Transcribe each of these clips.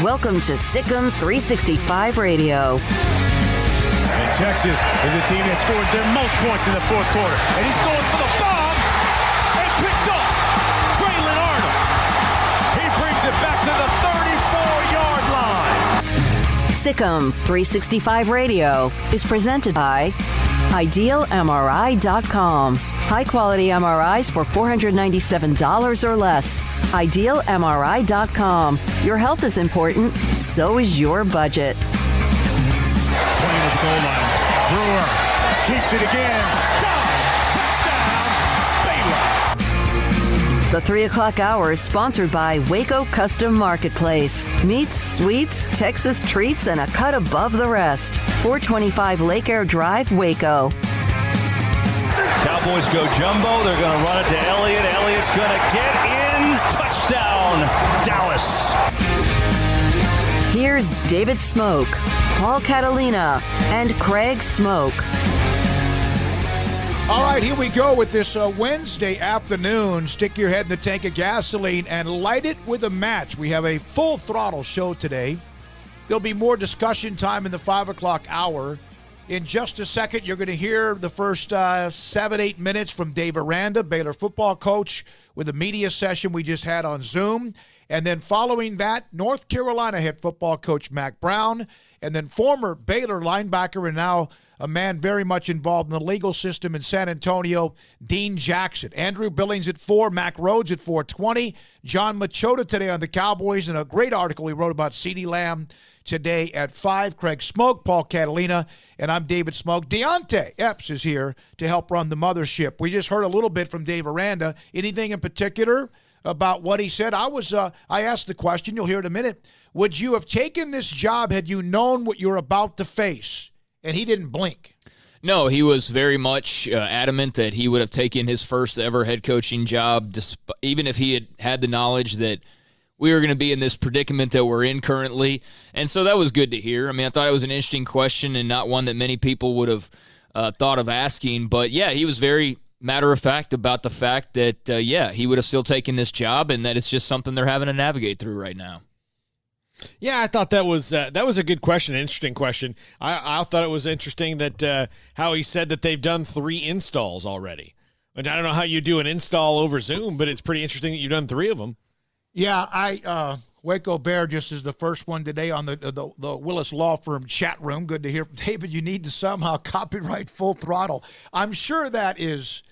Welcome to Sikkim 365 Radio. And Texas is a team that scores their most points in the fourth quarter. And he's going for the bomb and picked off. Braylon Arnold. He brings it back to the 34-yard line. Sikkim 365 Radio is presented by IdealMRI.com. High-quality MRIs for $497 or less. IdealMRI.com. Your health is important, so is your budget. Playing at the goal line. Brewer keeps it again. Touchdown, Baylor. The 3 o'clock hour is sponsored by Waco Custom Marketplace. Meats, sweets, Texas treats, and a cut above the rest. 425 Lake Air Drive, Waco. Cowboys go jumbo. They're going to run it to Elliott. Elliott's going to get in. Touchdown, Dallas. Here's David Smoke, Paul Catalina, and Craig Smoke. All right, here we go with this Wednesday afternoon. Stick your head in the tank of gasoline and light it with a match. We have a full throttle show today. There'll be more discussion time in the 5 o'clock hour. In just a second, you're going to hear the first 7-8 minutes from Dave Aranda, Baylor football coach, with a media session we just had on Zoom. And then following that, North Carolina head football coach Mack Brown, and then former Baylor linebacker and now a man very much involved in the legal system in San Antonio, Dean Jackson. Andrew Billings at 4, Mack Rhoades at 4:20. John Machota today on the Cowboys, and a great article he wrote about CeeDee Lamb today at 5. Craig Smoke, Paul Catalina, and I'm David Smoke. Deontay Epps is here to help run the mothership. We just heard a little bit from Dave Aranda. Anything in particular about what he said? I asked the question, you'll hear in a minute, would you have taken this job had you known what you're about to face? And he didn't blink. No, he was very much adamant that he would have taken his first ever head coaching job, even if he had the knowledge that we were going to be in this predicament that we're in currently. And so that was good to hear. I mean, I thought it was an interesting question and not one that many people would have thought of asking. But, yeah, he was very matter-of-fact about the fact that, he would have still taken this job and that it's just something they're having to navigate through right now. Yeah, I thought that was a good question, an interesting question. I thought it was interesting that how he said that they've done 3 installs already. And I don't know how you do an install over Zoom, but it's pretty interesting that you've done 3 of them. Yeah, Waco Bear just is the first one today on the Willis Law Firm chat room. Good to hear from David. You need to somehow copyright Full Throttle. I'm sure that has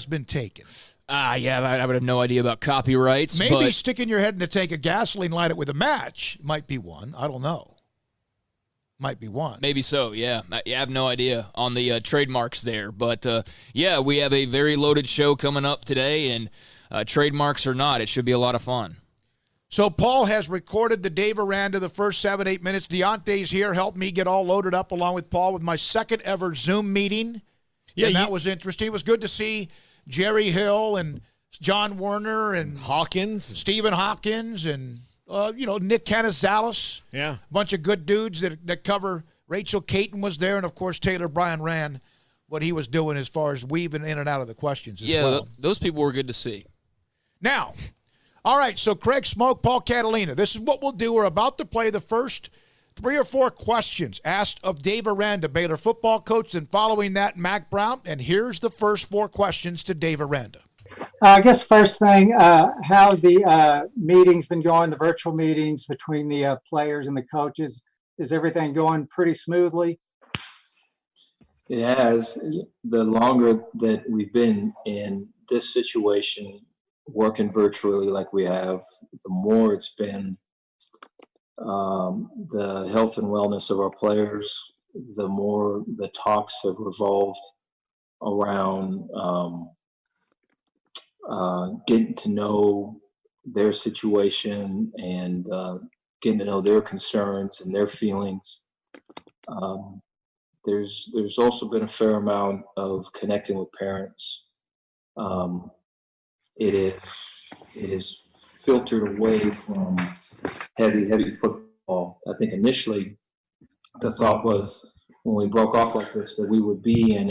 been taken. Yeah, I would have no idea about copyrights. Maybe sticking your head in a tank of gasoline, light it with a match might be one. I don't know. Might be one. Maybe so, yeah. I have no idea on the trademarks there. But, we have a very loaded show coming up today, and trademarks or not, it should be a lot of fun. So Paul has recorded the Dave Aranda, the first 7-8 minutes. Deontay's here, helped me get all loaded up along with Paul with my second ever Zoom meeting. Yeah, and that was interesting. It was good to see Jerry Hill and John Werner and Stephen Hawkins and Nick Canizales. Yeah, a bunch of good dudes that cover. Rachel Caton was there, and of course Taylor Bryan ran what he was doing as far as weaving in and out of the questions as well. Those people were good to see. Now, all right, so Craig Smoke, Paul Catalina, this is what we'll do. We're about to play the first 3 or 4 questions asked of Dave Aranda, Baylor football coach, and following that, Mack Brown. And here's the first 4 questions to Dave Aranda. I guess first thing, how the meetings been going, the virtual meetings between the players and the coaches. Is everything going pretty smoothly? It has. The longer that we've been in this situation, working virtually like we have, the more it's been the health and wellness of our players, the more the talks have revolved around getting to know their situation and getting to know their concerns and their feelings. There's also been a fair amount of connecting with parents. It is filtered away from heavy football. I think initially the thought was when we broke off like this that we would be in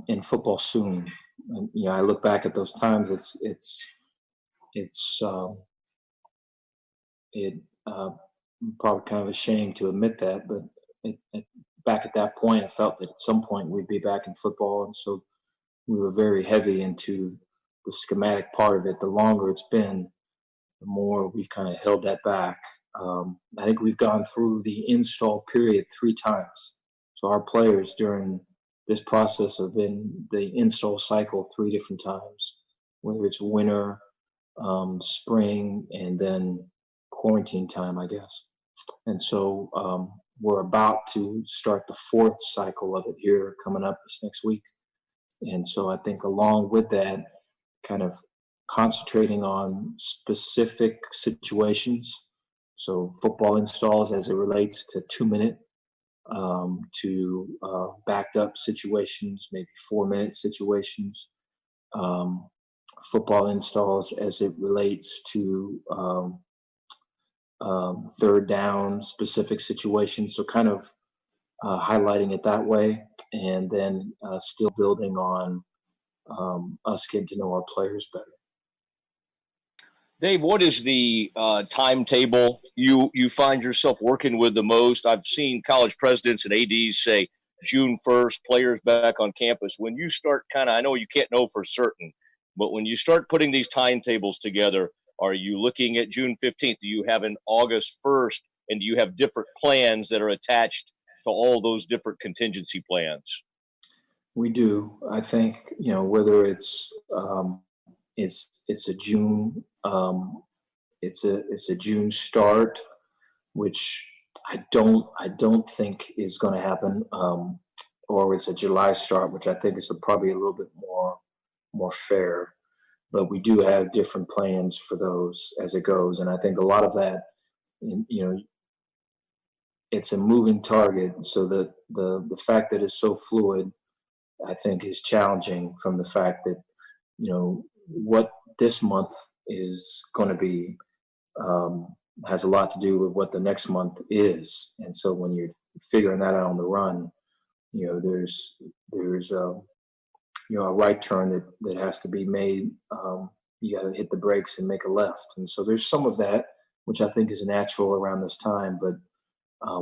in football soon. And, I look back at those times. It's I'm probably kind of ashamed to admit that, but back at that point, I felt that at some point we'd be back in football, and so we were very heavy into the schematic part of it. The longer it's been, the more we've kind of held that back. I think we've gone through the install period 3 times. So our players during this process have been the install cycle 3 different times, whether it's winter, spring, and then quarantine time, I guess. And so we're about to start the 4th cycle of it here coming up this next week. And so I think along with that, kind of concentrating on specific situations. So football installs as it relates to 2-minute, to backed up situations, maybe 4-minute situations. Football installs as it relates to 3rd down specific situations. So kind of highlighting it that way, and then still building on us getting to know our players better. Dave, what is the timetable you find yourself working with the most? I've seen college presidents and ADs say June 1st, players back on campus. When you start I know you can't know for certain, but when you start putting these timetables together, are you looking at June 15th? Do you have an August 1st? And do you have different plans that are attached to all those different contingency plans? We do. I think, whether it's a June it's a June start, which I don't think is going to happen, or it's a July start, which I think is probably a little bit more fair. But we do have different plans for those as it goes, and I think a lot of that, it's a moving target. So that the fact that it's so fluid, I think, is challenging from the fact that what this month is going to be has a lot to do with what the next month is. And so when you're figuring that out on the run, there's a right turn that has to be made. You got to hit the brakes and make a left. And so there's some of that, which I think is natural around this time, but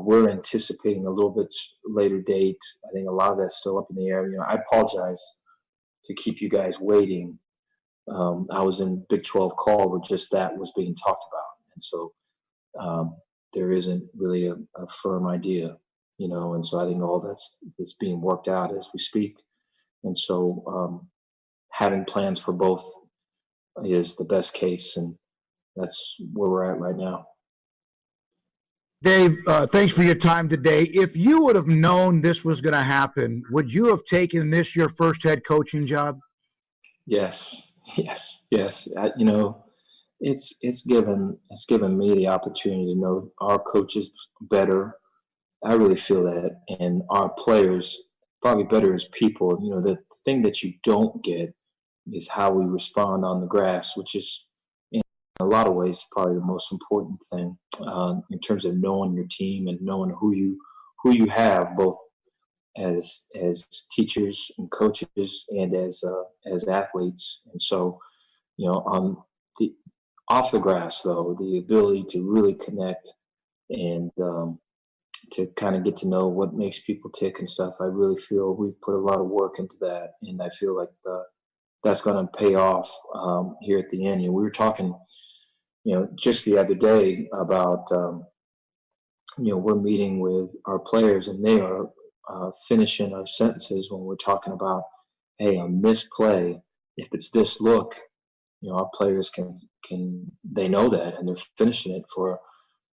we're anticipating a little bit later date. I think a lot of that's still up in the air. I apologize to keep you guys waiting. I was in Big 12 call where just that was being talked about. And so there isn't really a firm idea, and so I think all that's being worked out as we speak. And so having plans for both is the best case, and that's where we're at right now. Dave, thanks for your time today. If you would have known this was going to happen, would you have taken this your first head coaching job? Yes. It's given me the opportunity to know our coaches better. I really feel that, and our players probably better as people. The thing that you don't get is how we respond on the grass, which is in a lot of ways probably the most important thing in terms of knowing your team and knowing who you have, both as teachers and coaches and as athletes. And so, on the off the grass, though, the ability to really connect and to kind of get to know what makes people tick and stuff, I really feel we've put a lot of work into that, and I feel like that's going to pay off here at the end. We were talking, just the other day about, we're meeting with our players, and they are finishing our sentences when we're talking about, hey, on this play, if it's this look, our players can they know that, and they're finishing it for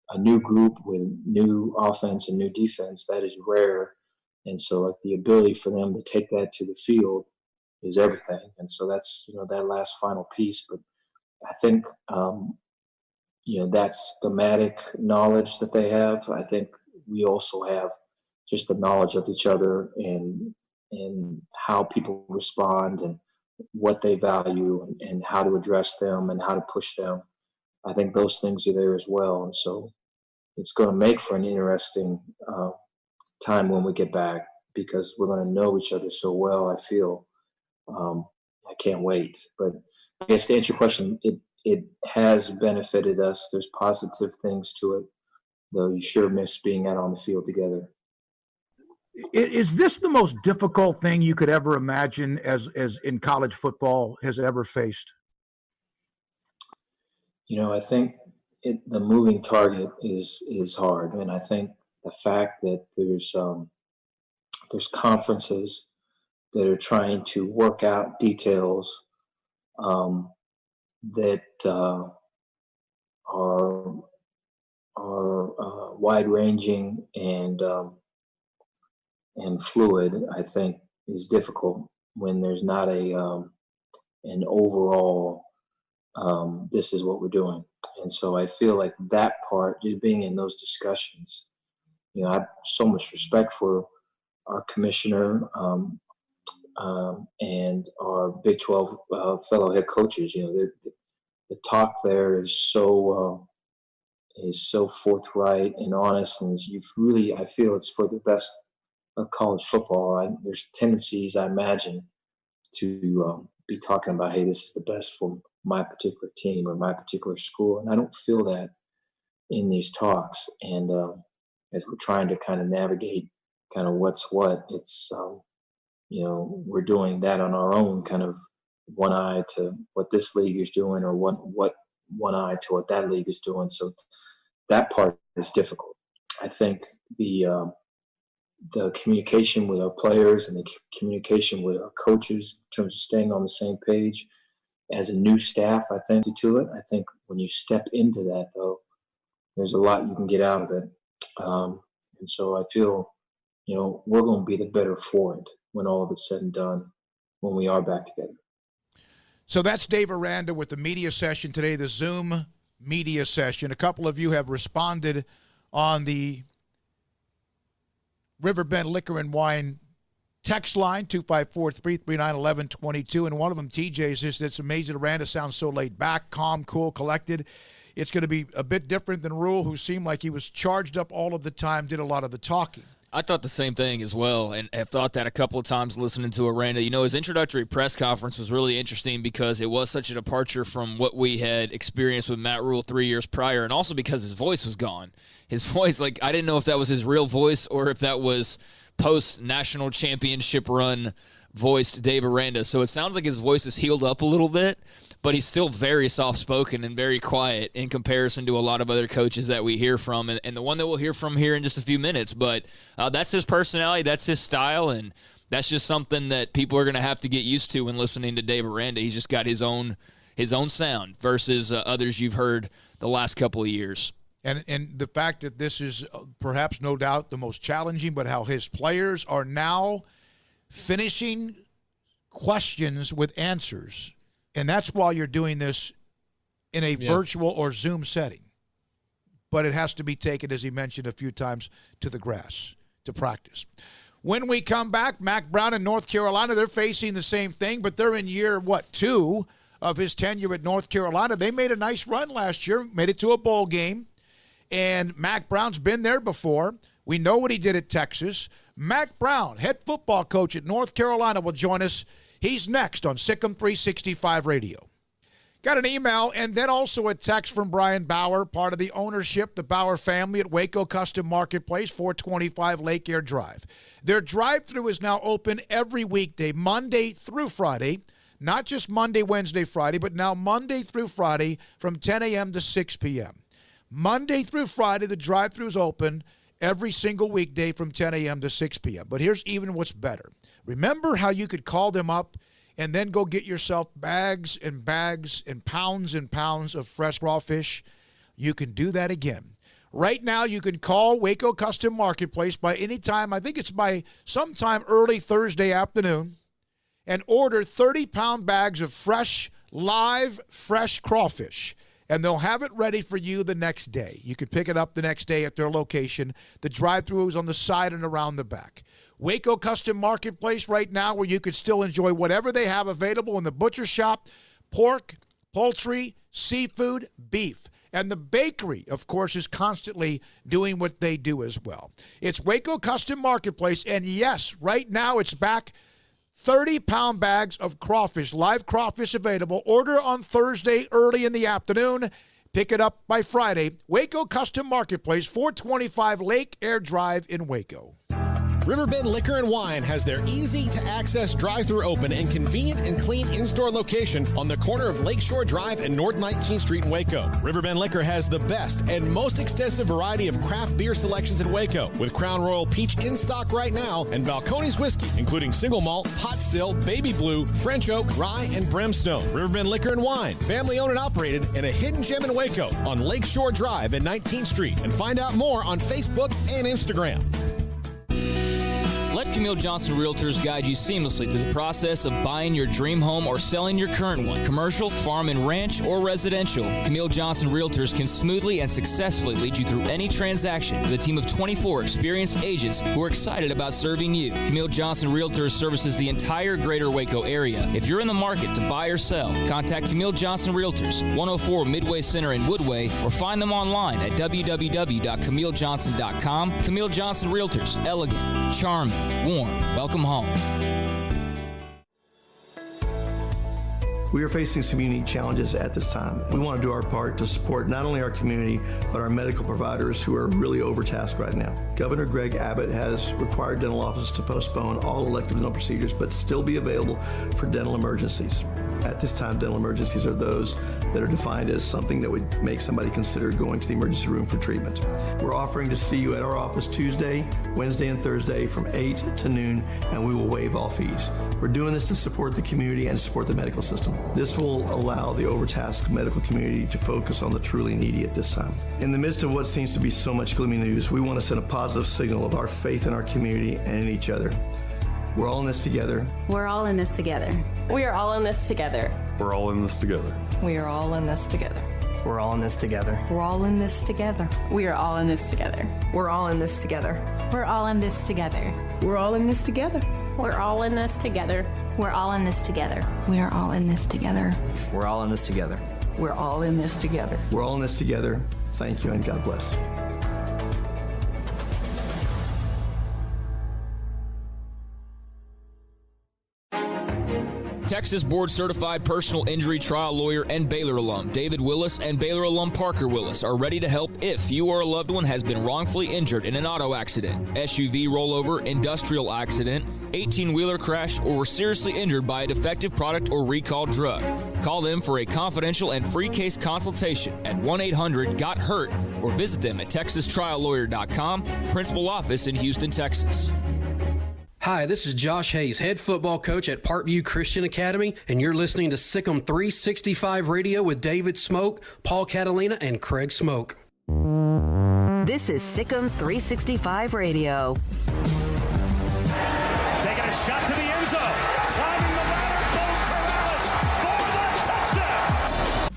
a new group with new offense and new defense. That is rare. And so like the ability for them to take that to the field is everything. And so that's, that last final piece. But I think, that schematic knowledge that they have, I think we also have just the knowledge of each other and how people respond and what they value and how to address them and how to push them. I think those things are there as well. And so it's going to make for an interesting time when we get back, because we're going to know each other so well, I feel. I can't wait. But I guess to answer your question, it has benefited us. There's positive things to it, though you sure miss being out on the field together. Is this the most difficult thing you could ever imagine as in college football has ever faced? I think the moving target is hard, and I think the fact that there's conferences that are trying to work out details that are wide ranging and fluid, I think, is difficult when there's not an overall this is what we're doing. And so I feel like that part, just being in those discussions, I have so much respect for our commissioner and our Big 12 fellow head coaches. The talk there is so forthright and honest, and I feel it's for the best of college football. There's tendencies, I imagine, to be talking about, hey, this is the best for my particular team or my particular school, and I don't feel that in these talks. And as we're trying to kind of navigate kind of what's what, it's we're doing that on our own, kind of one eye to what this league is doing, or what one eye to what that league is doing. So that part is difficult. I think the communication with our players and the communication with our coaches in terms of staying on the same page as a new staff, I think, to it. I think when you step into that, though, there's a lot you can get out of it. And so I feel, we're going to be the better for it when all of it's said and done, when we are back together. So that's Dave Aranda with the media session today, the Zoom media session. A couple of you have responded on the Riverbend Liquor and Wine text line, 254-339-1122. And one of them, TJ, says it's amazing Aranda sounds so laid back, calm, cool, collected. It's going to be a bit different than Rule, who seemed like he was charged up all of the time, did a lot of the talking. I thought the same thing as well, and have thought that a couple of times listening to Aranda. His introductory press conference was really interesting because it was such a departure from what we had experienced with Matt Rule 3 years prior, and also because his voice was gone. His voice, I didn't know if that was his real voice or if that was post-national championship run voiced Dave Aranda. So it sounds like his voice has healed up a little bit, but he's still very soft-spoken and very quiet in comparison to a lot of other coaches that we hear from, and the one that we'll hear from here in just a few minutes. But that's his personality, that's his style, and that's just something that people are going to have to get used to when listening to Dave Aranda. He's just got his own sound versus others you've heard the last couple of years. And the fact that this is perhaps no doubt the most challenging, but how his players are now finishing questions with answers. And that's while you're doing this in a virtual or Zoom setting. But it has to be taken, as he mentioned a few times, to the grass, to practice. When we come back, Mack Brown in North Carolina, they're facing the same thing, but they're in year, 2 of his tenure at North Carolina. They made a nice run last year, made it to a bowl game. And Mack Brown's been there before. We know what he did at Texas. Mack Brown, head football coach at North Carolina, will join us. He's next on Sikkim 365 Radio. Got an email and then also a text from Brian Bauer, part of the ownership, the Bauer family at Waco Custom Marketplace, 425 Lake Air Drive. Their drive-thru is now open every weekday, Monday through Friday. Not just Monday, Wednesday, Friday, but now Monday through Friday from 10 a.m. to 6 p.m. Monday through Friday, the drive-thru is open every single weekday from 10 a.m. to 6 p.m. But here's even what's better. Remember how you could call them up and then go get yourself bags and pounds of fresh crawfish? You can do that again. Right now, you can call Waco Custom Marketplace by any time. I think it's by sometime early Thursday afternoon, and order 30-pound bags of live fresh crawfish. And they'll have it ready for you the next day. You can pick it up the next day at their location. The drive-thru is on the side and around the back. Waco Custom Marketplace right now, where you could still enjoy whatever they have available in the butcher shop: pork, poultry, seafood, beef. And the bakery, of course, is constantly doing what they do as well. It's Waco Custom Marketplace, and yes, right now it's back 30-pound bags of crawfish, live crawfish available. Order on Thursday early in the afternoon. Pick it up by Friday. Waco Custom Marketplace, 425 Lake Air Drive in Waco. Riverbend Liquor and Wine has their easy-to-access drive-thru open and convenient and clean in-store location on the corner of Lakeshore Drive and North 19th Street in Waco. Riverbend Liquor has the best and most extensive variety of craft beer selections in Waco, with Crown Royal Peach in stock right now and Balcones Whiskey, including single malt, hot still, baby blue, French oak, rye, and brimstone. Riverbend Liquor and Wine, family-owned and operated, and a hidden gem in Waco on Lakeshore Drive and 19th Street. And find out more on Facebook and Instagram. Let Camille Johnson Realtors guide you seamlessly through the process of buying your dream home or selling your current one, commercial, farm and ranch, or residential. Camille Johnson Realtors can smoothly and successfully lead you through any transaction with a team of 24 experienced agents who are excited about serving you. Camille Johnson Realtors services the entire greater Waco area. If you're in the market to buy or sell, contact Camille Johnson Realtors, 104 Midway Center in Woodway, or find them online at www.camillejohnson.com. Camille Johnson Realtors, elegant, charming, warm. Welcome home. We are facing some unique challenges at this time. We want to do our part to support not only our community, but our medical providers who are really overtasked right now. Governor Greg Abbott has required dental offices to postpone all elective dental procedures, but still be available for dental emergencies. At this time, dental emergencies are those that are defined as something that would make somebody consider going to the emergency room for treatment. We're offering to see you at our office Tuesday, Wednesday, and Thursday from 8 to noon, and we will waive all fees. We're doing this to support the community and support the medical system. This will allow the overtasked medical community to focus on the truly needy at this time. In the midst of what seems to be so much gloomy news, we want to send a positive signal of our faith in our community and in each other. We're all in this together. We're all in this together. We are all in this together. We're all in this together. We are all in this together. We're all in this together. We're all in this together. We are all in this together. We're all in this together. We're all in this together. We're all in this together. We're all in this together. We're all in this together. We are all in this together. We're all in this together. We're all in this together. We're all in this together. Thank you and God bless. Texas board-certified personal injury trial lawyer and Baylor alum David Willis and Baylor alum Parker Willis are ready to help if you or a loved one has been wrongfully injured in an auto accident, SUV rollover, industrial accident, 18-wheeler crash, or were seriously injured by a defective product or recalled drug. Call them for a confidential and free case consultation at 1-800-GOT-HURT or visit them at texastriallawyer.com, principal office in Houston, Texas. Hi, this is Josh Hayes, head football coach at Parkview Christian Academy, and you're listening to Sikkim 365 Radio with David Smoke, Paul Catalina, and Craig Smoke. This is Sikkim 365 Radio. Taking a shot to the end zone. Climbing the ladder, Bo Corrales for the touchdown.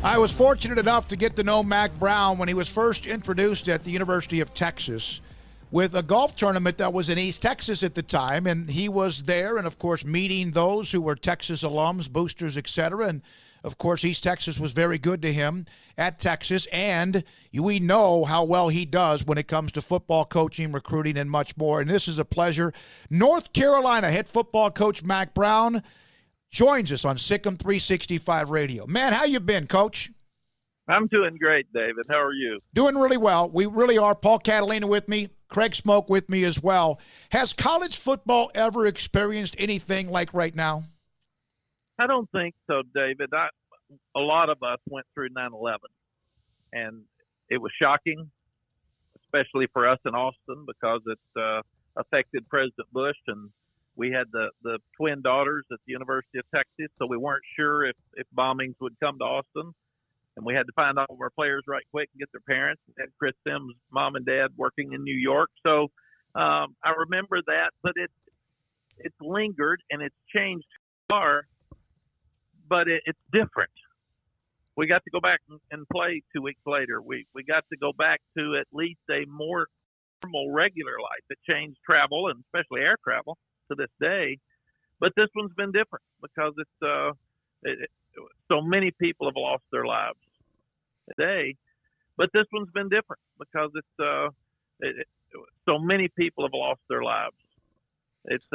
I was fortunate enough to get to know Mack Brown when he was first introduced at the University of Texas with a golf tournament that was in East Texas at the time, and he was there and, of course, meeting those who were Texas alums, boosters, etc., and, of course, East Texas was very good to him at Texas, and we know how well he does when it comes to football coaching, recruiting, and much more, and this is a pleasure. North Carolina head football coach Mack Brown joins us on Sikkim 365 Radio. Man, how you been, Coach? I'm doing great, David. How are you? Doing really well. We really are. Paul Catalina with me, Craig Smoke with me as well. Has college football ever experienced anything like right now? I don't think so, David. A lot of us went through 9/11, and it was shocking, especially for us in Austin because it affected President Bush, and we had the twin daughters at the University of Texas, so we weren't sure if bombings would come to Austin. And we had to find all of our players right quick and get their parents. We had Chris Sims' mom and dad working in New York. So I remember that, but it's lingered and it's changed far, but it's different. We got to go back and play 2 weeks later. We got to go back to at least a more normal, regular life. It changed travel, and especially air travel, to this day. But this one's been different because so many people have lost their lives today, but this one's been different because so many people have lost their lives It's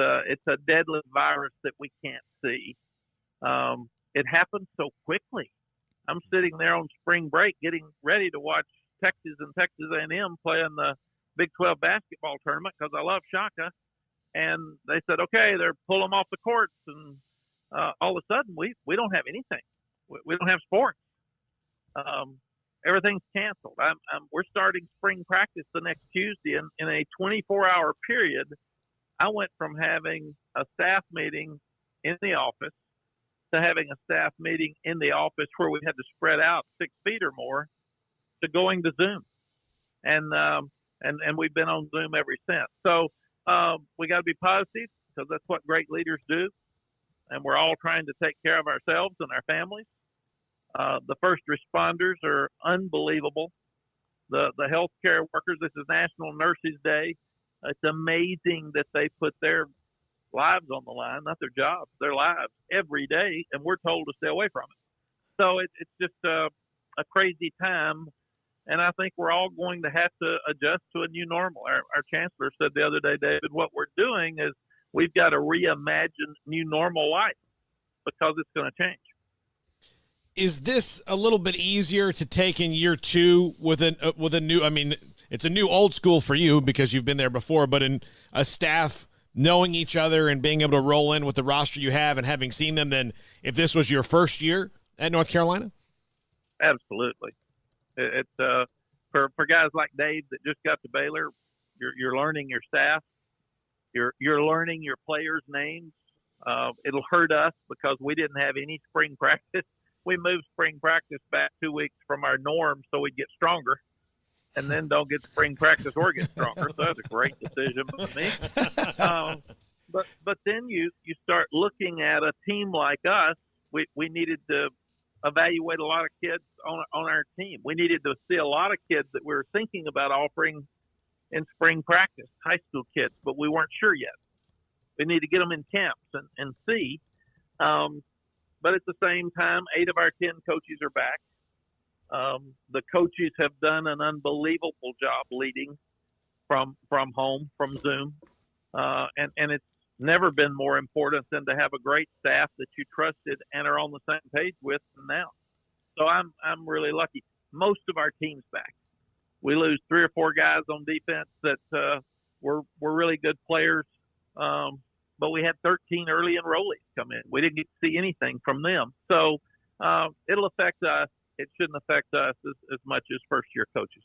a deadly virus that we can't see. It happened so quickly. I'm sitting there on spring break getting ready to watch Texas and Texas A&M play in the Big 12 basketball tournament because I love Shaka. And they said, okay, they're pulling them off the courts. And all of a sudden, we don't have anything. We don't have sports. Everything's canceled. We're starting spring practice the next Tuesday. And in a 24-hour period, I went from having a staff meeting in the office to having a staff meeting in the office where we had to spread out 6 feet or more to going to Zoom. And we've been on Zoom ever since. So we got to be positive because that's what great leaders do. And we're all trying to take care of ourselves and our families. The first responders are unbelievable. The healthcare workers, this is National Nurses Day. It's amazing that they put their lives on the line, not their jobs, their lives every day, and we're told to stay away from it. So it's just a crazy time, and I think we're all going to have to adjust to a new normal. Our chancellor said the other day, David, what we're doing is we've got to reimagine new normal life because it's going to change. Is this a little bit easier to take in year 2 with a new? I mean, it's a new old school for you because you've been there before, but in a staff knowing each other and being able to roll in with the roster you have and having seen them than if this was your first year at North Carolina? Absolutely. It's for guys like Dave that just got to Baylor, you're learning your staff, you're learning your players' names. It'll hurt us because we didn't have any spring practice. We moved spring practice back 2 weeks from our norm so we'd get stronger, and then don't get spring practice or get stronger. So that's a great decision by me. But then you start looking at a team like us. We needed to evaluate a lot of kids on our team. We needed to see a lot of kids that we were thinking about offering in spring practice, high school kids, but we weren't sure yet. We need to get them in camps and see. But at the same time, 8 of our 10 coaches are back. The coaches have done an unbelievable job leading from home, from Zoom. And it's never been more important than to have a great staff that you trusted and are on the same page with now. So I'm really lucky. Most of our team's back. We lose 3 or 4 guys on defense that were really good players. But we had 13 early enrollees come in. We didn't get to see anything from them. So it'll affect us. It shouldn't affect us as much as first-year coaches.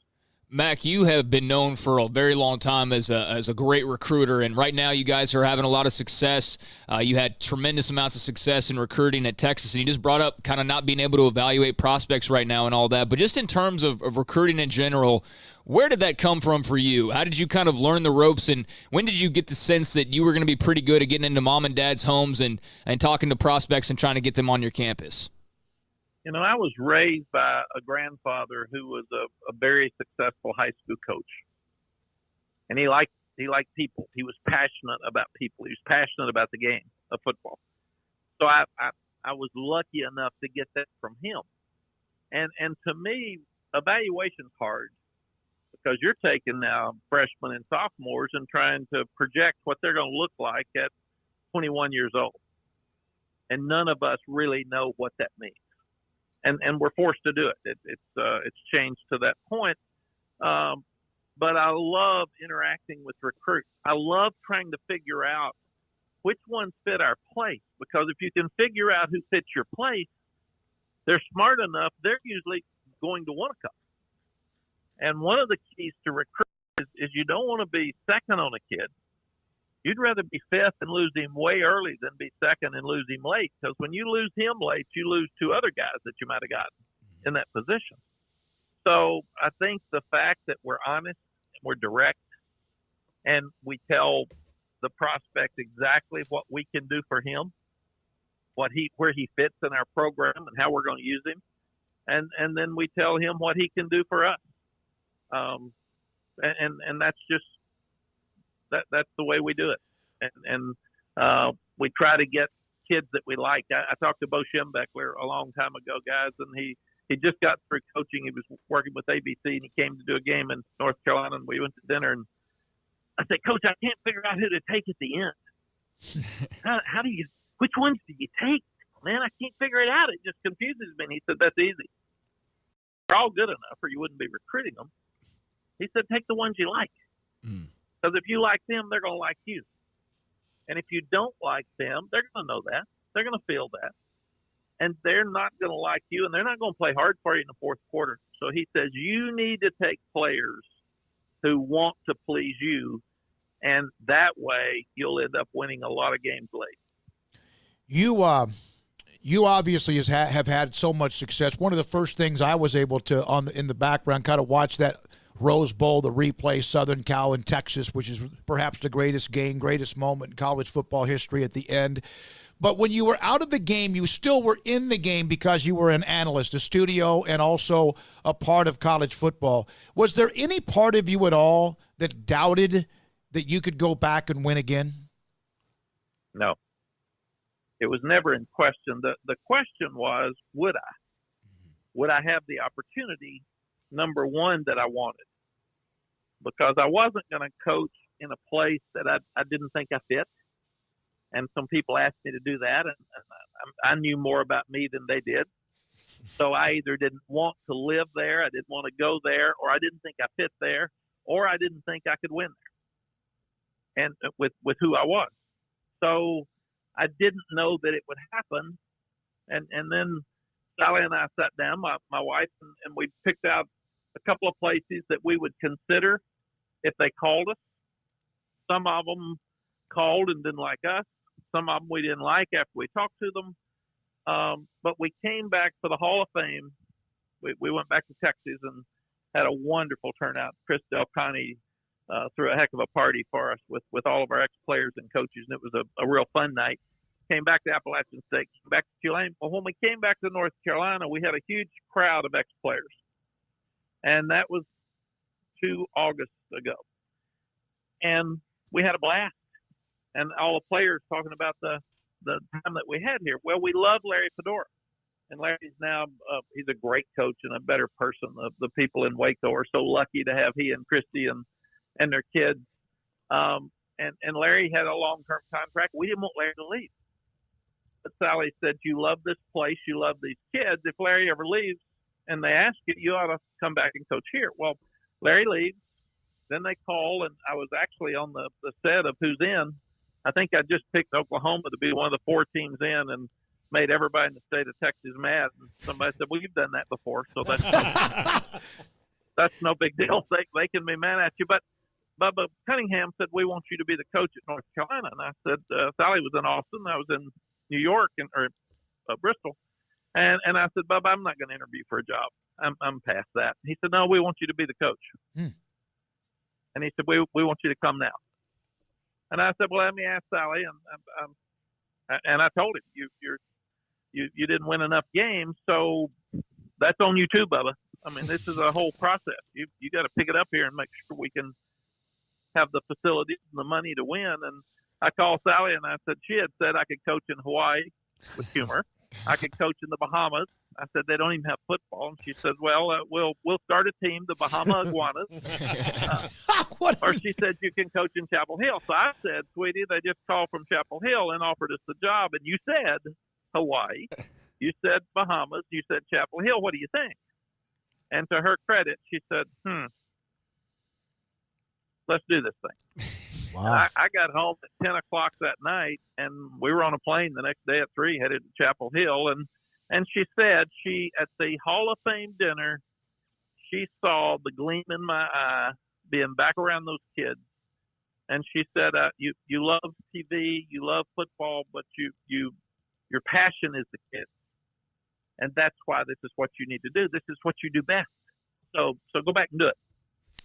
Mack, you have been known for a very long time as a great recruiter, and right now you guys are having a lot of success. You had tremendous amounts of success in recruiting at Texas, and you just brought up kind of not being able to evaluate prospects right now and all that. But just in terms of recruiting in general, where did that come from for you? How did you kind of learn the ropes, and when did you get the sense that you were going to be pretty good at getting into mom and dad's homes and talking to prospects and trying to get them on your campus? You know, I was raised by a grandfather who was a very successful high school coach. And he liked people. He was passionate about people. He was passionate about the game of football. So I was lucky enough to get that from him. And to me, evaluation's hard because you're taking now freshmen and sophomores and trying to project what they're going to look like at 21 years old. And none of us really know what that means. And we're forced to do it. It's changed to that point. But I love interacting with recruits. I love trying to figure out which ones fit our place, because if you can figure out who fits your place, they're smart enough, they're usually going to want to come. And one of the keys to recruit is you don't want to be second on a kid. You'd rather be fifth and lose him way early than be second and lose him late, because when you lose him late, you lose 2 other guys that you might have gotten in that position. So I think the fact that we're honest, we're direct, and we tell the prospect exactly what we can do for him, where he fits in our program and how we're going to use him, and then we tell him what he can do for us. And that's just that's the way we do it. And we try to get kids that we like. I talked to Bo Schembechler a long time ago, guys, and he just got through coaching. He was working with ABC, and he came to do a game in North Carolina, and we went to dinner. And I said, Coach, I can't figure out who to take at the end. How do you? Which ones do you take? Man, I can't figure it out. It just confuses me. And he said, that's easy. They're all good enough, or you wouldn't be recruiting them. He said, take the ones you like. Because if you like them, they're going to like you. And if you don't like them, they're going to know that. They're going to feel that. And they're not going to like you, and they're not going to play hard for you in the fourth quarter. So he says, you need to take players who want to please you, and that way you'll end up winning a lot of games late. You obviously have had so much success. One of the first things I was able to, in the background, kind of watch that Rose Bowl, the replay, Southern Cal in Texas, which is perhaps the greatest game, greatest moment in college football history at the end. But when you were out of the game, you still were in the game because you were an analyst, a studio, and also a part of college football. Was there any part of you at all that doubted that you could go back and win again? No. It was never in question. The question was, would I? Would I have the opportunity, number one, that I wanted? Because I wasn't going to coach in a place that I didn't think I fit. And some people asked me to do that, and I knew more about me than they did. So I either didn't want to live there, I didn't want to go there, or I didn't think I fit there, or I didn't think I could win there. And with who I was. So I didn't know that it would happen. And then Sally and I sat down, my wife, and we picked out a couple of places that we would consider if they called us. Some of them called and didn't like us. Some of them we didn't like after we talked to them. But we came back for the Hall of Fame. We went back to Texas and had a wonderful turnout. Chris Del Conte threw a heck of a party for us with all of our ex-players and coaches, and it was a real fun night. Came back to Appalachian State, came back to Tulane. Well, when we came back to North Carolina, we had a huge crowd of ex-players. And that was 2 August ago. And we had a blast. And all the players talking about the time that we had here. Well, we love Larry Fedora. And Larry's now, he's a great coach and a better person. The people in Waco are so lucky to have he and Christy and their kids. And Larry had a long-term contract. We didn't want Larry to leave. But Sally said, you love this place, you love these kids. If Larry ever leaves and they ask you, you ought to come back and coach here. Well, Larry leaves. Then they call, and I was actually on the set of Who's In. I think I just picked Oklahoma to be one of the 4 teams in and made everybody in the state of Texas mad. And somebody said, well, you've done that before, so that's no big deal. They can be mad at you. But Bubba Cunningham said, we want you to be the coach at North Carolina. And I said, Sally was in Austin. I was in New York or Bristol. And I said, Bubba, I'm not going to interview for a job. I'm past that. He said, no, we want you to be the coach. And he said, we want you to come now. And I said, well, let me ask Sally. And I told him, you didn't win enough games, so that's on you too, Bubba. I mean, this is a whole process. You got to pick it up here and make sure we can have the facilities and the money to win. And I called Sally and I said, she had said I could coach in Hawaii with humor. I could coach in the Bahamas. I said, they don't even have football. And she said, well, we'll start a team, the Bahama Iguanas. Or she said, you can coach in Chapel Hill. So I said, sweetie, they just called from Chapel Hill and offered us the job. And you said Hawaii. You said Bahamas. You said Chapel Hill. What do you think? And to her credit, she said, let's do this thing. Wow. I got home at 10 o'clock that night, and we were on a plane the next day at 3 headed to Chapel Hill. And she said at the Hall of Fame dinner, she saw the gleam in my eye being back around those kids. And she said, you love TV, you love football, but your passion is the kids. And that's why this is what you need to do. This is what you do best. So go back and do it.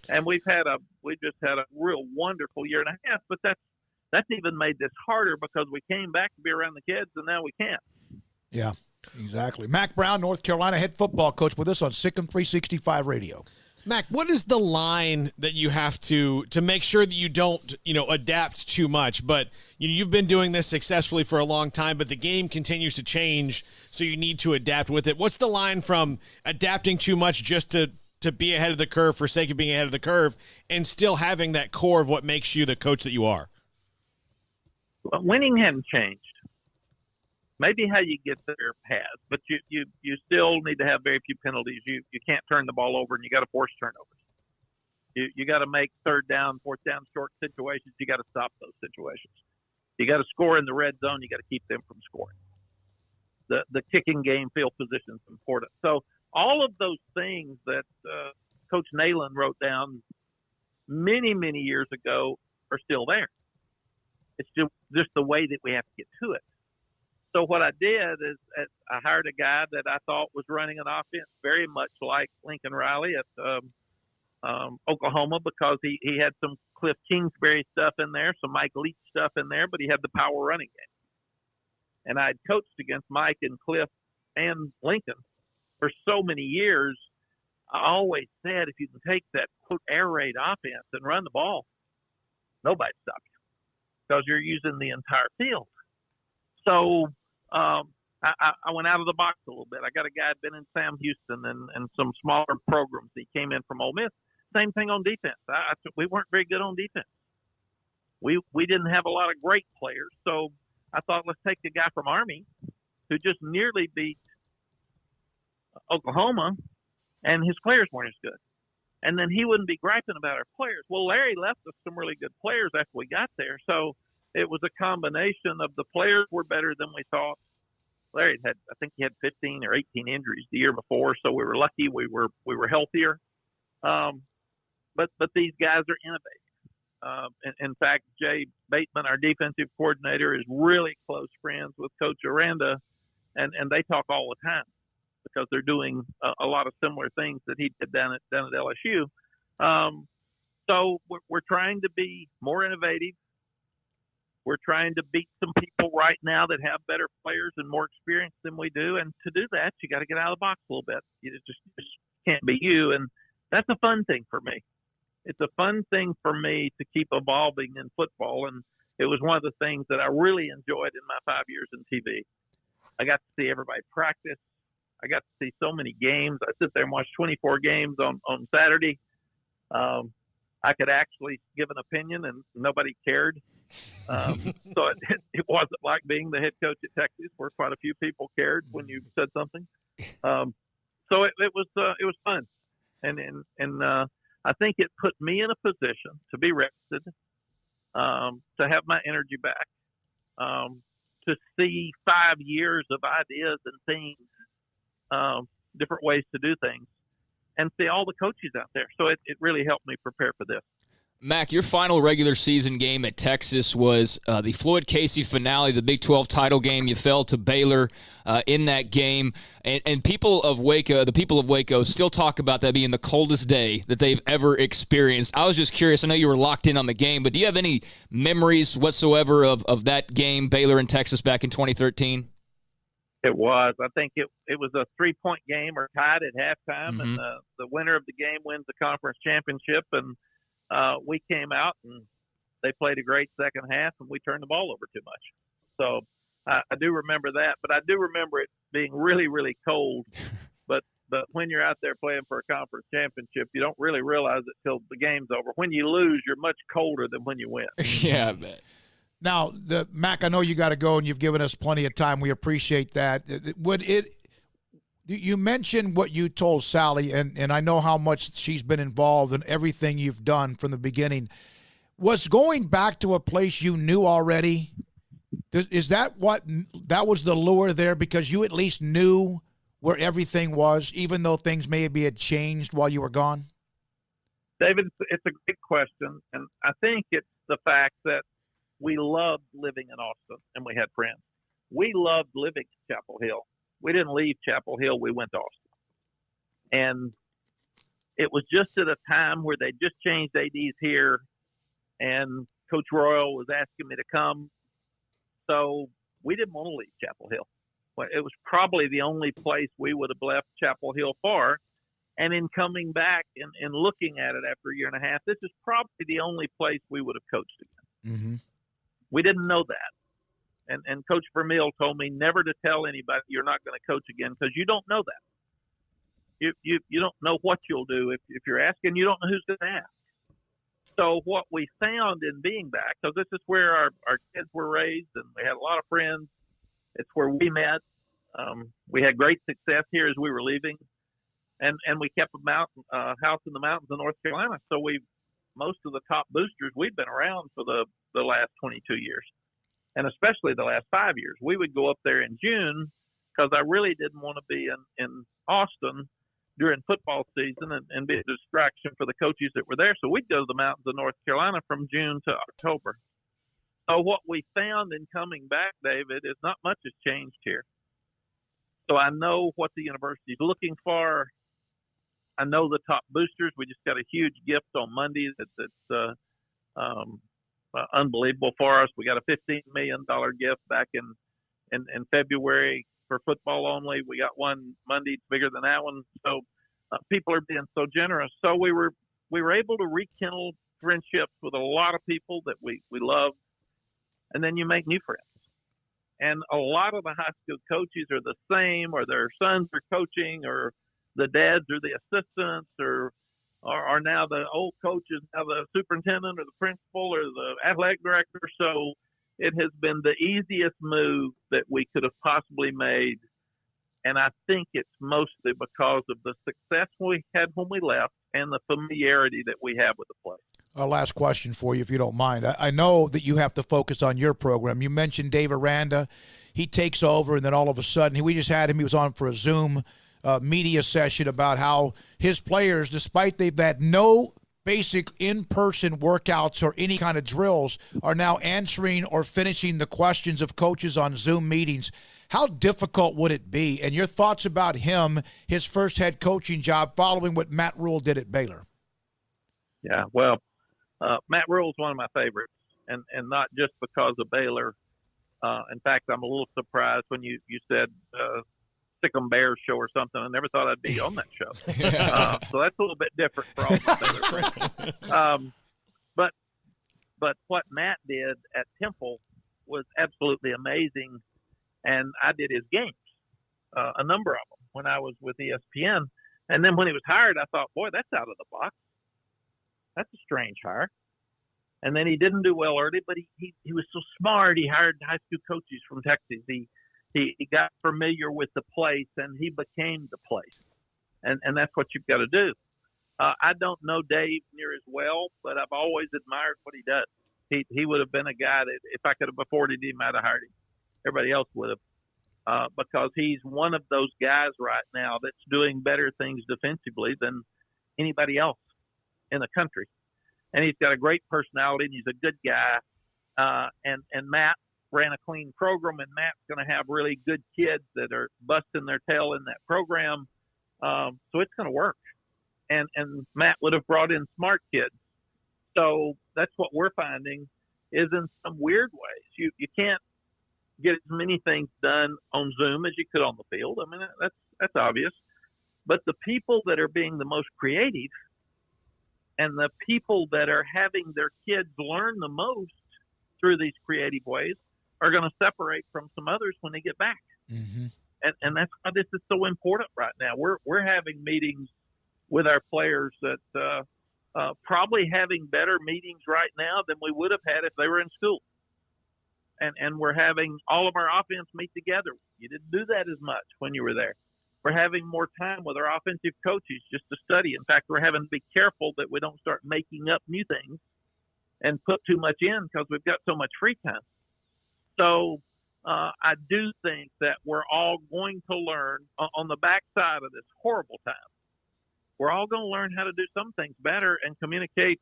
And we just had a real wonderful year and a half, but that's even made this harder because we came back to be around the kids and now we can't. Yeah, exactly. Mack Brown, North Carolina head football coach with us on Sikkim 365 Radio. Mack, what is the line that you have to make sure that you don't, adapt too much? But you've been doing this successfully for a long time, but the game continues to change, so you need to adapt with it. What's the line from adapting too much just to be ahead of the curve for sake of being ahead of the curve and still having that core of what makes you the coach that you are? But winning hadn't changed. Maybe how you get there has, but you still need to have very few penalties. You can't turn the ball over, and you got to force turnovers. You got to make third down, fourth down, short situations. You got to stop those situations. You got to score in the red zone. You got to keep them from scoring. The kicking game, field position is important. So all of those things that Coach Nalen wrote down many, many years ago are still there. It's just the way that we have to get to it. So what I did is I hired a guy that I thought was running an offense very much like Lincoln Riley at Oklahoma, because he had some Cliff Kingsbury stuff in there, some Mike Leach stuff in there, but he had the power running game. And I'd coached against Mike and Cliff and Lincoln for so many years. I always said, if you can take that quote air raid offense and run the ball, nobody stops you because you're using the entire field. So I went out of the box a little bit. I got a guy who'd been in Sam Houston and some smaller programs. He came in from Ole Miss. Same thing on defense. We weren't very good on defense. We didn't have a lot of great players. So I thought, let's take the guy from Army who just nearly beat Oklahoma, and his players weren't as good. And then he wouldn't be griping about our players. Well, Larry left us some really good players after we got there. So it was a combination of the players were better than we thought. Larry I think he had 15 or 18 injuries the year before, so we were lucky we were healthier. But these guys are innovative. In fact, Jay Bateman, our defensive coordinator, is really close friends with Coach Aranda, and they talk all the time because they're doing a lot of similar things that he did down at LSU. So we're trying to be more innovative. We're trying to beat some people right now that have better players and more experience than we do. And to do that, you got to get out of the box a little bit. You just can't be you. And that's a fun thing for me. It's a fun thing for me to keep evolving in football. And it was one of the things that I really enjoyed in my 5 years in TV. I got to see everybody practice. I got to see so many games. I sit there and watch 24 games on Saturday. I could actually give an opinion and nobody cared. So it wasn't like being the head coach at Texas, where quite a few people cared when you said something. So it was fun, and I think it put me in a position to be rested, to have my energy back, to see 5 years of ideas and things, different ways to do things, and see all the coaches out there. So it really helped me prepare for this. Mack, your final regular season game at Texas was the Floyd Casey finale, the Big 12 title game. You fell to Baylor in that game, and people of Waco still talk about that being the coldest day that they've ever experienced. I was just curious. I know you were locked in on the game, but do you have any memories whatsoever of that game, Baylor and Texas, back in 2013? It was. I think it was a 3-point game or tied at halftime, and the winner of the game wins the conference championship. And we came out and they played a great second half, and we turned the ball over too much. So I do remember that, but I do remember it being really, really cold. But when you're out there playing for a conference championship, you don't really realize it till the game's over. When you lose, you're much colder than when you win. Yeah, I bet. Now, Mack, I know you got to go, and you've given us plenty of time. We appreciate that. You mentioned what you told Sally, and I know how much she's been involved in everything you've done from the beginning. Was going back to a place you knew already, is that was the lure there, because you at least knew where everything was, even though things maybe had changed while you were gone? David, it's a great question, and I think it's the fact that we loved living in Austin, and we had friends. We loved living in Chapel Hill. We didn't leave Chapel Hill. We went to Austin. And it was just at a time where they just changed ADs here, and Coach Royal was asking me to come. So we didn't want to leave Chapel Hill. It was probably the only place we would have left Chapel Hill for. And in coming back and looking at it after a year and a half, this is probably the only place we would have coached again. Mm-hmm. We didn't know that. And Coach Vermeil told me never to tell anybody you're not going to coach again, because you don't know that. You don't know what you'll do if you're asking. You don't know who's going to ask. So what we found in being back, because this is where our kids were raised and we had a lot of friends. It's where we met. We had great success here as we were leaving. And we kept a house in the mountains of North Carolina. So most of the top boosters, we've been around for the last 22 years. And especially the last 5 years. We would go up there in June because I really didn't want to be in Austin during football season and be a distraction for the coaches that were there. So we'd go to the mountains of North Carolina from June to October. So what we found in coming back, David, is not much has changed here. So I know what the university is looking for. I know the top boosters. We just got a huge gift on Monday that's unbelievable for us. We got a $15 million gift back in February for football only. We got one Monday bigger than that one. So people are being so generous. So we were able to rekindle friendships with a lot of people that we love, and then you make new friends. And a lot of the high school coaches are the same, or their sons are coaching, or the dads are the assistants, or are now the old coaches, now the superintendent or the principal or the athletic director. So it has been the easiest move that we could have possibly made. And I think it's mostly because of the success we had when we left and the familiarity that we have with the place. Our last question for you, if you don't mind. I know that you have to focus on your program. You mentioned Dave Aranda. He takes over, and then all of a sudden, we just had him. He was on for a Zoom media session about how his players, despite they've had no basic in-person workouts or any kind of drills, are now answering or finishing the questions of coaches on Zoom meetings. How difficult would it be? And your thoughts about him, his first head coaching job, following what Matt Rule did at Baylor? Yeah, well, Matt Rule is one of my favorites, and not just because of Baylor. In fact, I'm a little surprised when you said Sick'em Bears show or something. I never thought I'd be on that show. So that's a little bit different for all my Baylor friends. But what Matt did at Temple was absolutely amazing, and I did his games, a number of them, when I was with ESPN. And then when he was hired, I thought, boy, that's out of the box. That's a strange hire. And then he didn't do well early, but he was so smart. He hired high school coaches from Texas. He got familiar with the place, and he became the place. And that's what you've got to do. I don't know Dave near as well, but I've always admired what he does. He would have been a guy that if I could have afforded him, I'd have hired him. Everybody else would have, because he's one of those guys right now that's doing better things defensively than anybody else in the country. And he's got a great personality, and he's a good guy. And Matt ran a clean program, and Matt's going to have really good kids that are busting their tail in that program. So it's going to work. And Matt would have brought in smart kids. So that's what we're finding is in some weird ways. You can't get as many things done on Zoom as you could on the field. I mean, that's obvious. But the people that are being the most creative and the people that are having their kids learn the most through these creative ways are going to separate from some others when they get back. Mm-hmm. And that's why this is so important right now. We're having meetings with our players that probably having better meetings right now than we would have had if they were in school. And we're having all of our offense meet together. You didn't do that as much when you were there. We're having more time with our offensive coaches just to study. In fact, we're having to be careful that we don't start making up new things and put too much in because we've got so much free time. So I do think that we're all going to learn on the backside of this horrible time. We're all going to learn how to do some things better and communicate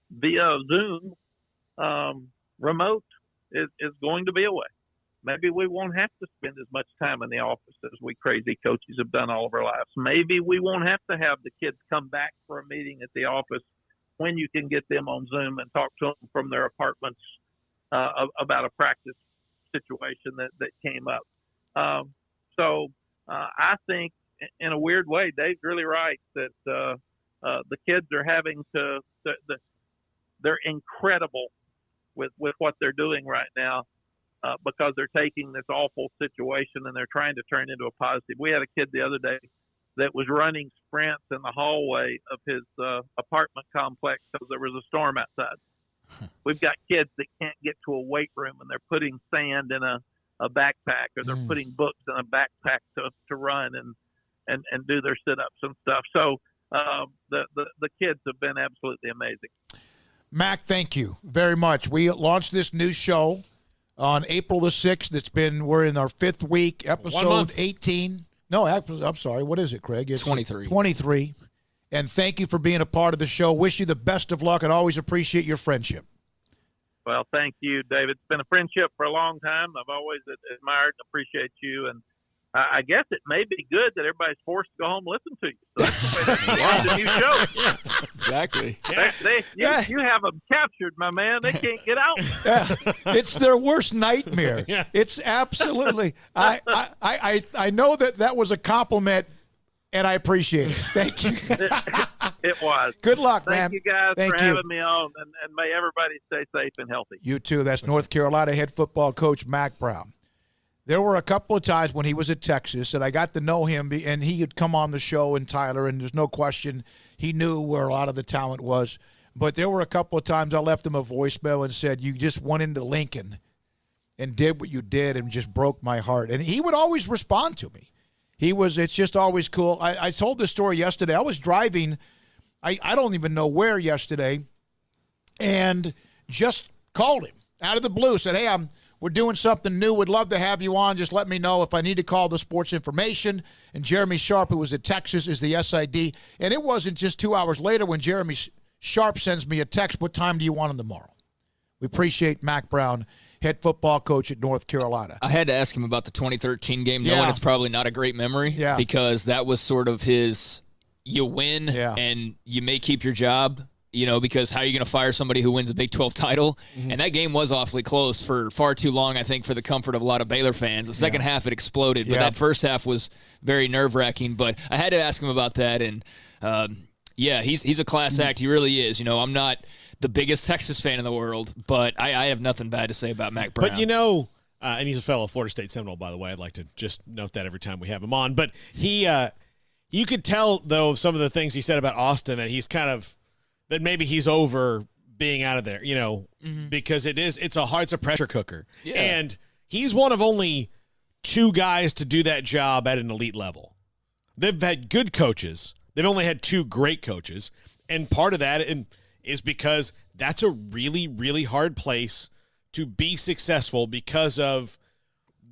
via Zoom. Remote is going to be a way. Maybe we won't have to spend as much time in the office as we crazy coaches have done all of our lives. Maybe we won't have to have the kids come back for a meeting at the office when you can get them on Zoom and talk to them from their apartments about a practice situation that came up. So I think in a weird way, Dave's really right that the kids are having to they're incredible with what they're doing right now. Because they're taking this awful situation and they're trying to turn it into a positive. We had a kid the other day that was running sprints in the hallway of his apartment complex because there was a storm outside. We've got kids that can't get to a weight room, and they're putting sand in a backpack, or they're putting books in a backpack to run and do their sit-ups and stuff. So the kids have been absolutely amazing. Mack, thank you very much. We launched this new show on April the 6th. We're in our 5th week, episode 18. No, I'm sorry. What is it, Craig? It's 23. 23. And thank you for being a part of the show. Wish you the best of luck and always appreciate your friendship. Well, thank you, David. It's been a friendship for a long time. I've always admired and appreciate you. And I guess it may be good that everybody's forced to go home and listen to you. So that's the new show. Yeah, exactly. You have them captured, my man. They can't get out. It's their worst nightmare. Yeah. It's absolutely. I know that was a compliment, and I appreciate it. Thank you. It was. Good luck, man. Thank you guys Thank for you. having me on, and may everybody stay safe and healthy. You too. That's North Carolina head football coach Mack Brown. There were a couple of times when he was at Texas, and I got to know him, and he had come on the show in Tyler, and there's no question he knew where a lot of the talent was. But there were a couple of times I left him a voicemail and said, you just went into Lincoln and did what you did and just broke my heart. And he would always respond to me. It's just always cool. I told this story yesterday. I was driving, I don't even know where yesterday, and just called him out of the blue, said, hey, we're doing something new. Would love to have you on. Just let me know if I need to call the sports information. And Jeremy Sharp, who was at Texas, is the SID. And it wasn't just 2 hours later when Jeremy Sharp sends me a text, what time do you want him tomorrow? We appreciate Mack Brown, head football coach at North Carolina. I had to ask him about the 2013 game, knowing it's probably not a great memory, because that was sort of his, you win and you may keep your job. Because how are you going to fire somebody who wins a Big 12 title? Mm-hmm. And that game was awfully close for far too long, I think, for the comfort of a lot of Baylor fans. The second half, it exploded, but that first half was very nerve-wracking. But I had to ask him about that, and, he's a class act. He really is. I'm not the biggest Texas fan in the world, but I have nothing bad to say about Mack Brown. But, and he's a fellow Florida State Seminole, by the way. I'd like to just note that every time we have him on. But you could tell, though, some of the things he said about Austin, that he's kind of – that maybe he's over being out of there, because it's a pressure cooker. Yeah. And he's one of only 2 guys to do that job at an elite level. They've had good coaches. They've only had 2 great coaches. And part of that is because that's a really, really hard place to be successful, because of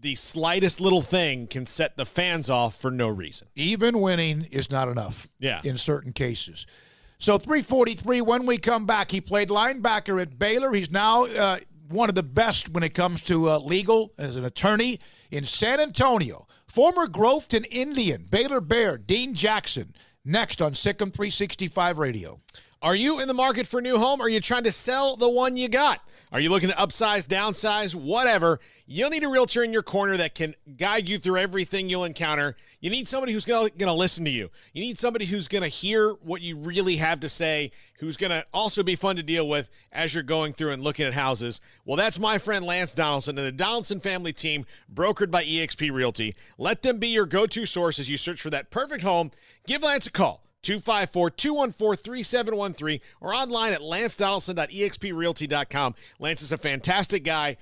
the slightest little thing can set the fans off for no reason. Even winning is not enough in certain cases. So 3:43, when we come back, he played linebacker at Baylor. He's now one of the best when it comes to legal as an attorney in San Antonio. Former Groveton Indian, Baylor Bear, Dean Jackson, next on Sikkim 365 Radio. Are you in the market for a new home, or are you trying to sell the one you got? Are you looking to upsize, downsize, whatever? You'll need a realtor in your corner that can guide you through everything you'll encounter. You need somebody who's going to listen to you. You need somebody who's going to hear what you really have to say, who's going to also be fun to deal with as you're going through and looking at houses. Well, that's my friend Lance Donaldson and the Donaldson family team, brokered by eXp Realty. Let them be your go-to source as you search for that perfect home. Give Lance a call. 254-214-3713 or online at lancedonaldson.exprealty.com. Lance is a fantastic guy.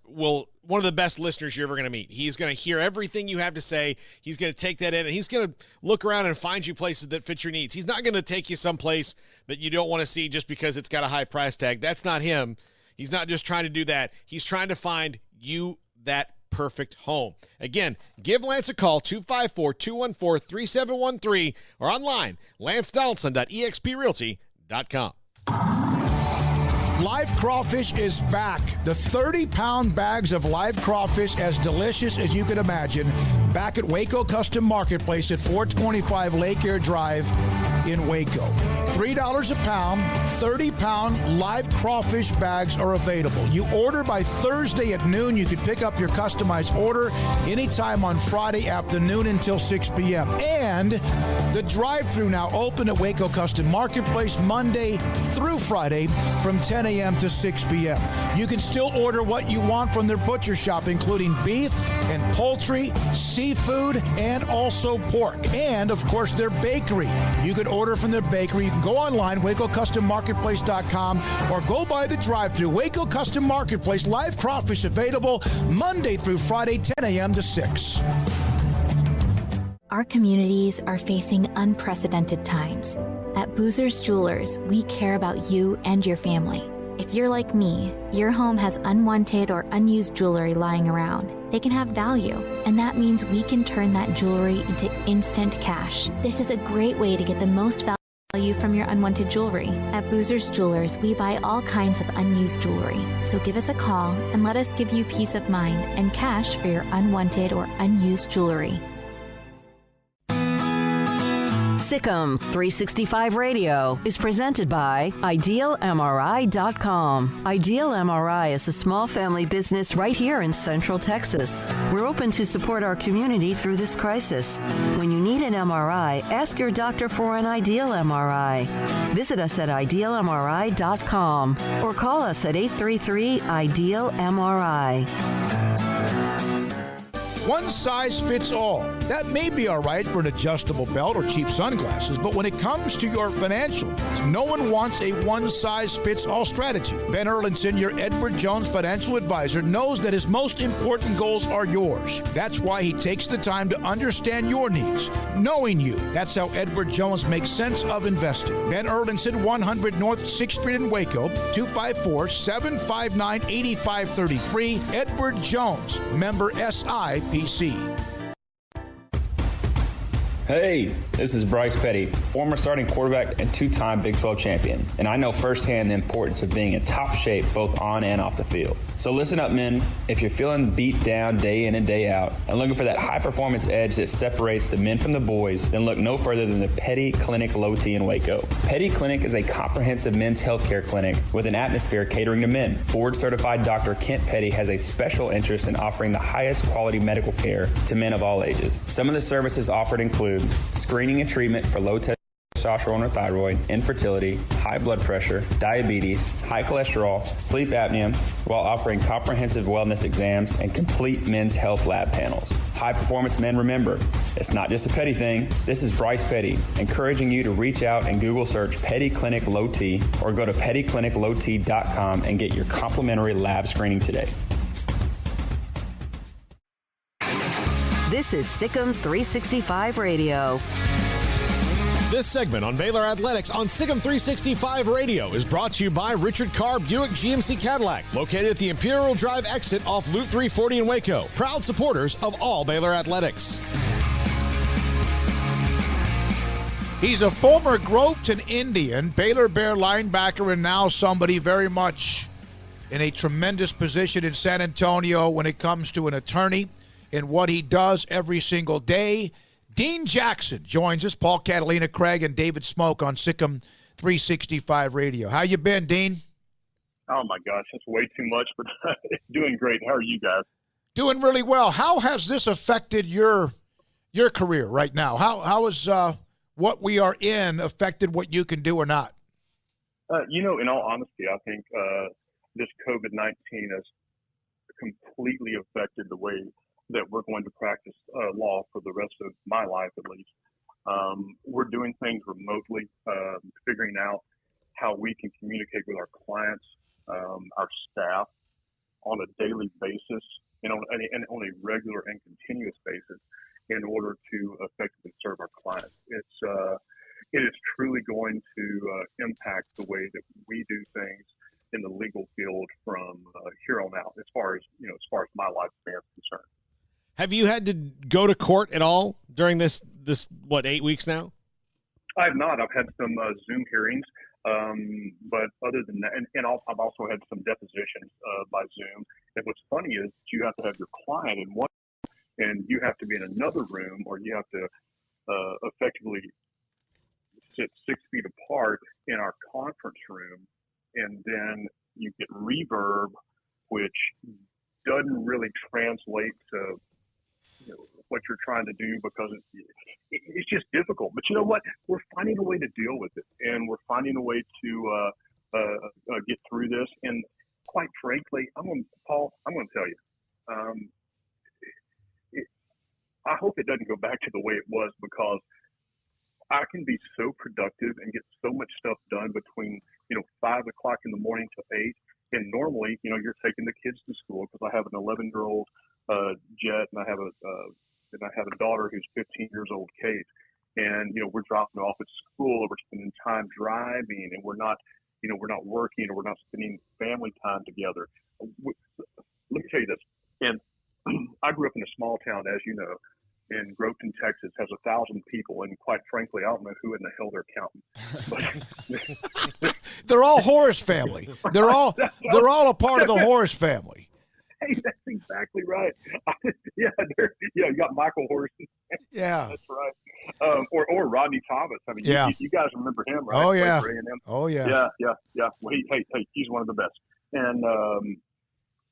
One of the best listeners you're ever going to meet. He's going to hear everything you have to say. He's going to take that in, and he's going to look around and find you places that fit your needs. He's not going to take you someplace that you don't want to see just because it's got a high price tag. That's not him. He's not just trying to do that. He's trying to find you that perfect home. Again, give Lance a call, 254-214-3713, or online, lancedonaldson.exprealty.com. Live crawfish is back. The 30-pound bags of live crawfish, as delicious as you can imagine, back at Waco Custom Marketplace at 425 Lake Air Drive in Waco. $3 a pound, 30-pound live crawfish bags are available. You order by Thursday at noon. You can pick up your customized order anytime on Friday afternoon until 6 p.m. And The drive-thru now open at Waco Custom Marketplace Monday through Friday from 10 a.m. to 6 p.m. You can still order what you want from their butcher shop, including beef and poultry, seafood, and also pork. And, of course, their bakery. You can order from their bakery. You can go online, WacoCustomMarketplace.com, or go by the drive-thru. Waco Custom Marketplace, live crawfish available Monday through Friday, 10 a.m. to 6. Our communities are facing unprecedented times. At Boozer's Jewelers, we care about you and your family. If you're like me, your home has unwanted or unused jewelry lying around. They can have value, and that means we can turn that jewelry into instant cash. This is a great way to get the most value from your unwanted jewelry. At Boozer's Jewelers, we buy all kinds of unused jewelry. So give us a call and let us give you peace of mind and cash for your unwanted or unused jewelry. Sikkim 365 Radio is presented by IdealMRI.com. Ideal MRI is a small family business right here in Central Texas. We're open to support our community through this crisis. When you need an MRI, ask your doctor for an Ideal MRI. Visit us at IdealMRI.com or call us at 833-IDEAL-MRI. One size fits all. That may be all right for an adjustable belt or cheap sunglasses, but when it comes to your financial needs, no one wants a one-size-fits-all strategy. Ben Erlinson, your Edward Jones financial advisor, knows that his most important goals are yours. That's why he takes the time to understand your needs, knowing you. That's how Edward Jones makes sense of investing. Ben Erlinson, 100 North 6th Street in Waco, 254-759-8533. Edward Jones, member SIPC. Hey, this is Bryce Petty, former starting quarterback and two-time Big 12 champion, and I know firsthand the importance of being in top shape both on and off the field. So listen up, men. If you're feeling beat down day in and day out and looking for that high-performance edge that separates the men from the boys, then look no further than the Petty Clinic Low T in Waco. Petty Clinic is a comprehensive men's healthcare clinic with an atmosphere catering to men. Board-certified Dr. Kent Petty has a special interest in offering the highest quality medical care to men of all ages. Some of the services offered include screening and treatment for low testosterone or thyroid, infertility, high blood pressure, diabetes, high cholesterol, sleep apnea, while offering comprehensive wellness exams and complete men's health lab panels. High performance men, remember, it's not just a Petty thing. This is Bryce Petty, encouraging you to reach out and Google search Petty Clinic Low T or go to pettycliniclowt.com and get your complimentary lab screening today. This is Sikkim 365 Radio. This segment on Baylor Athletics on Sikkim 365 Radio is brought to you by Richard Carr Buick GMC Cadillac, located at the Imperial Drive exit off Loop 340 in Waco. Proud supporters of all Baylor Athletics. He's a former Groveton Indian, Baylor Bear linebacker, and now somebody very much in a tremendous position in San Antonio when it comes to an attorney and what he does every single day. Dean Jackson joins us. Paul Catalina, Craig, and David Smoke on Sikkim 365 Radio. How you been, Dean? Oh, my gosh. That's way too much, but doing great. How are you guys? Doing really well. How has this affected your career right now? How has what we are in affected what you can do or not? In all honesty, I think this COVID-19 has completely affected the way that we're going to practice law for the rest of my life, at least. We're doing things remotely, figuring out how we can communicate with our clients, our staff on a daily basis and on a regular and continuous basis in order to effectively serve our clients. It is truly going to impact the way that we do things in the legal field from here on out, as far as my lifespan is concerned. Have you had to go to court at all during this 8 weeks now? I have not. I've had some Zoom hearings, but other than that, and I've also had some depositions by Zoom. And what's funny is you have to have your client in one, and you have to be in another room, or you have to effectively sit 6 feet apart in our conference room, and then you get reverb, which doesn't really translate to what you're trying to do because it's just difficult. But you know what? We're finding a way to deal with it, and we're finding a way to get through this. And quite frankly, Paul, I'm going to tell you, I hope it doesn't go back to the way it was, because I can be so productive and get so much stuff done between 5 o'clock in the morning to 8. And normally, you're taking the kids to school, because I have an 11-year-old Jet, and I have a daughter who's 15 years old, Kate. And we're dropping off at school, and we're spending time driving, and we're not working, or we're not spending family time together. Let me tell you this. And I grew up in a small town, as you know, in Groveton, Texas, has 1,000 people, and quite frankly, I don't know who in the hell they're counting. But they're all Horace family. They're all a part of the Horace family. Hey, that's exactly right. You got Michael Horace. Yeah, that's right. Or Rodney Thomas. I mean, you guys remember him, right? Oh yeah. Oh yeah. Yeah. Well, hey, he's one of the best, and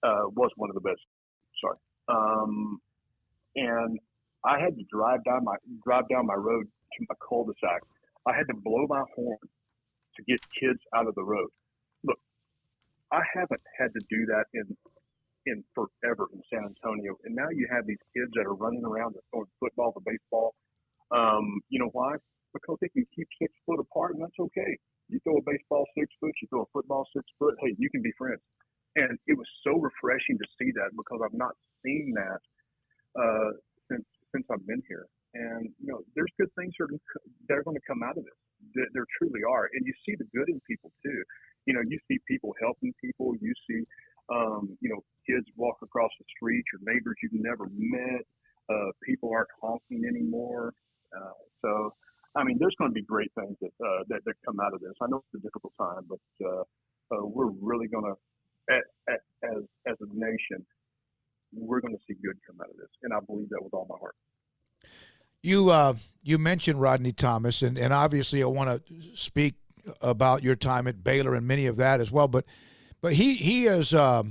was one of the best. Sorry. And I had to drive down my road to my cul-de-sac. I had to blow my horn to get kids out of the road. Look, I haven't had to do that in forever in San Antonio. And now you have these kids that are running around and throwing football to baseball. You know why? Because they can keep 6 foot apart, and that's okay. You throw a baseball 6 foot, you throw a football 6 foot, hey, you can be friends. And it was so refreshing to see that, because I've not seen that since I've been here. And there's good things that are going to come out of this. There truly are. And you see the good in people too. You see people helping people. You see kids walk across the street, your neighbors you've never met. People aren't honking anymore. So I mean, there's going to be great things that come out of this. I know it's a difficult time, but we're really going to, as a nation, we're going to see good come out of this, and I believe that with all my heart. You mentioned Rodney Thomas, and obviously I want to speak about your time at Baylor and many of that as well. But he is. I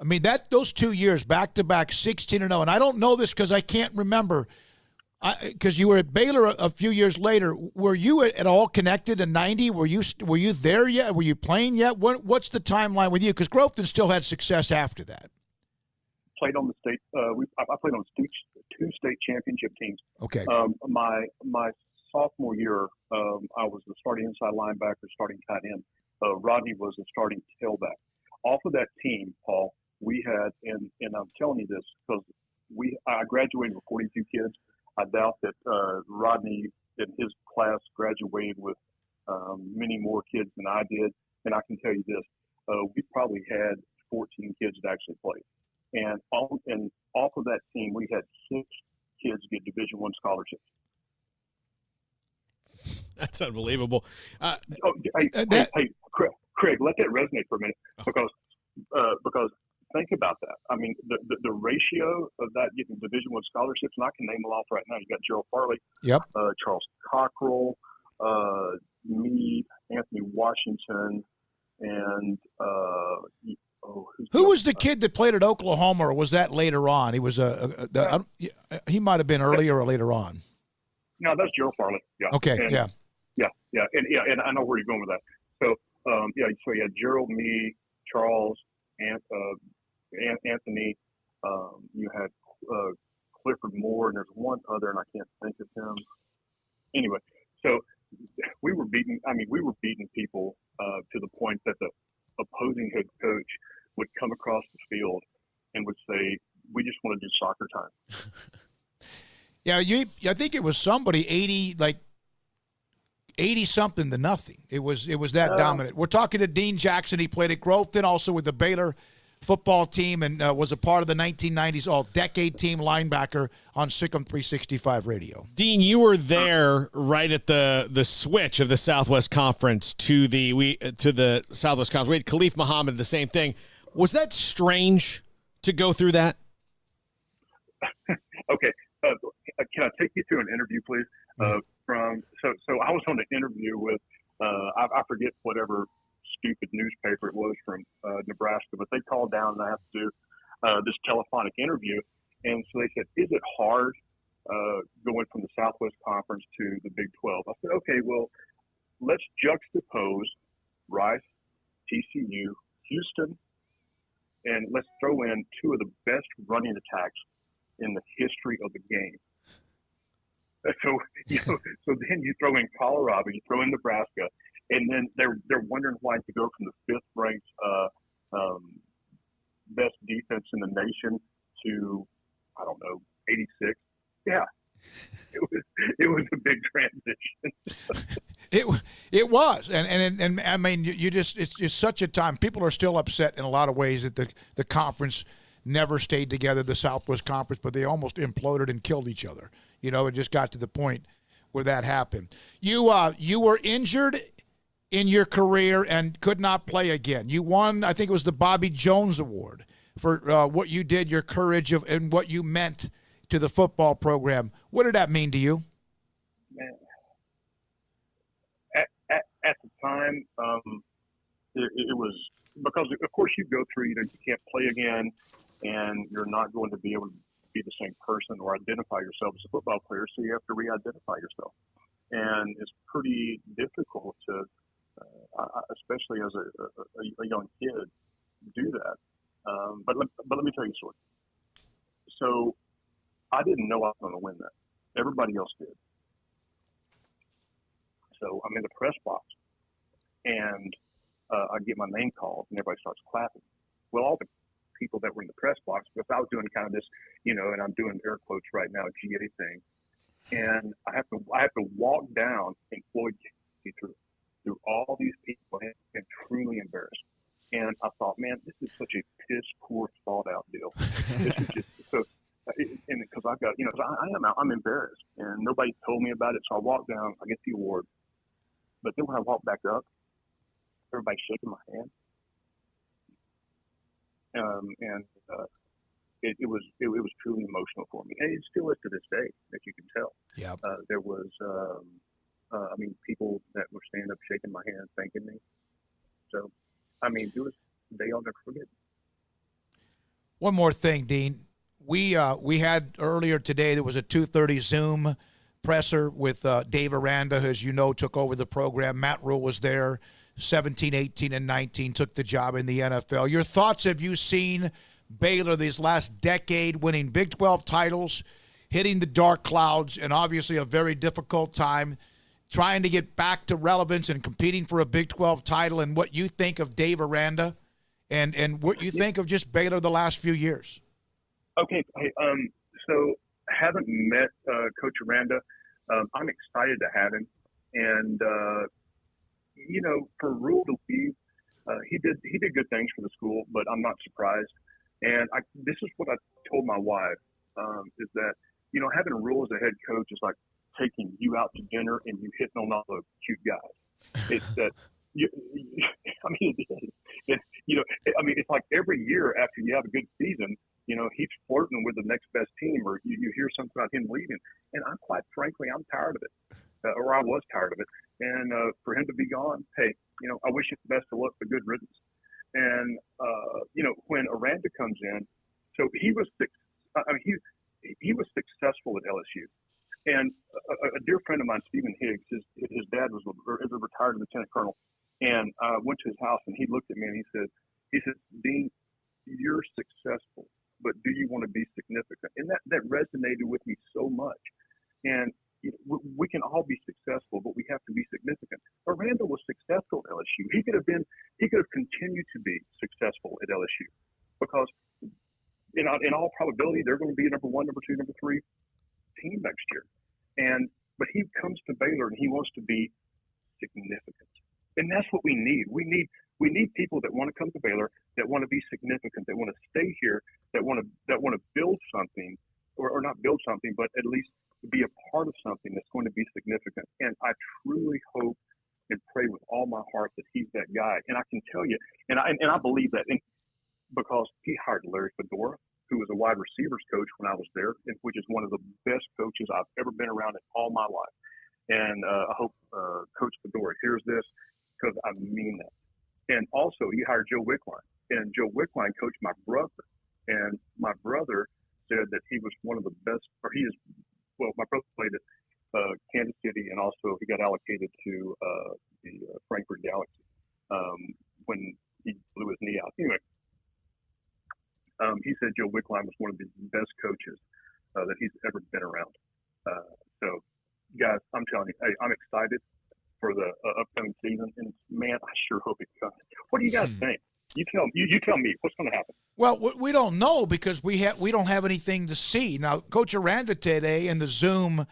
mean, those 2 years back to back, 16-0, and I don't know this because I can't remember. Because you were at Baylor a few years later. Were you at all connected in '90? Were you there yet? Were you playing yet? What's the timeline with you? Because Groveton still had success after that. Played on the state. I played on 2 state championship teams. Okay. My sophomore year, I was the starting inside linebacker, starting tight end. Rodney was the starting tailback. Off of that team, Paul, we had, and I'm telling you this because I graduated with 42 kids. I doubt that Rodney in his class graduated with many more kids than I did. And I can tell you this, we probably had 14 kids that actually played. And off of that team, we had 6 kids get Division I scholarships. That's unbelievable. Hey, Craig, let that resonate for a minute, because think about that. I mean, the ratio of that getting Division I scholarships, and I can name them off right now. You got Gerald Farley, yep, Charles Cockrell, me, Anthony Washington, and who was the kid that played at Oklahoma, or was that later on? He was he might have been earlier or later on. No, that's Gerald Farley. Yeah. Okay. And, yeah, and I know where you're going with that. So so you had Gerald, me, Charles, Anthony. You had Clifford Moore, and there's one other, and I can't think of him. Anyway, so we were beating people to the point that the opposing head coach would come across the field and would say, "We just want to do soccer time." Yeah, I think it was somebody 80 something to nothing. It was that dominant. We're talking to Dean Jackson. He played at Groveton, also with the Baylor football team, and was a part of the 1990s all-decade team, linebacker on Sikkim 365 radio. Dean, you were there right at the switch of the Southwest Conference to the Southwest Conference. We had Khalif Muhammad, the same thing. Was that strange to go through that? Okay. Can I take you through an interview, please? So I was on an interview with I forget whatever stupid newspaper it was from Nebraska, but they called down and I had to do this telephonic interview, And so they said, is it hard going from the Southwest Conference to the Big 12? I said, okay, well, let's juxtapose Rice, TCU, Houston, and let's throw in two of the best running attacks in the history of the game. So, so then you throw in Colorado, you throw in Nebraska, and then they're wondering why to go from the 5th ranked best defense in the nation to, I don't know, 86. Yeah, it was a big transition. It was, and I mean, you just it's just such a time. People are still upset in a lot of ways that the conference never stayed together, the Southwest Conference, but they almost imploded and killed each other. You know, it just got to the point where that happened. You were injured in your career and could not play again. You won, I think it was the Bobby Jones Award for what you did, your courage and what you meant to the football program. What did that mean to you? Man. At the time, it was because, of course, you go through, you can't play again, and you're not going to be able to be the same person or identify yourself as a football player, so you have to re-identify yourself. And it's pretty difficult to, especially as a young kid, do that. But let me tell you a story. So I didn't know I was going to win that. Everybody else did. So I'm in the press box, and I get my name called, and everybody starts clapping. Well, all the people that were in the press box, because I was doing kind of this, and I'm doing air quotes right now, GA thing, and I have to walk down and Floyd through all these people and truly embarrassed. And I thought, man, this is such a piss poor thought out deal. This is just so. And because I've got, I'm embarrassed, and nobody told me about it. So I walk down, I get the award. But then when I walk back up, everybody's shaking my hand. It was truly emotional for me. And it still is to this day, as you can tell. Yeah. There was, people that were standing up, shaking my hand, thanking me. So, it was a day I'll never forget. One more thing, Dean. We had earlier today, there was a 2:30 Zoom presser with Dave Aranda, who, as you know, took over the program. Matt Rule was there, 17, 18, and 19, took the job in the NFL. Your thoughts, have you seen Baylor these last decade winning Big 12 titles, hitting the dark clouds, and obviously a very difficult time trying to get back to relevance and competing for a Big 12 title, and what you think of Dave Aranda and what you think of just Baylor the last few years? Okay. So haven't met Coach Aranda. I'm excited to have him. And, for Rule to leave, he did good things for the school, but I'm not surprised. And this is what I told my wife, is that, having Rule as a head coach is like taking you out to dinner and you hitting on all the cute guys. It's that, it is. It's like every year after you have a good season, he's flirting with the next best team, or you hear something about him leaving. And I'm quite frankly, I'm tired of it, or I was tired of it. And for him to be gone, hey, I wish him the best of luck, for good riddance. And, when Aranda comes in, so he was successful at LSU. And a dear friend of mine, Stephen Higgs, his dad is a retired lieutenant colonel. And I went to his house, and he looked at me and he said, Dean, you're successful, but do you want to be significant? And that resonated with me so much. And we can all be successful, but we have to be significant. Aranda was successful at LSU. He could have continued to be successful at LSU, because in all probability they're going to be number 1, number 2, number 3 team next year. But he comes to Baylor and he wants to be significant. And that's what we need. We need people that want to come to Baylor, that want to be significant, that want to stay here, that want to build something, or not build something, but at least be a part of something that's going to be significant. And I truly hope and pray with all my heart that he's that guy. And I can tell you, and I believe that, because he hired Larry Fedora, who was a wide receivers coach when I was there, which is one of the best coaches I've ever been around in all my life. And I hope Coach Fedora hears this, because I mean that. And also, he hired Joe Wickline, and Joe Wickline coached my brother. And my brother said that he was one of the best, or he is. Well, my brother played at Kansas City, and also he got allocated to the Frankfurt Galaxy when he blew his knee out. Anyway, he said Joe Wickline was one of the best coaches that he's ever been around. So, guys, I'm telling you, hey, I'm excited for the upcoming season, and man, I sure hope it comes. What do you guys think? You tell me what's going to happen. Well, we don't know because we don't have anything to see. Now, Coach Aranda today in the Zoom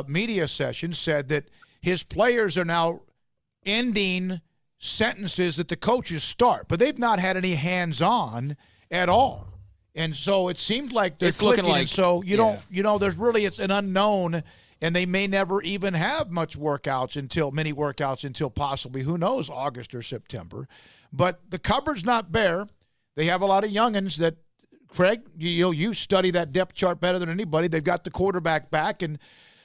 media session said that his players are now ending sentences that the coaches start, but they've not had any hands-on at all. And so it seems like they're clicking. Looking like, so it's an unknown, and they may never even have many workouts until possibly, who knows, August or September. But the cupboard's not bare. They have a lot of youngins that, Craig, you study that depth chart better than anybody. They've got the quarterback back, and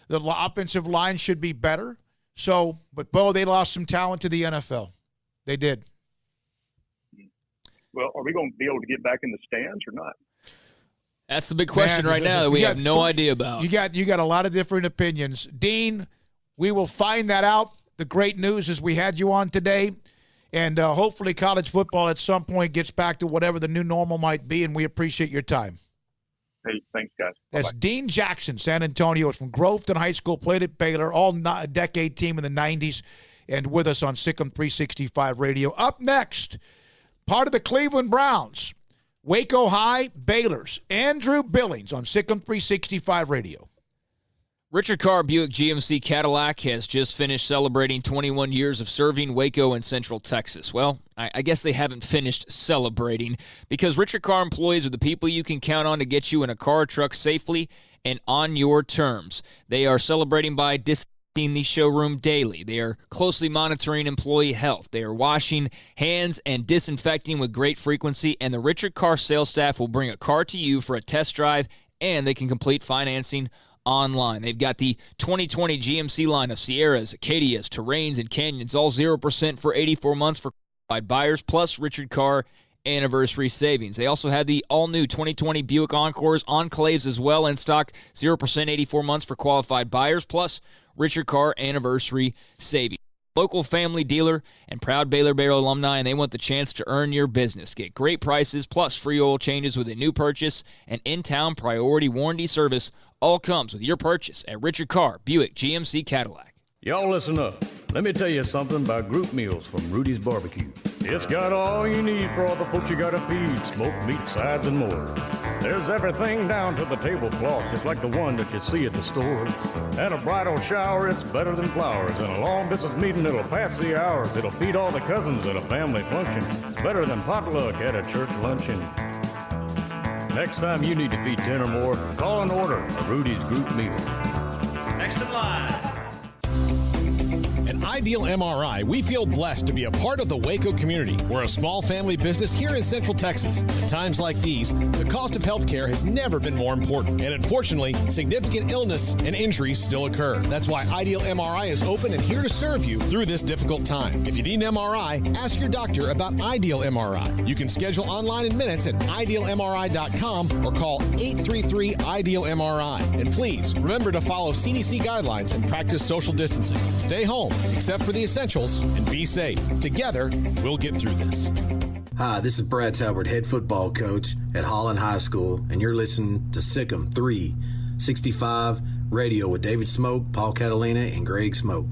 the offensive line should be better. So, but, Bo, they lost some talent to the NFL. They did. Well, are we going to be able to get back in the stands or not? That's the big question right now that we have no idea about. You got a lot of different opinions. Dean, we will find that out. The great news is we had you on today, and hopefully college football at some point gets back to whatever the new normal might be, and we appreciate your time. Hey, thanks, guys. That's Bye-bye. Dean Jackson, San Antonio. Is from Groveton High School, played at Baylor, a decade team in the 90s, and with us on Sikkim 365 Radio. Up next, part of the Cleveland Browns, Waco High, Baylor's Andrew Billings on Sikkim 365 Radio. Richard Carr Buick GMC Cadillac has just finished celebrating 21 years of serving Waco and Central Texas. Well, I guess they haven't finished celebrating because Richard Carr employees are the people you can count on to get you in a car or truck safely and on your terms. They are celebrating by disinfecting the showroom daily. They are closely monitoring employee health. They are washing hands and disinfecting with great frequency, and the Richard Carr sales staff will bring a car to you for a test drive, and they can complete financing online. They've got the 2020 GMC line of Sierras, Acadias, Terrains, and Canyons, all 0% for 84 months for qualified buyers, plus Richard Carr anniversary savings. They also have the all-new 2020 Buick Encores, Enclaves as well in stock, 0% 84 months for qualified buyers, plus Richard Carr anniversary savings. Local family dealer and proud Baylor Bear alumni, and they want the chance to earn your business. Get great prices plus free oil changes with a new purchase and in-town priority warranty service. All comes with your purchase at Richard Carr Buick GMC Cadillac. Y'all listen up. Let me tell you something about group meals from Rhoades Barbecue. It's got all you need for all the folks you gotta feed, smoked meat, sides, and more. There's everything down to the tablecloth, just like the one that you see at the store. At a bridal shower, it's better than flowers. And a long business meeting, it'll pass the hours. It'll feed all the cousins at a family function. It's better than potluck at a church luncheon. Next time you need to feed 10 or more, call and order a Rhoades group meal. Next in line. At Ideal MRI, we feel blessed to be a part of the Waco community. We're a small family business here in Central Texas. At times like these, the cost of health care has never been more important. And unfortunately, significant illness and injuries still occur. That's why Ideal MRI is open and here to serve you through this difficult time. If you need an MRI, ask your doctor about Ideal MRI. You can schedule online in minutes at idealmri.com or call 833-IDEAL-MRI. And please, remember to follow CDC guidelines and practice social distancing. Stay home, except for the essentials, and be safe. Together, we'll get through this. Hi, this is Brad Talbert, head football coach at Holland High School, and you're listening to Sikkim 365 Radio with David Smoke, Paul Catalina, and Greg Smoke.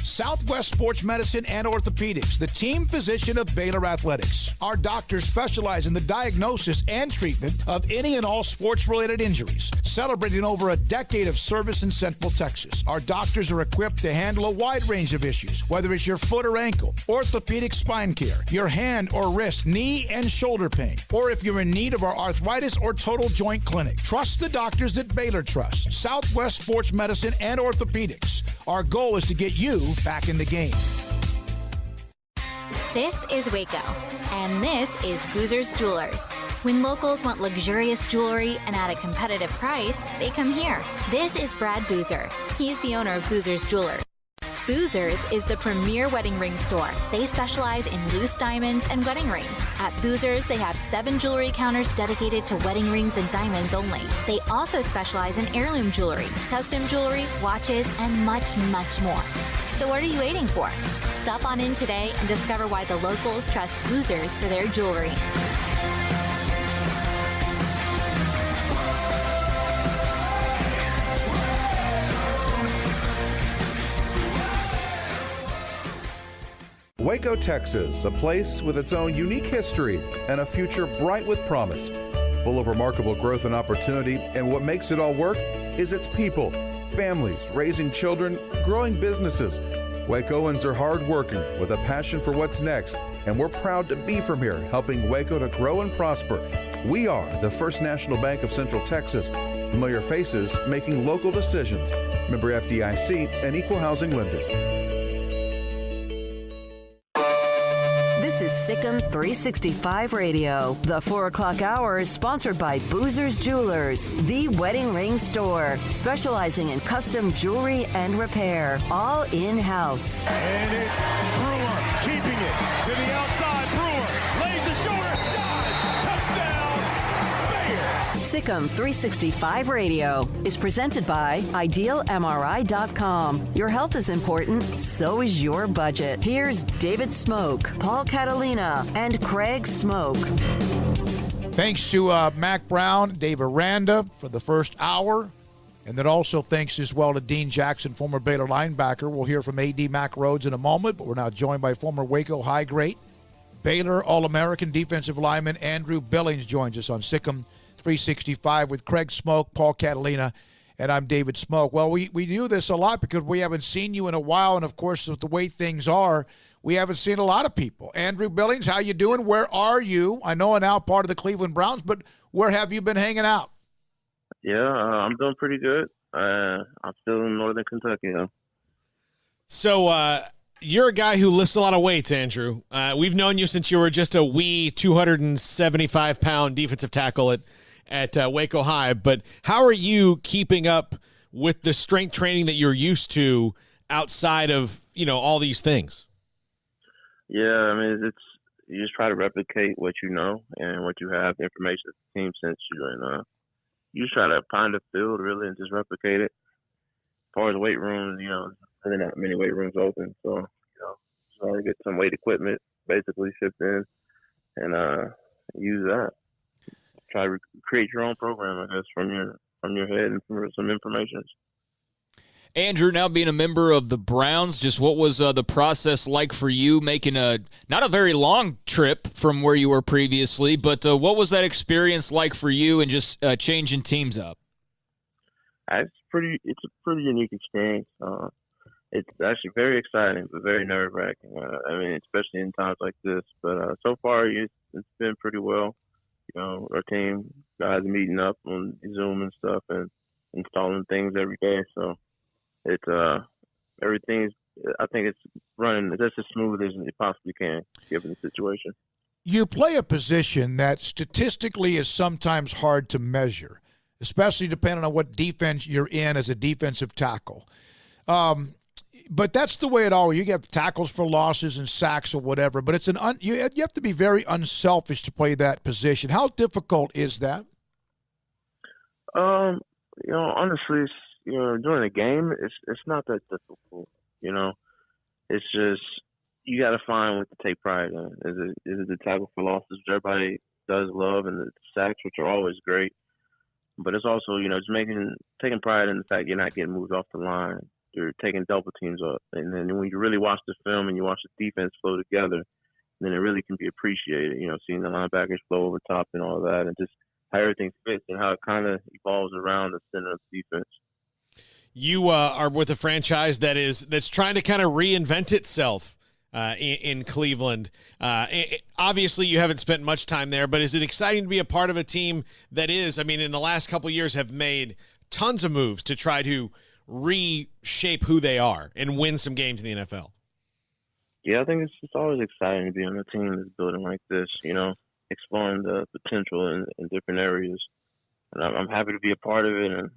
Southwest Sports Medicine and Orthopedics, the team physician of Baylor Athletics. Our doctors specialize in the diagnosis and treatment of any and all sports-related injuries, celebrating over a decade of service in Central Texas. Our doctors are equipped to handle a wide range of issues, whether it's your foot or ankle, orthopedic spine care, your hand or wrist, knee and shoulder pain, or if you're in need of our arthritis or total joint clinic. Trust the doctors that Baylor trusts. Southwest Sports Medicine and Orthopedics. Our goal is to get you back in the game. This is Waco, and this is Boozer's Jewelers. When locals want luxurious jewelry and at a competitive price, they come here. This is Brad Boozer. He's the owner of Boozer's Jewelers. Boozers is the premier wedding ring store. They specialize in loose diamonds and wedding rings. At Boozers, they have 7 jewelry counters dedicated to wedding rings and diamonds only. They also specialize in heirloom jewelry, custom jewelry, watches, and much, much more. So what are you waiting for? Stop on in today and discover why the locals trust Boozers for their jewelry. Waco, Texas, a place with its own unique history and a future bright with promise, full of remarkable growth and opportunity. And what makes it all work is its people, families, raising children, growing businesses. Wacoans are hardworking with a passion for what's next, and we're proud to be from here, helping Waco to grow and prosper. We are the First National Bank of Central Texas. Familiar faces making local decisions. Member FDIC and Equal Housing Lender. This is Sikkim 365 Radio. The 4 o'clock hour is sponsored by Boozers Jewelers, the wedding ring store, specializing in custom jewelry and repair, all in-house. And it's Brewer keeping it to the outside. Brewer lays the shoulder, dive, touchdown, Bears. Sikkim 365 Radio is presented by IdealMRI.com. Your health is important, so is your budget. Here's David Smoke, Paul Catalina, and Craig Smoke. Thanks to Mack Brown, Dave Aranda for the first hour. And then also thanks as well to Dean Jackson, former Baylor linebacker. We'll hear from A.D. Mack Rhoades in a moment, but we're now joined by former Waco High great, Baylor All-American defensive lineman Andrew Billings joins us on Sikkim 365 with Craig Smoke, Paul Catalina, and I'm David Smoke. Well, we do this a lot because we haven't seen you in a while, and of course, with the way things are, we haven't seen a lot of people. Andrew Billings, how you doing? Where are you? I know I'm now part of the Cleveland Browns, but where have you been hanging out? Yeah, I'm doing pretty good. I'm still in northern Kentucky, though. So you're a guy who lifts a lot of weights, Andrew. We've known you since you were just a wee 275-pound defensive tackle at Waco High. But how are you keeping up with the strength training that you're used to outside of, all these things? Yeah, I mean, you just try to replicate what you know and what you have, the information that the team sends you, and you just try to find a field really and just replicate it. As far as weight rooms, there's not many weight rooms open, so just try to get some weight equipment basically shipped in and use that. Try to create your own program, I guess, from your head and from some information. Andrew, now being a member of the Browns, just what was the process like for you making not a very long trip from where you were previously, but what was that experience like for you and just changing teams up? It's a pretty unique experience. It's actually very exciting, but very nerve-wracking. Especially in times like this. But so far, it's been pretty well. Our team guys meeting up on Zoom and stuff and installing things every day. So it's everything's. I think it's running just as smooth as it possibly can, given the situation. You play a position that statistically is sometimes hard to measure, especially depending on what defense you're in as a defensive tackle. But that's the way it always. You get tackles for losses and sacks or whatever. But you have to be very unselfish to play that position. How difficult is that? Honestly, during the game, it's not that difficult. It's just you got to find what to take pride in. Is it the tackle for losses, which everybody does love, and the sacks, which are always great. But it's also just taking pride in the fact you're not getting moved off the line. You're taking double teams up. And then when you really watch the film and you watch the defense flow together, then it really can be appreciated, seeing the linebackers flow over top and all that, and just how everything fits and how it kind of evolves around the center of the defense. You are with a franchise that's trying to kind of reinvent itself in Cleveland. Obviously, you haven't spent much time there, but is it exciting to be a part of a team that in the last couple of years have made tons of moves to try to reshape who they are and win some games in the NFL? Yeah, I think it's always exciting to be on a team that's building like this, exploring the potential in different areas. And I'm happy to be a part of it. And,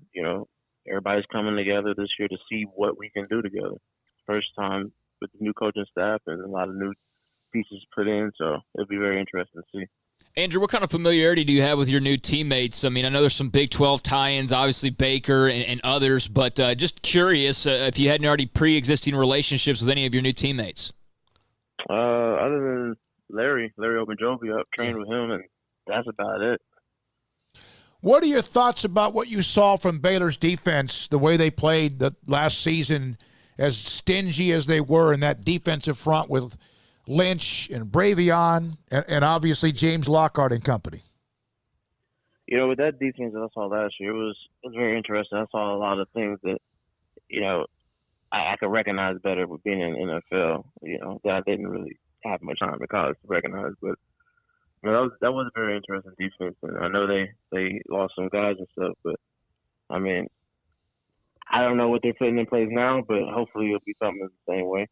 everybody's coming together this year to see what we can do together. first time with the new coaching staff and a lot of new pieces put in. So it'll be very interesting to see. Andrew, what kind of familiarity do you have with your new teammates? I mean, I know there's some Big 12 tie-ins, obviously Baker and others, but just curious if you had already pre-existing relationships with any of your new teammates. Other than Larry Ogunjobi, I've trained with him, and that's about it. What are your thoughts about what you saw from Baylor's defense, the way they played the last season, as stingy as they were in that defensive front with Lynch and Bravion and obviously James Lockhart and company? You know, with that defense that I saw last year, it was very interesting. I saw a lot of things that, you know, I could recognize better with being in the NFL, you know, that I didn't really have much time in college to recognize. But you know, that was a very interesting defense. And I know they lost some guys and stuff, but, I mean, I don't know what they're putting in place now, but hopefully it'll be something the same way.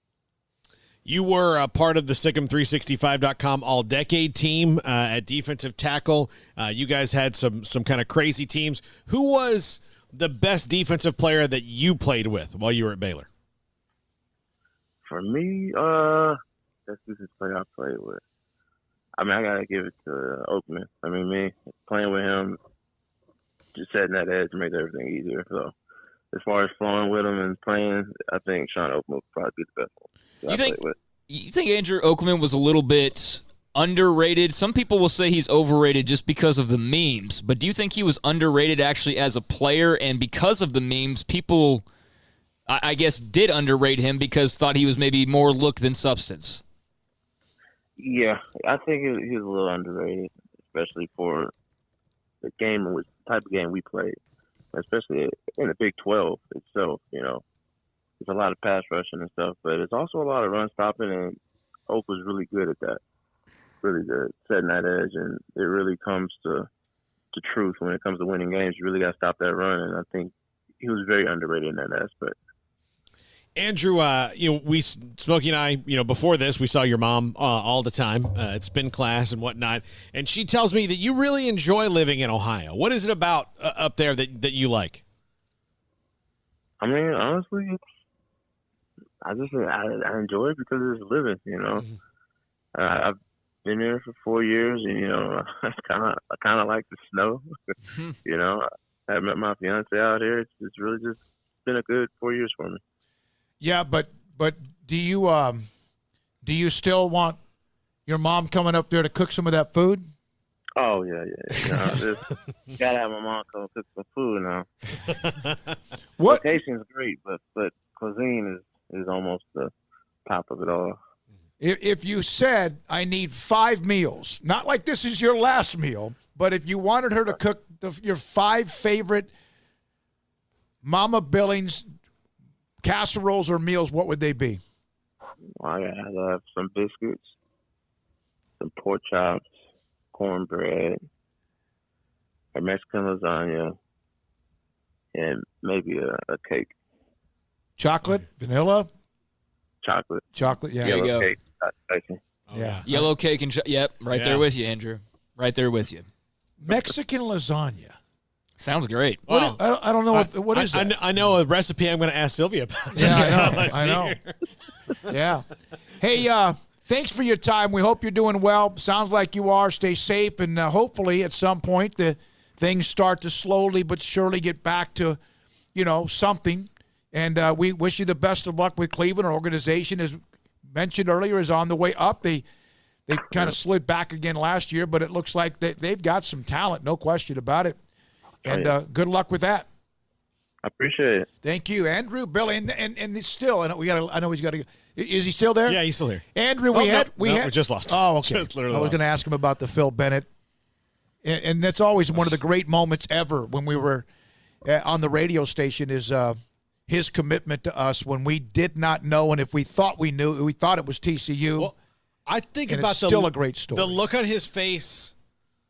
You were a part of the Sikkim365.com all-decade team at defensive tackle. You guys had some kind of crazy teams. Who was the best defensive player that you played with while you were at Baylor? For me, best defensive player I played with. I mean, I got to give it to Oakman. I mean, me playing with him, just setting that edge made everything easier. So as far as flowing with him and playing, I think Sean Oakman would probably be the best one. You think Andrew Oakman was a little bit underrated? Some people will say he's overrated just because of the memes, but do you think he was underrated actually as a player, and because of the memes, people, I guess, did underrate him because thought he was maybe more look than substance? Yeah, I think he was a little underrated, especially for the game and the type of game we played, especially in the Big 12 itself. You know, there's a lot of pass rushing and stuff, but it's also a lot of run stopping, and Oak was really good at that. Really good, setting that edge, and it really comes to truth when it comes to winning games. You really got to stop that run, and I think he was very underrated in that aspect. Andrew, Smokey and I, before this, we saw your mom all the time at spin class and whatnot, and she tells me that you really enjoy living in Ohio. What is it about up there that you like? I mean, honestly, I enjoy it because it's living. You know, I've been there for 4 years, and I kind of like the snow. You know, I met my fiance out here. It's really just been a good 4 years for me. Yeah, but do you still want your mom coming up there to cook some of that food? Oh yeah. You gotta have my mom come cook some food now. What? Location's great, but cuisine is almost the top of it all. If you said I need 5 meals, not like this is your last meal, but if you wanted her to cook your 5 favorite Mama Billings casseroles or meals, what would they be? Well, I gotta have some biscuits, some pork chops, cornbread, a Mexican lasagna, and maybe a cake. Chocolate, vanilla, chocolate, yeah. Yellow There you go. cake. Yeah, yellow cake and right there with you, Andrew. Right there with you. Mexican lasagna. Sounds great. Well, I don't know what is that? I know a recipe I'm going to ask Sylvia about. Yeah, I know. Yeah. Hey, thanks for your time. We hope you're doing well. Sounds like you are. Stay safe, and hopefully at some point the things start to slowly but surely get back to, something. And we wish you the best of luck with Cleveland. Our organization, as mentioned earlier, is on the way up. They kind of slid back again last year, but it looks like they've got some talent, no question about it. And good luck with that. I appreciate it. Thank you, Andrew, Billy, and still, I know he's got to. Is he still there? Yeah, he's still here. Andrew, we just lost. Oh, okay. I was going to ask him about the Phil Bennett, and that's always one of the great moments ever when we were on the radio station. Is his commitment to us when we did not know, and if we thought we knew, we thought it was TCU. Well, I think and about it's still a great story. The look on his face.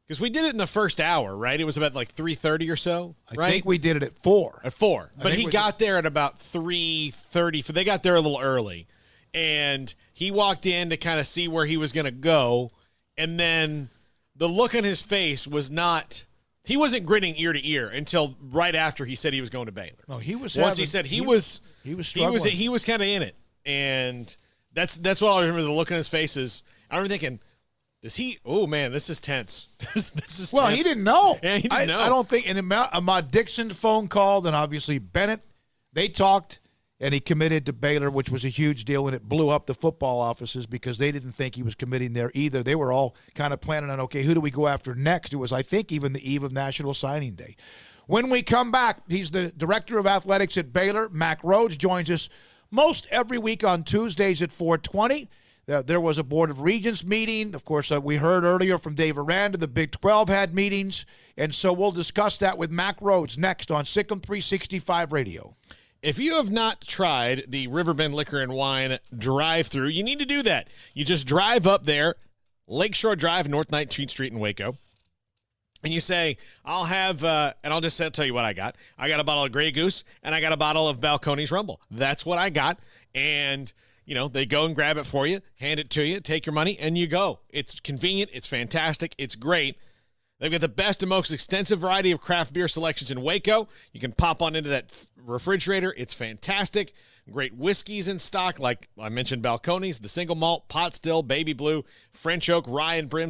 Because we did it in the first hour, right? It was about like 3:30 or so, right? I think we did it at 4. At 4. But he got there at about 3:30. They got there a little early. And he walked in to kind of see where he was going to go. And then the look on his face was not – he wasn't grinning ear to ear until right after he said he was going to Baylor. No, he was – Once he said he was struggling. He was kind of in it. And that's what I remember, the look on his face is, I remember thinking, does he, oh man, this is tense. This is well, tense. he didn't know. Yeah, he didn't know. I don't think, and Ahmad Dixon's phone call, then obviously Bennett, they talked, and he committed to Baylor, which was a huge deal, and it blew up the football offices because they didn't think he was committing there either. They were all kind of planning on, okay, who do we go after next? It was, I think, even the eve of National Signing Day. When we come back, he's the director of athletics at Baylor. Mack Rhoades joins us most every week on Tuesdays at 4:20. There was a Board of Regents meeting. Of course, we heard earlier from Dave Aranda, the Big 12 had meetings. And so we'll discuss that with Mack Rhoades next on Sikkim 365 Radio. If you have not tried the Riverbend Liquor and Wine drive-thru, you need to do that. You just drive up there, Lakeshore Drive, North 19th Street in Waco, and you say, I'll have, and I'll just tell you what I got. I got a bottle of Grey Goose, and I got a bottle of Balcones Rumble. That's what I got, and they go and grab it for you, hand it to you, take your money, and you go. It's convenient. It's fantastic. It's great. They've got the best and most extensive variety of craft beer selections in Waco. You can pop on into that refrigerator. It's fantastic. Great whiskeys in stock, like I mentioned, Balcones, the single malt, Pot Still, Baby Blue, French Oak, Rye and Brim.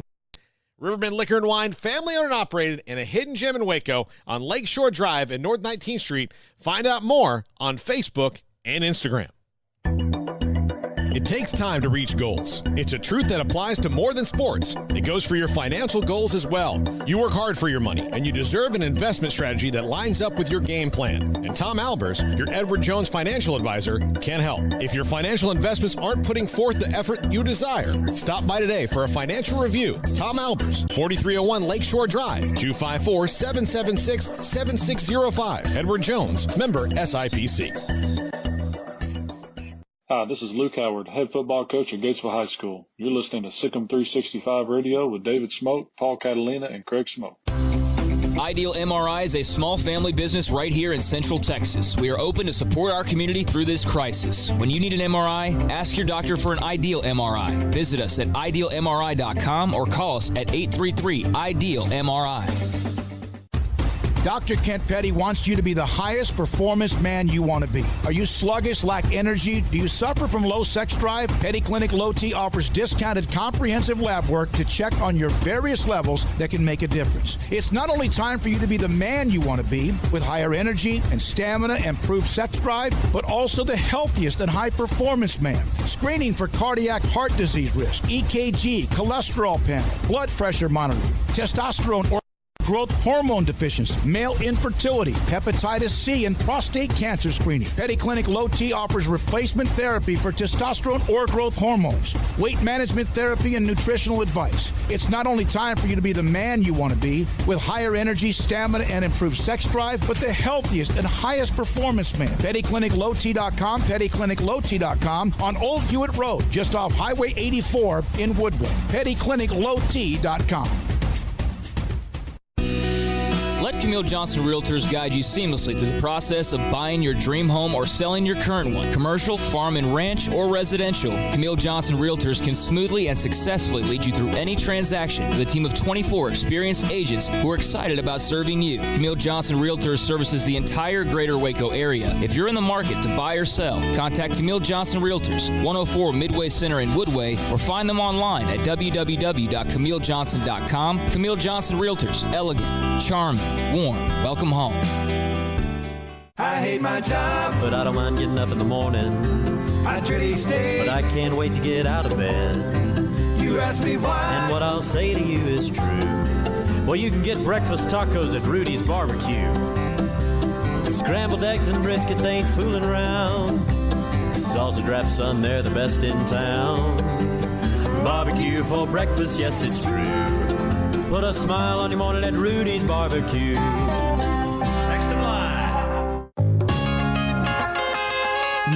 Riverbend Liquor and Wine, family-owned and operated, in a hidden gem in Waco on Lakeshore Drive and North 19th Street. Find out more on Facebook and Instagram. It takes time to reach goals. It's a truth that applies to more than sports. It goes for your financial goals as well. You work hard for your money, and you deserve an investment strategy that lines up with your game plan. And Tom Albers, your Edward Jones financial advisor, can help. If your financial investments aren't putting forth the effort you desire, stop by today for a financial review. Tom Albers, 4301 Lakeshore Drive, 254-776-7605. Edward Jones, member SIPC. Hi, this is Luke Howard, head football coach at Gatesville High School. You're listening to Sikkim 365 Radio with David Smoke, Paul Catalina, and Craig Smoke. Ideal MRI is a small family business right here in Central Texas. We are open to support our community through this crisis. When you need an MRI, ask your doctor for an Ideal MRI. Visit us at idealmri.com or call us at 833-IDEAL-MRI. Dr. Kent Petty wants you to be the highest performance man you want to be. Are you sluggish, lack energy? Do you suffer from low sex drive? Petty Clinic Low T offers discounted comprehensive lab work to check on your various levels that can make a difference. It's not only time for you to be the man you want to be with higher energy and stamina and improved sex drive, but also the healthiest and high performance man. Screening for cardiac heart disease risk, EKG, cholesterol panel, blood pressure monitoring, testosterone or growth hormone deficiency, male infertility, hepatitis C, and prostate cancer screening. Petty Clinic Low T offers replacement therapy for testosterone or growth hormones, weight management therapy, and nutritional advice. It's not only time for you to be the man you want to be with higher energy, stamina, and improved sex drive, but the healthiest and highest performance man. PettyClinicLowT.com, PettyClinicLowT.com on Old Hewitt Road, just off Highway 84 in Woodward. PettyClinicLowT.com. Let Camille Johnson Realtors guide you seamlessly through the process of buying your dream home or selling your current one. Commercial, farm and ranch, or residential, Camille Johnson Realtors can smoothly and successfully lead you through any transaction with a team of 24 experienced agents who are excited about serving you. Camille Johnson Realtors services the entire greater Waco area. If you're in the market to buy or sell, contact Camille Johnson Realtors, 104 Midway Center in Woodway, or find them online at www.camillejohnson.com. Camille Johnson Realtors, elegant, charming, warm. Welcome home. I hate my job, but I don't mind getting up in the morning. I dread each day, but I can't wait to get out of bed. You ask me why, and what I'll say to you is true. Well, you can get breakfast tacos at Rudy's Barbecue. Scrambled eggs and brisket, they ain't fooling around. Sausage wrap, son, they're the best in town. Barbecue for breakfast, yes, it's true. Put a smile on your morning at Rudy's Barbecue. Next in line.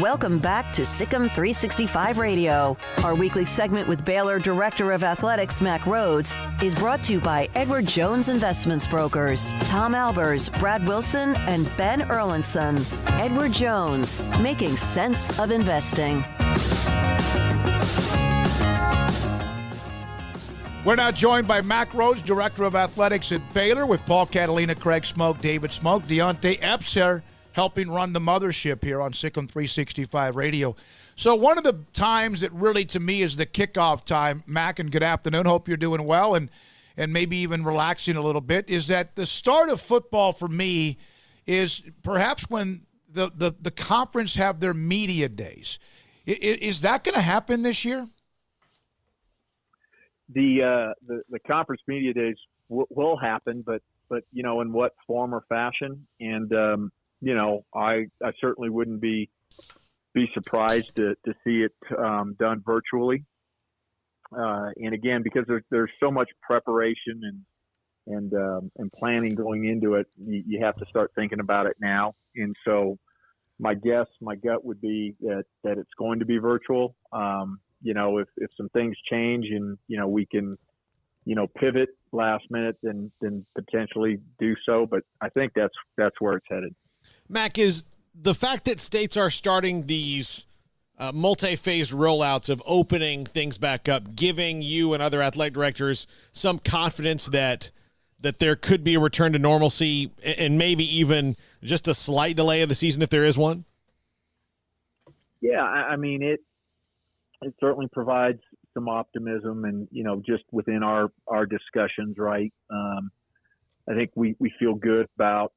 Welcome back to Sikkim 365 Radio. Our weekly segment with Baylor Director of Athletics Mack Rhoades is brought to you by Edward Jones Investments Brokers, Tom Albers, Brad Wilson, and Ben Erlinson. Edward Jones, making sense of investing. We're now joined by Mack Rhoades, Director of Athletics at Baylor, with Paul Catalina, Craig Smoke, David Smoke, Deontay Epps here helping run the mothership here on Sikkim 365 Radio. So one of the times that really, to me, is the kickoff time, Mack, and good afternoon. Hope you're doing well and maybe even relaxing a little bit, is that the start of football for me is perhaps when the conference have their media days. Is that going to happen this year? The conference media days will happen, but in what form or fashion? And I certainly wouldn't be surprised to see it done virtually. And again, because there's so much preparation and planning going into it, you have to start thinking about it now. And so my gut would be that it's going to be virtual. If some things change and we can pivot last minute, then potentially do so. But I think that's where it's headed. Mack, is the fact that states are starting these multi-phased rollouts of opening things back up, giving you and other athletic directors some confidence that there could be a return to normalcy and maybe even just a slight delay of the season if there is one? Yeah, I mean, it certainly provides some optimism, and just within our discussions, right? I think we feel good about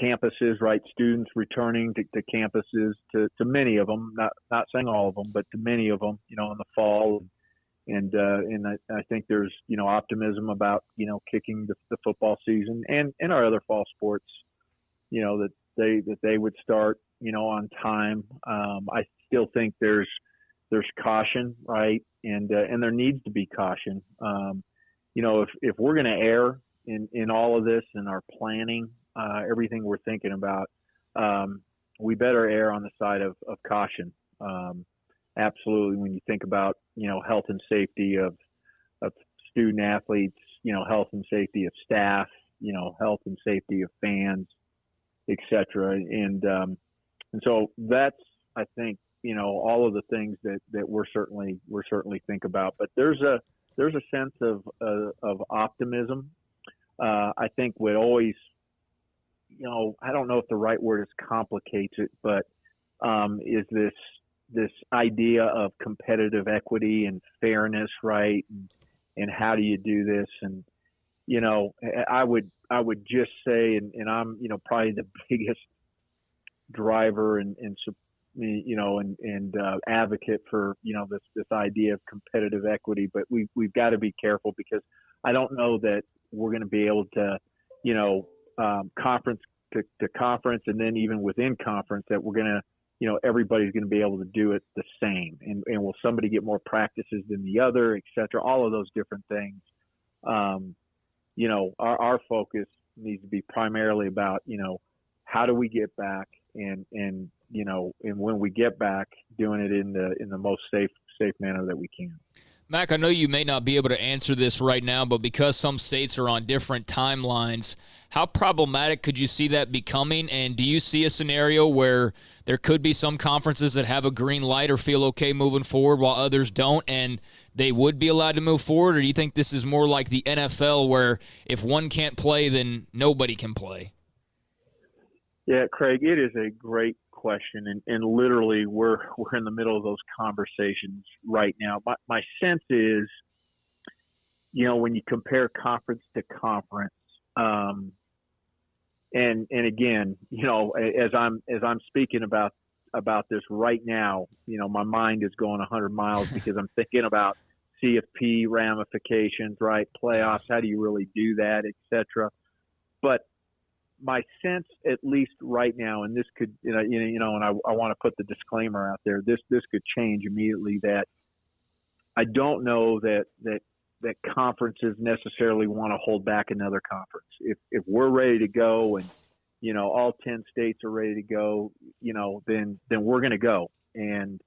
campuses, right? Students returning to campuses, to many of them, not saying all of them, but to many of them, in the fall, and I think there's optimism about kicking the football season and our other fall sports, that they would start on time. I still think there's caution, right? And there needs to be caution. If we're going to err in all of this and our planning, everything we're thinking about, we better err on the side of caution. Absolutely. When you think about, health and safety of student athletes, health and safety of staff, health and safety of fans, et cetera. And so that's, I think, all of the things that we're certainly think about, but there's a sense of optimism. I think what always, I don't know if the right word is complicates it, but is this idea of competitive equity and fairness, right? And how do you do this? And I would just say, and I'm probably the biggest driver and advocate for this idea of competitive equity, but we've got to be careful, because I don't know that we're going to be able to conference to conference, and then even within conference, that we're going to everybody's going to be able to do it the same, and will somebody get more practices than the other, et cetera, all of those different things. Our focus needs to be primarily about how do we get back, and when we get back, doing it in the most safe manner that we can. Mack, I know you may not be able to answer this right now, but because some states are on different timelines, how problematic could you see that becoming? And do you see a scenario where there could be some conferences that have a green light or feel okay moving forward while others don't, and they would be allowed to move forward? Or do you think this is more like the NFL, where if one can't play, then nobody can play? Yeah, Craig, it is a great question, and literally we're in the middle of those conversations right now. My sense is, when you compare conference to conference, and again, as I'm speaking about this right now, my mind is going 100 miles because I'm thinking about CFP ramifications, right? Playoffs, how do you really do that, et cetera. But my sense, at least right now, and this could, and I want to put the disclaimer out there, this could change immediately, that I don't know that conferences necessarily want to hold back another conference. If we're ready to go, and all 10 states are ready to go, then we're going to go, and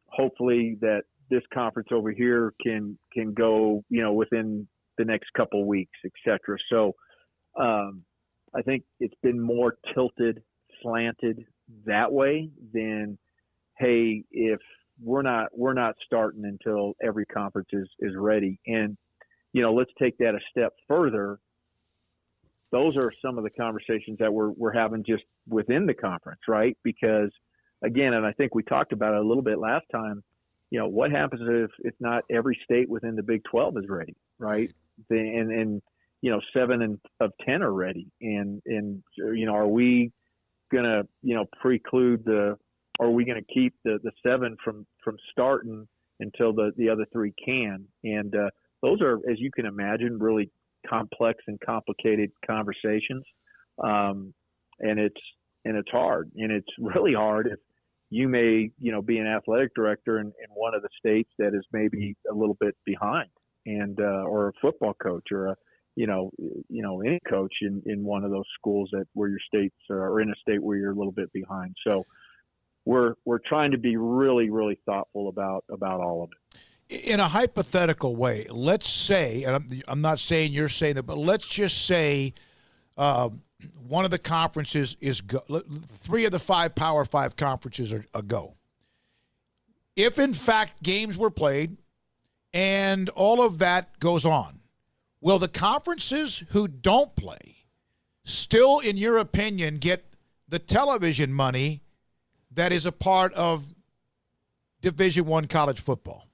hopefully that this conference over here can go, within the next couple of weeks, et cetera. So I think it's been more slanted that way than, hey, if we're not starting until every conference is ready. And let's take that a step further. those are some of the conversations that we're having just within the conference, right? Because again, and I think we talked about it a little bit last time, what happens if not every state within the Big 12 is ready, right? And 7 of 10 are ready. And are we going to, preclude are we going to keep the 7 from starting until the other 3 can? And those are, as you can imagine, really complex and complicated conversations. And it's hard, and it's really hard if you may, be an athletic director in one of the states that is maybe a little bit behind, and or a football coach, or any coach in one of those schools where your states are in a state where you're a little bit behind. So we're trying to be really, really thoughtful about all of it. In a hypothetical way, let's say, and I'm not saying you're saying that, but let's just say one of the conferences is go. 3 of the 5 Power 5 conferences are a go. If, in fact, games were played and all of that goes on, will the conferences who don't play still, in your opinion, get the television money that is a part of Division I college football?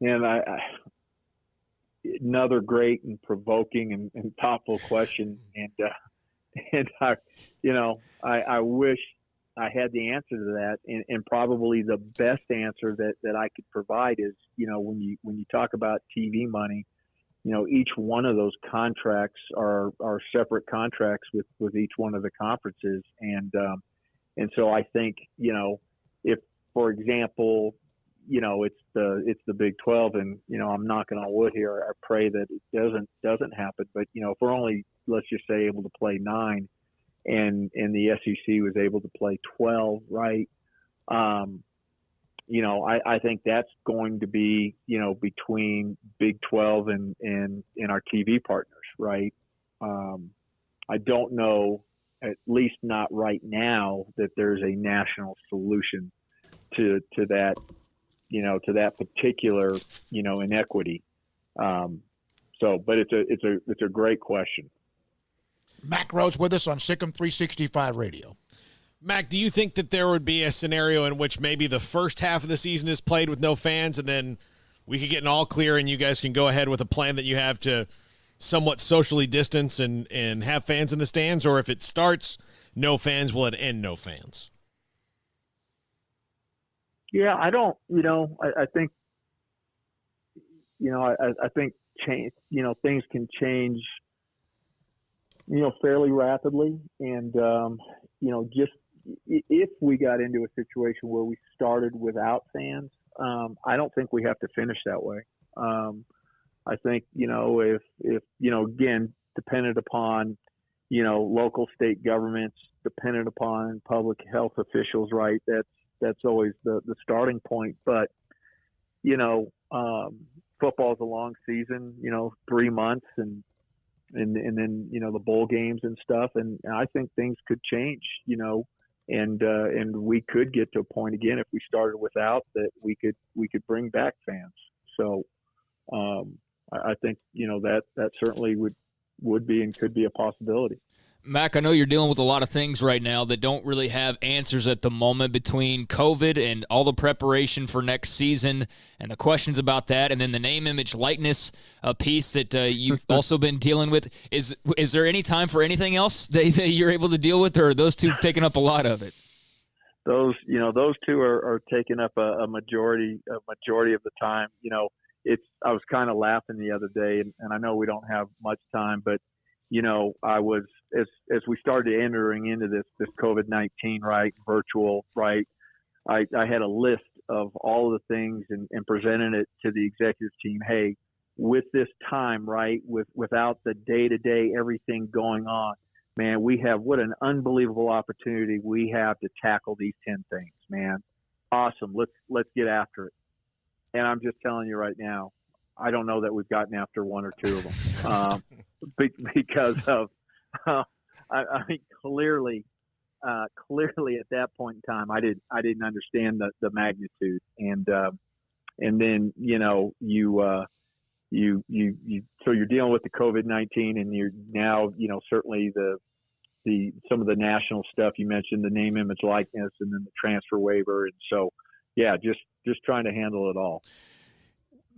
And another great and provoking and thoughtful question. And I wish I had the answer to that. And probably the best answer that I could provide is, when you talk about TV money, each one of those contracts are separate contracts with each one of the conferences. And so I think, if, for example, it's the Big 12, and I'm knocking on wood here. I pray that it doesn't happen. But if we're only, let's just say, able to play 9, and the SEC was able to play 12, right? I think that's going to be between Big 12 and our TV partners, right? I don't know, at least not right now, that there's a national solution to that. To that particular, inequity. But it's a great question. Mack Rhoades with us on Sikkim 365 Radio. Mack, do you think that there would be a scenario in which maybe the first half of the season is played with no fans, and then we could get an all clear and you guys can go ahead with a plan that you have to somewhat socially distance and have fans in the stands? Or if it starts no fans, will it end no fans? Yeah, I don't, I think, I think change, things can change, fairly rapidly. And, just if we got into a situation where we started without fans, I don't think we have to finish that way. I think, if again, dependent upon, local state governments, dependent upon public health officials, right? That's always the starting point. But, football is a long season, 3 months and then, the bowl games and stuff. And I think things could change, and we could get to a point again, if we started without, that we could bring back fans. So I think, that certainly would be and could be a possibility. Mack, I know you're dealing with a lot of things right now that don't really have answers at the moment, between COVID and all the preparation for next season and the questions about that, and then the name, image, likeness piece that you've also been dealing with. Is there any time for anything else that you're able to deal with, or are those two taking up a lot of it? Those two are taking up a majority of the time. I was kind of laughing the other day, and I know we don't have much time, but I was, as we started entering into this COVID-19, right, virtual, right, I had a list of all of the things and presented it to the executive team. Hey, with this time, right, without the day-to-day everything going on, man, what an unbelievable opportunity we have to tackle these 10 things, man. Awesome. Let's get after it. And I'm just telling you right now, I don't know that we've gotten after 1 or 2 of them because of, I mean, clearly at that point in time, I didn't understand the magnitude. And then, so you're dealing with the COVID-19, and you're now, certainly some of the national stuff you mentioned, the name, image, likeness, and then the transfer waiver. And so, yeah, just trying to handle it all.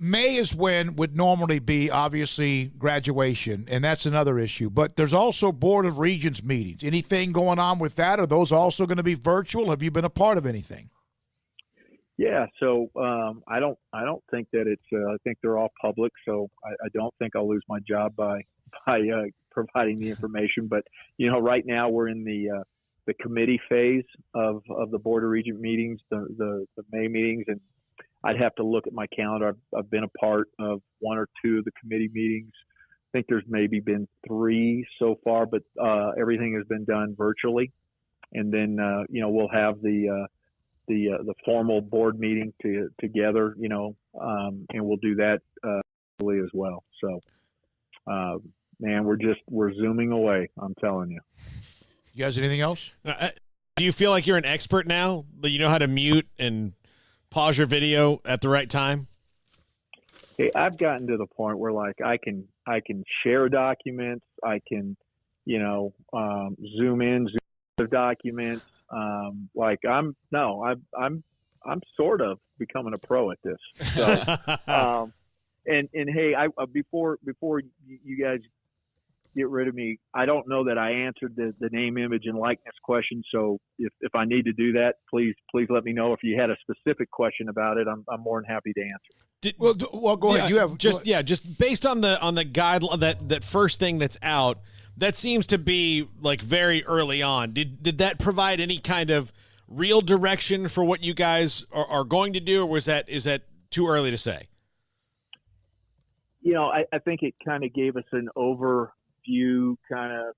May is when would normally be obviously graduation, and that's another issue. But there's also Board of Regents meetings. Anything going on with that? Are those also going to be virtual? Have you been a part of anything? Yeah, so I don't think that it's. I think they're all public, so I don't think I'll lose my job by providing the information. But right now we're in the committee phase of the Board of Regent meetings, the May meetings, and I'd have to look at my calendar. I've been a part of one or two of the committee meetings. I think there's maybe been 3 so far, but everything has been done virtually. And then we'll have the formal board meeting together, and we'll do that as well. So, man, we're zooming away. I'm telling you. You guys, anything else? Do you feel like you're an expert now? That you know how to mute and pause your video at the right time? Hey, I've gotten to the point where I can share documents. I can, zoom in, zoom out documents. I'm sort of becoming a pro at this. So, and hey, before you guys get rid of me, I don't know that I answered the name, image, and likeness question. So if I need to do that, please let me know. If you had a specific question about it, I'm more than happy to answer. Well, go ahead. You have just based on the guideline, that first thing that's out, that seems to be like very early on. Did that provide any kind of real direction for what you guys are going to do, or is that too early to say? I think it kind of gave us an overview, kind of,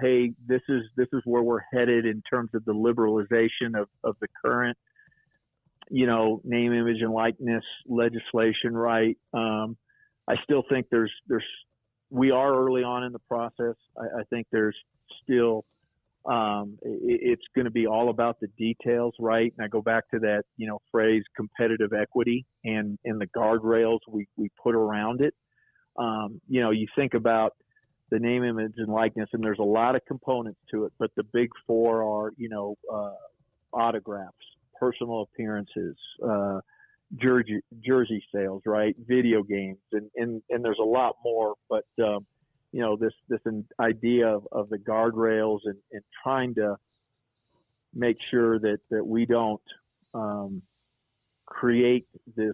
hey, this is where we're headed in terms of the liberalization of the current, name, image, and likeness legislation, right? I still think we are early on in the process. I think there's still, it's going to be all about the details, right? And I go back to that, phrase, competitive equity, and the guardrails we put around it. You think about the name, image, and likeness, and there's a lot of components to it, but the big 4 are, autographs, personal appearances, jersey sales, right? Video games, and there's a lot more, but this idea of the guardrails and trying to make sure that we don't create this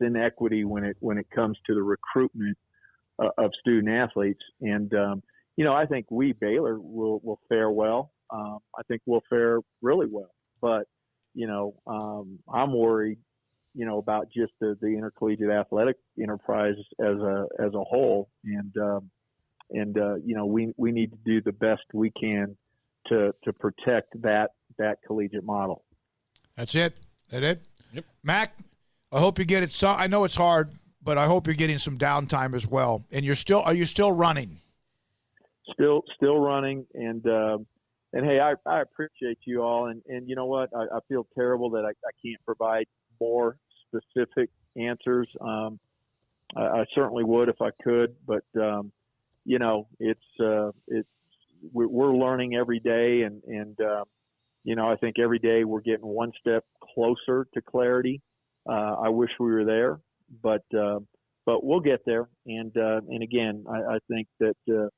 inequity when it comes to the recruitment of student athletes. And I think Baylor will fare well. I think we'll fare really well, but I'm worried, about just the intercollegiate athletic enterprise as a whole. And we need to do the best we can to protect that collegiate model. That's it. Yep. Mack, I hope you get it. So I know it's hard, but I hope you're getting some downtime as well. And are you still running? Still running. And hey, I appreciate you all. And you know what? I feel terrible that I can't provide more specific answers. I certainly would if I could, but we're learning every day, and I think every day we're getting one step closer to clarity. I wish we were there, but we'll get there. And again, I think that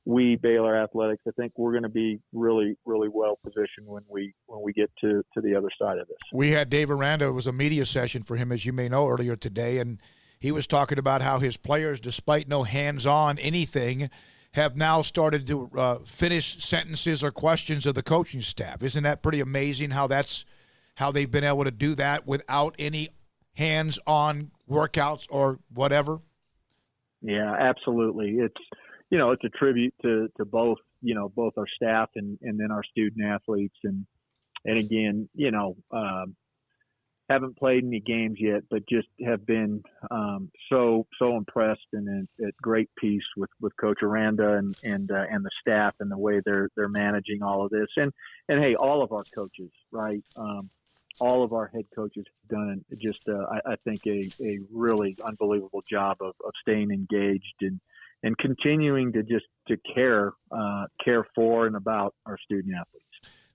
we, Baylor Athletics, I think we're going to be really, really well positioned when we get to the other side of this. We had Dave Aranda. It was a media session for him, as you may know, earlier today, and he was talking about how his players, despite no hands-on anything, have now started to finish sentences or questions of the coaching staff. Isn't that pretty amazing how they've been able to do that without any hands-on workouts or whatever? Yeah, absolutely. It's a tribute to both our staff and then our student athletes. And again, haven't played any games yet, but just have been so impressed and at great peace with Coach Aranda and the staff and the way they're managing all of this. And hey, all of our coaches, right? all of our head coaches have done just, I think, a really unbelievable job of staying engaged and continuing to care for and about our student athletes.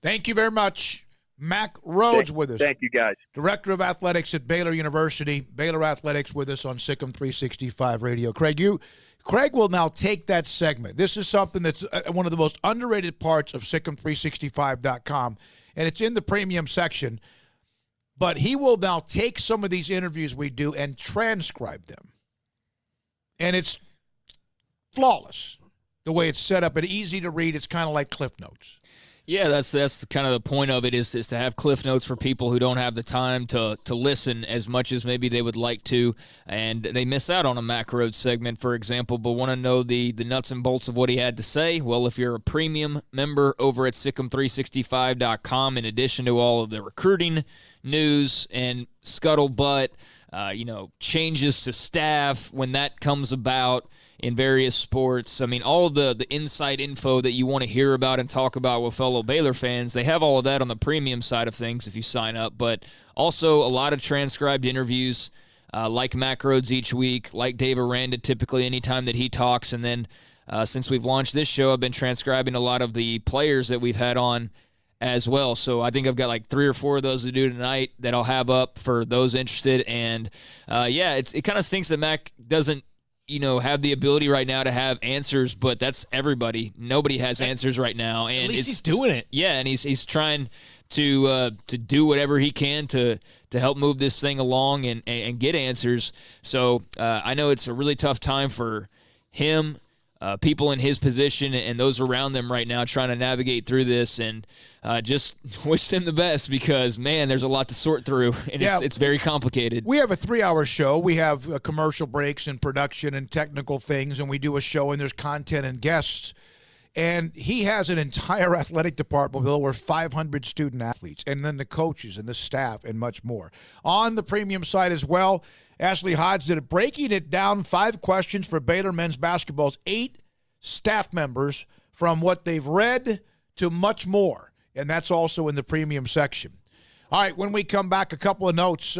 Thank you very much. Mack Rhoades with us. Thank you, guys. Director of Athletics at Baylor University. Baylor Athletics with us on SicEm 365 Radio. Craig will now take that segment. This is something that's one of the most underrated parts of SicEm365.com, and it's in the premium section. But he will now take some of these interviews we do and transcribe them. And it's flawless the way it's set up and easy to read. It's kind of like Cliff Notes. Yeah, that's kind of the point of it is to have Cliff Notes for people who don't have the time to listen as much as maybe they would like to, and they miss out on a Mack Rhoades segment, for example, but want to know the nuts and bolts of what he had to say. Well, if you're a premium member over at SicEm365.com, in addition to all of the recruiting news and scuttlebutt, changes to staff when that comes about in various sports. I mean, all of the inside info that you want to hear about and talk about with fellow Baylor fans, they have all of that on the premium side of things if you sign up, but also a lot of transcribed interviews like Mack Rhoades each week, like Dave Aranda typically anytime that he talks, and then since we've launched this show, I've been transcribing a lot of the players that we've had on as well. So I think I've got like 3 or 4 of those to do tonight that I'll have up for those interested, and it kind of stinks that Mack doesn't have the ability right now to have answers, but that's everybody. Nobody has answers right now, and at least he's doing it. Yeah, and he's trying to do whatever he can to help move this thing along and get answers. So I know it's a really tough time for him, people in his position, and those around them right now trying to navigate through this, and just wish them the best because, man, there's a lot to sort through, and it's very complicated. We have a 3-hour show. We have commercial breaks and production and technical things, and we do a show, and there's content and guests. And he has an entire athletic department with over 500 student athletes, and then the coaches and the staff and much more. On the premium side as well, Ashley Hodge did it, breaking it down, 5 questions for Baylor men's basketball's 8 staff members from what they've read to much more. And that's also in the premium section. All right, when we come back, a couple of notes.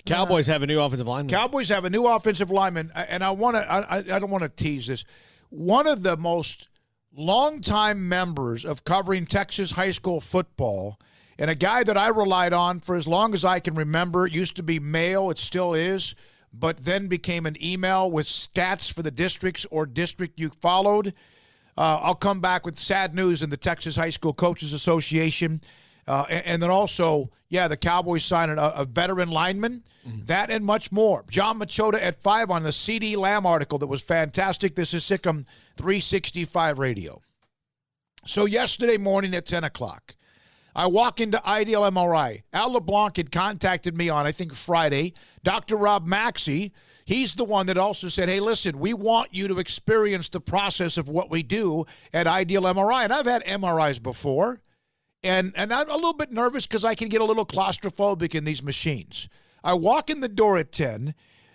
Cowboys have a new offensive lineman. Cowboys have a new offensive lineman, and I don't want to tease this. One of the most longtime members of covering Texas high school football, and a guy that I relied on for as long as I can remember. It used to be mail, it still is, but then became an email with stats for the districts or district you followed. I'll come back with sad news in the Texas High School Coaches Association. And then also, the Cowboys signed a veteran lineman, that and much more. John Machota at 5 on the C.D. Lamb article that was fantastic. This is SicEm 365 Radio. So yesterday morning at 10 o'clock, I walk into Ideal MRI. Al LeBlanc had contacted me on, I think, Friday. Dr. Rob Maxey, he's the one that also said, hey, listen, we want you to experience the process of what we do at Ideal MRI. And I've had MRIs before, and I'm a little bit nervous because I can get a little claustrophobic in these machines. I walk in the door at 10.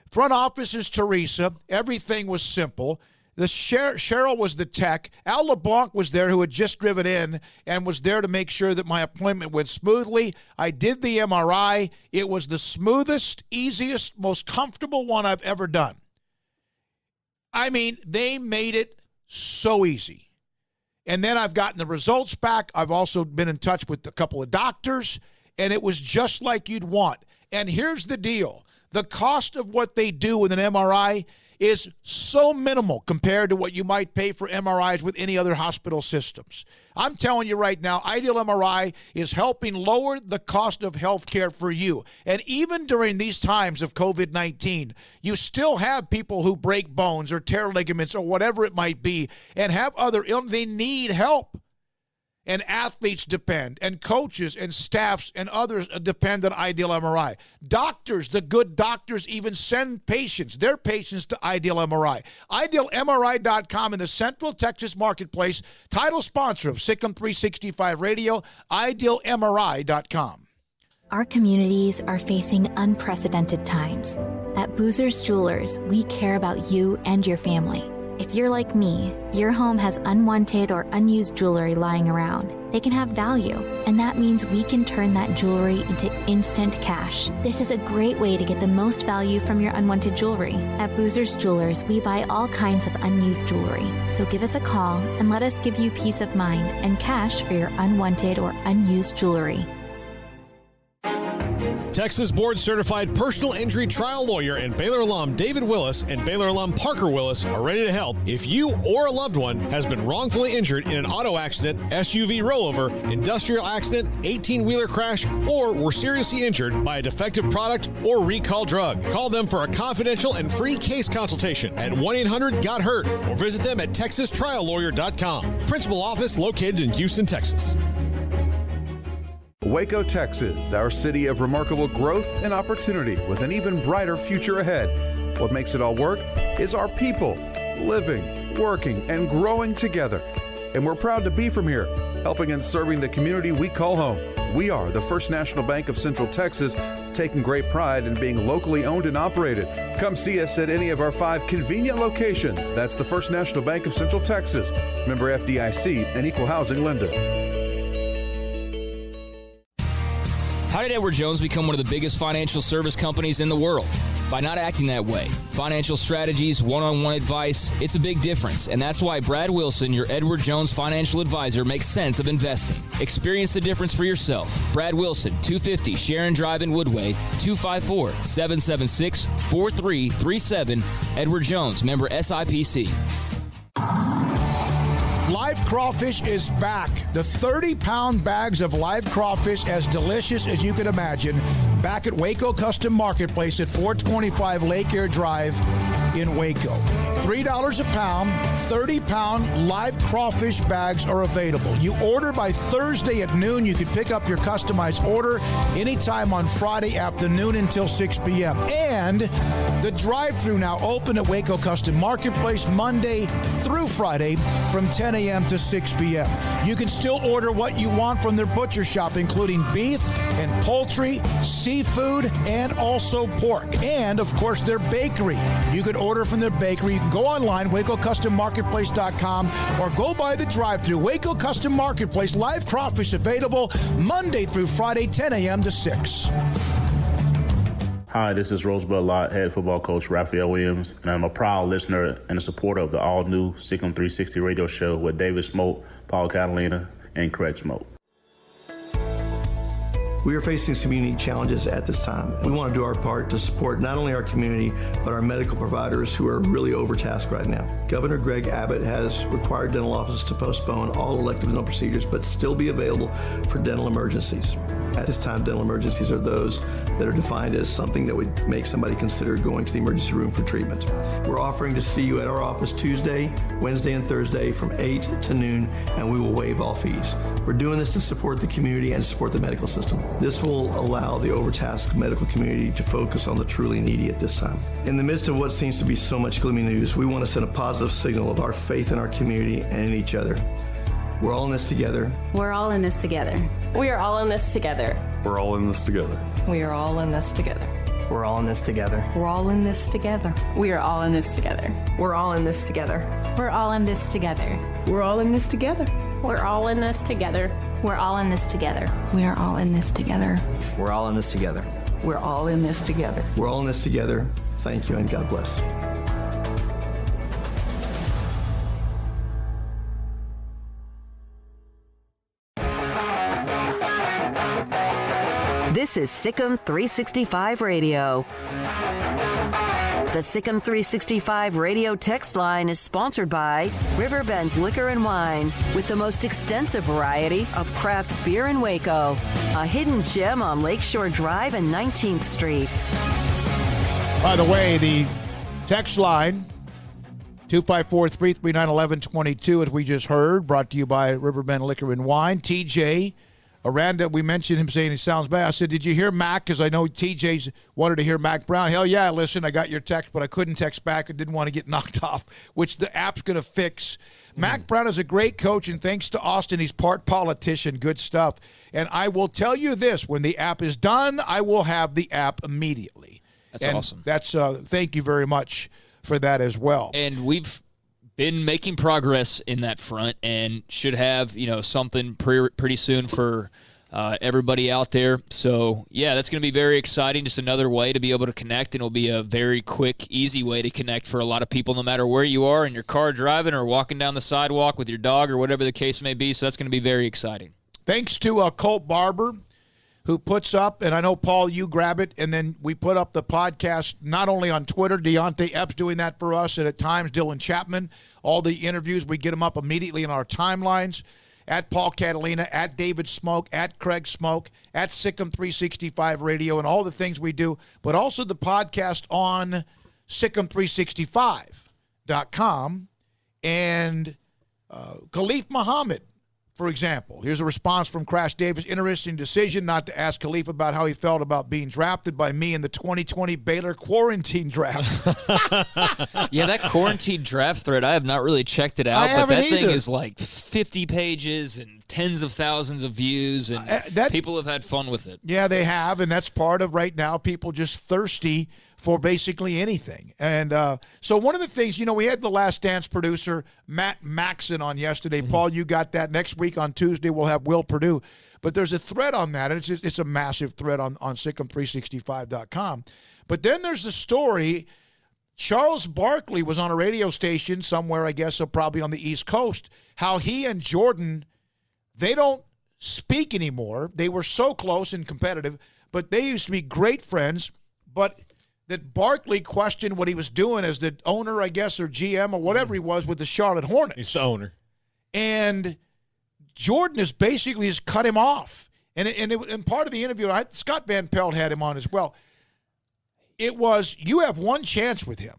Front office is Teresa. Everything was simple. The Cheryl was the tech. Al LeBlanc was there, who had just driven in and was there to make sure that my appointment went smoothly. I did the MRI. It was the smoothest, easiest, most comfortable one I've ever done. I mean, they made it so easy. And then I've gotten the results back. I've also been in touch with a couple of doctors, and it was just like you'd want. And here's the deal. The cost of what they do with an MRI is so minimal compared to what you might pay for MRIs with any other hospital systems. I'm telling you right now, Ideal MRI is helping lower the cost of health care for you. And even during these times of COVID-19, you still have people who break bones or tear ligaments or whatever it might be and have other illness. They need help. And athletes depend, and coaches and staffs and others depend on Ideal MRI. Doctors, the good doctors, even send their patients to Ideal MRI. IdealMRI.com in the Central Texas marketplace. Title sponsor of SicEm 365 Radio, IdealMRI.com. Our communities are facing unprecedented times. At Boozer's Jewelers, we care about you and your family. If you're like me, your home has unwanted or unused jewelry lying around. They can have value, and that means we can turn that jewelry into instant cash. This is a great way to get the most value from your unwanted jewelry. At Boozer's Jewelers, we buy all kinds of unused jewelry. So give us a call and let us give you peace of mind and cash for your unwanted or unused jewelry. Texas Board Certified Personal Injury Trial Lawyer and Baylor alum David Willis and Baylor alum Parker Willis are ready to help if you or a loved one has been wrongfully injured in an auto accident, SUV rollover, industrial accident, 18-wheeler crash, or were seriously injured by a defective product or recall drug. Call them for a confidential and free case consultation at 1-800-GOT-HURT or visit them at texastriallawyer.com. Principal office located in Houston, Texas. Waco, Texas, our city of remarkable growth and opportunity with an even brighter future ahead. What makes it all work is our people living, working, and growing together. And we're proud to be from here, helping and serving the community we call home. We are the First National Bank of Central Texas, taking great pride in being locally owned and operated. Come see us at any of our 5 convenient locations. That's the First National Bank of Central Texas, member FDIC, and equal housing lender. How did Edward Jones become one of the biggest financial service companies in the world? By not acting that way. Financial strategies, one-on-one advice, it's a big difference. And that's why Brad Wilson, your Edward Jones financial advisor, makes sense of investing. Experience the difference for yourself. Brad Wilson, 250 Sharon Drive in Woodway, 254-776-4337. Edward Jones, member SIPC. Live crawfish is back. The 30-pound bags of live crawfish, as delicious as you can imagine, back at Waco Custom Marketplace at 425 Lake Air Drive in Waco. $3 a pound, 30-pound live crawfish bags are available. You order by Thursday at noon. You can pick up your customized order anytime on Friday afternoon until 6 p.m. And the drive-thru now open at Waco Custom Marketplace Monday through Friday from 10 a.m. to 6 p.m. You can still order what you want from their butcher shop, including beef and poultry, seafood, and also pork. And, of course, their bakery. You can order from their bakery. You can go online, WacoCustomMarketplace.com, or go by the drive-thru. Waco Custom Marketplace, live crawfish available Monday through Friday, 10 a.m. to 6. Hi, this is Rosebud Lot head football coach Raphael Williams, and I'm a proud listener and a supporter of the all-new Sikkim 360 radio show with David Smoke, Paul Catalina, and Craig Smoke. We are facing some unique challenges at this time. We want to do our part to support not only our community, but our medical providers who are really overtasked right now. Governor Greg Abbott has required dental offices to postpone all elective dental procedures, but still be available for dental emergencies. At this time, dental emergencies are those that are defined as something that would make somebody consider going to the emergency room for treatment. We're offering to see you at our office Tuesday, Wednesday, and Thursday from 8 to noon, and we will waive all fees. We're doing this to support the community and to support the medical system. This will allow the overtasked medical community to focus on the truly needy at this time. In the midst of what seems to be so much gloomy news, we want to send a positive signal of our faith in our community and in each other. We're all in this together. We're all in this together. We are all in this together. We're all in this together. We are all in this together. We're all in this together. We're all in this together. We are all in this together. We're all in this together. We're all in this together. We're all in this together. We're all in this together. We're all in this together. We are all in this together. We're all in this together. We're all in this together. We're all in this together. Thank you and God bless. This is Sikkim 365 Radio. The Sikkim 365 radio text line is sponsored by Riverbend Liquor and Wine, with the most extensive variety of craft beer in Waco. A hidden gem on Lakeshore Drive and 19th Street. By the way, the text line, 254-339-1122, as we just heard, brought to you by Riverbend Liquor and Wine. TJ Aranda, we mentioned him saying he sounds bad. I said, did you hear Mack? Because I know TJ's wanted to hear Mack Brown. Hell yeah, listen, I got your text, but I couldn't text back. I didn't want to get knocked off, which the app's going to fix. Mack Brown is a great coach, and thanks to Austin, he's part politician. Good stuff. And I will tell you this, when the app is done, I will have the app immediately. That's awesome. That's thank you very much for that as well. And we've been making progress in that front and should have, something pretty soon for everybody out there. So, yeah, that's going to be very exciting. Just another way to be able to connect, and it'll be a very quick, easy way to connect for a lot of people, no matter where you are in your car driving or walking down the sidewalk with your dog or whatever the case may be. So that's going to be very exciting. Thanks to Colt Barber, who puts up, and I know, Paul, you grab it, and then we put up the podcast not only on Twitter, Deontay Epps doing that for us, and at times Dylan Chapman. All the interviews, we get them up immediately in our timelines. At Paul Catalina, at David Smoke, at Craig Smoke, at Sikkim 365 Radio, and all the things we do, but also the podcast on Sikkim365.com. And Khalif Muhammad, for example. Here's a response from Crash Davis. Interesting decision not to ask Khalif about how he felt about being drafted by me in the 2020 Baylor quarantine draft. Yeah, that quarantine draft thread, I have not really checked it out, but that thing is like 50 pages and tens of thousands of views, and people have had fun with it. Yeah, they have, and that's part of right now people just thirsty for basically anything. And so one of the things, we had the Last Dance producer, Matt Maxson, on yesterday. Mm-hmm. Paul, you got that. Next week on Tuesday, we'll have Will Perdue. But there's a thread on that, and it's a massive thread on Sikkim365.com. But then there's the story. Charles Barkley was on a radio station somewhere, I guess, so probably on the East Coast, how he and Jordan, they don't speak anymore. They were so close and competitive, but they used to be great friends. But that Barkley questioned what he was doing as the owner, I guess, or GM or whatever he was with the Charlotte Hornets. He's the owner. And Jordan has basically just cut him off. And part of the interview, Scott Van Pelt had him on as well. It was, you have one chance with him.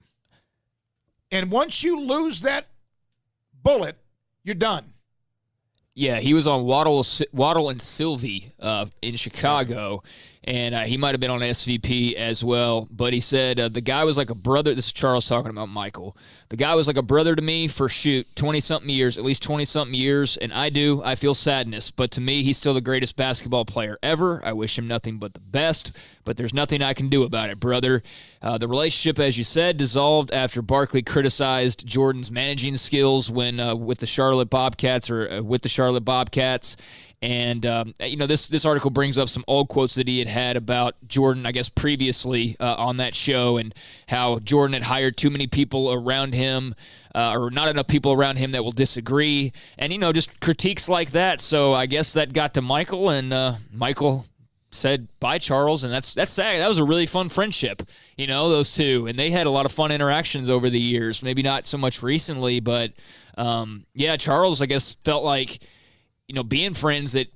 And once you lose that bullet, you're done. Yeah, he was on Waddle and Sylvie in Chicago, and he might have been on SVP as well. But he said the guy was like a brother. This is Charles talking about Michael. The guy was like a brother to me for 20-something years, at least 20-something years, and I feel sadness. But to me, he's still the greatest basketball player ever. I wish him nothing but the best, but there's nothing I can do about it, brother. The relationship, as you said, dissolved after Barkley criticized Jordan's managing skills when with the Charlotte Bobcats. And, this article brings up some old quotes that he had about Jordan, I guess, previously on that show, and how Jordan had hired too many people around him, or not enough people around him that will disagree, and, just critiques like that. So I guess that got to Michael, and Michael said, bye, Charles, and that's sad. That was a really fun friendship, those two, and they had a lot of fun interactions over the years, maybe not so much recently, but, Charles, I guess, felt like, being friends, that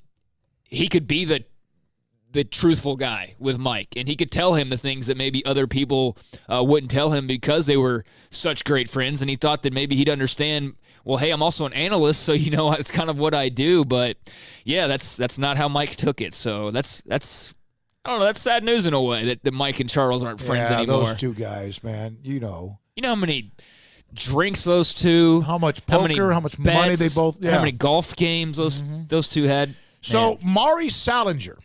he could be the truthful guy with Mike, and he could tell him the things that maybe other people wouldn't tell him because they were such great friends, and he thought that maybe he'd understand, well, hey, I'm also an analyst, so it's kind of what I do. But yeah, that's not how Mike took it. So that's I don't know, that's sad news in a way that Mike and Charles aren't friends anymore. Those two guys, man, You know how many drinks those two, how much poker, how much money they both, how many golf games those two had. So Maury Salinger,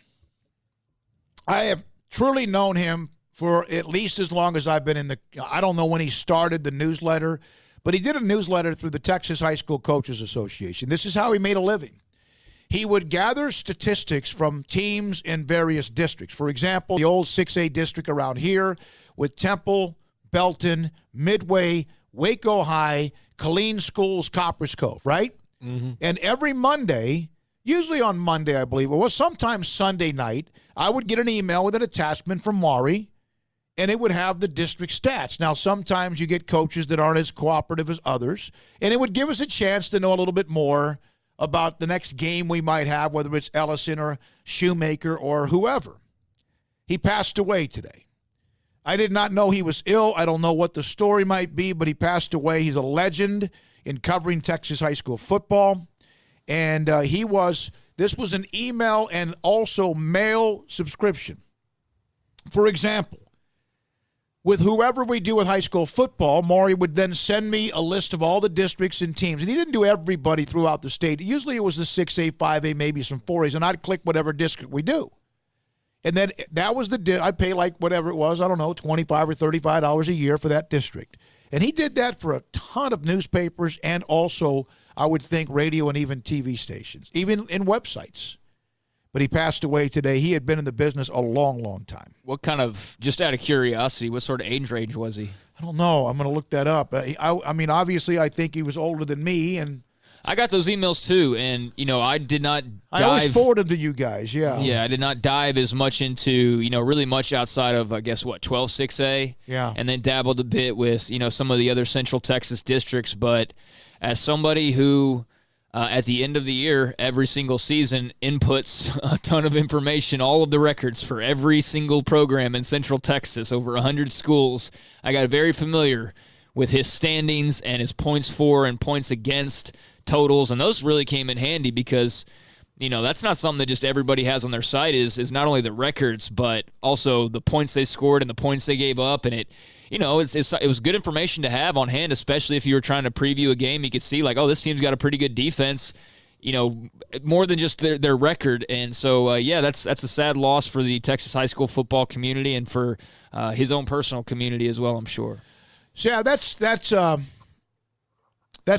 I have truly known him for at least as long as I've been I don't know when he started the newsletter, but he did a newsletter through the Texas High School Coaches Association. This is how he made a living. He would gather statistics from teams in various districts. For example, the old 6A district around here with Temple, Belton, Midway, Waco High, Killeen Schools, Copperas Cove, right? Mm-hmm. And every Monday, usually on Monday, I believe, or sometimes Sunday night, I would get an email with an attachment from Maury, and it would have the district stats. Now, sometimes you get coaches that aren't as cooperative as others, and it would give us a chance to know a little bit more about the next game we might have, whether it's Ellison or Shoemaker or whoever. He passed away today. I did not know he was ill. I don't know what the story might be, but he passed away. He's a legend in covering Texas high school football. And this was an email and also mail subscription. For example, with whoever we do with high school football, Maury would then send me a list of all the districts and teams. And he didn't do everybody throughout the state. Usually it was the 6A, 5A, maybe some 4As, and I'd click whatever district we do. And then that was I'd pay like whatever it was, I don't know, $25 or $35 a year for that district. And he did that for a ton of newspapers and also, I would think, radio and even TV stations, even in websites. But he passed away today. He had been in the business a long, long time. What kind of, just out of curiosity, what sort of age range was he? I don't know. I'm going to look that up. I mean, obviously, I think he was older than me, and I got those emails too, and I did not dive. I always forward them to you guys. Yeah. Yeah, I did not dive as much into really much outside of 12-6A. Yeah. And then dabbled a bit with some of the other Central Texas districts. But as somebody who at the end of the year, every single season, inputs a ton of information, all of the records for every single program in Central Texas, over 100 schools, I got very familiar with his standings and his points for and points against totals, and those really came in handy because that's not something that just everybody has on their site is not only the records but also the points they scored and the points they gave up, and it was good information to have on hand, especially if you were trying to preview a game. You could see this team's got a pretty good defense, more than just their record. And so that's a sad loss for the Texas high school football community and for his own personal community as well, I'm sure. So yeah, that's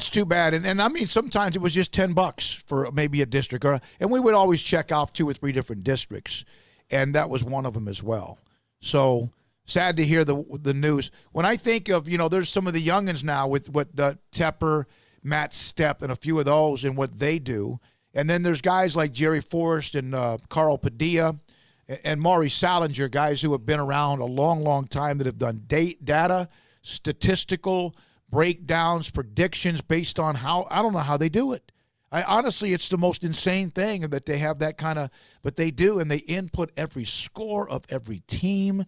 too bad. And I mean, sometimes it was just $10 for maybe a district, and we would always check off 2 or 3 different districts, and that was one of them as well. So sad to hear the news. When I think of, there's some of the youngins now with what Tepper, Matt Stepp, and a few of those and what they do. And then there's guys like Jerry Forrest and Carl Padilla and Maury Salinger, guys who have been around a long, long time that have done data, statistical breakdowns, predictions based on I don't know how they do it. Honestly, it's the most insane thing that they have that kind of, but they do, and they input every score of every team.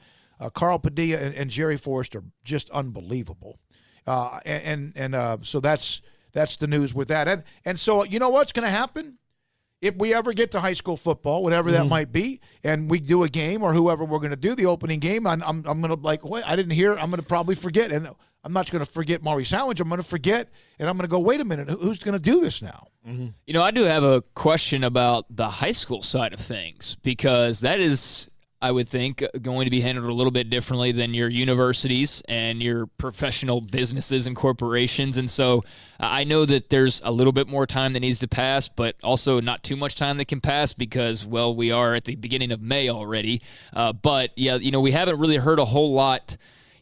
Carl Padilla and Jerry Forrest are just unbelievable. So that's the news with that. And so you know what's going to happen? If we ever get to high school football, whatever that might be, and we do a game or whoever we're going to do, the opening game, I'm going to wait, I didn't hear, I'm going to probably forget. And I'm not going to forget Maury Salinger. I'm going to forget, and I'm going to go, wait a minute, who's going to do this now? Mm-hmm. I do have a question about the high school side of things, because that is, I would think, going to be handled a little bit differently than your universities and your professional businesses and corporations. And so I know that there's a little bit more time that needs to pass, but also not too much time that can pass because, well, we are at the beginning of May already. But, yeah, we haven't really heard a whole lot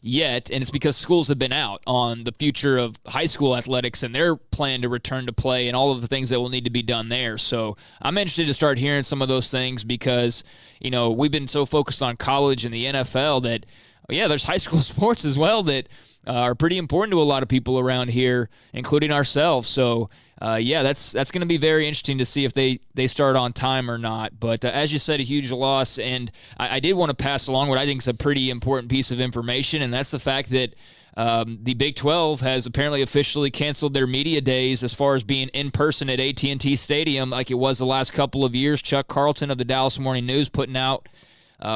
yet, and it's because schools have been out on the future of high school athletics and their plan to return to play and all of the things that will need to be done there. So I'm interested to start hearing some of those things because, we've been so focused on college and the NFL that, there's high school sports as well that are pretty important to a lot of people around here, including ourselves. So, that's going to be very interesting to see if they start on time or not. But as you said, a huge loss. And I did want to pass along what I think is a pretty important piece of information, and that's the fact that the Big 12 has apparently officially canceled their media days as far as being in person at AT&T Stadium like it was the last couple of years. Chuck Carlton of the Dallas Morning News putting out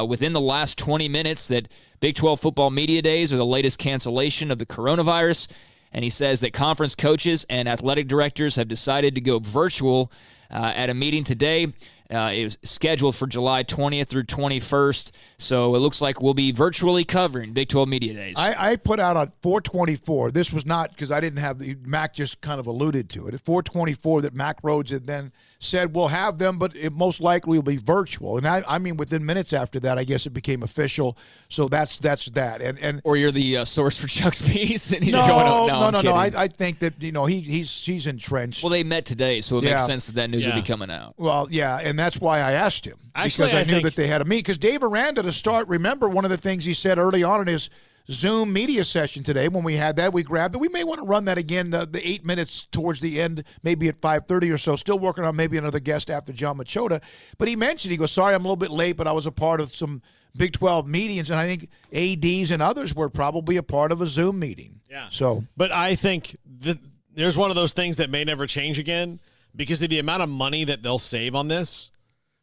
within the last 20 minutes that Big 12 football media days are the latest cancellation of the coronavirus. And he says that conference coaches and athletic directors have decided to go virtual at a meeting today. It was scheduled for July 20th through 21st. So it looks like we'll be virtually covering Big 12 Media Days. I put out on 424. This was not because I didn't have Mack just kind of alluded to it. At 424 that Mack Rhoades had then said we'll have them, but it most likely will be virtual. And I mean within minutes after that, I guess it became official. So that's that. And or you're the source for Chuck's piece. And he's no, going, no. I think that he's entrenched. Well, they met today, so it makes sense that news will be coming out. Well, yeah, and that's why I asked him. Actually, because I knew that they had a meeting. Because Dave Aranda, to start, remember one of the things he said early on in his Zoom media session today when we had that, we grabbed it. We may want to run that again, the 8 minutes towards the end, maybe at 5:30 or so. Still working on maybe another guest after John Machota. But he mentioned, he goes, sorry, I'm a little bit late, but I was a part of some Big 12 meetings, and I think ADs and others were probably a part of a Zoom meeting. Yeah. So, but I think there's one of those things that may never change again because of the amount of money that they'll save on this.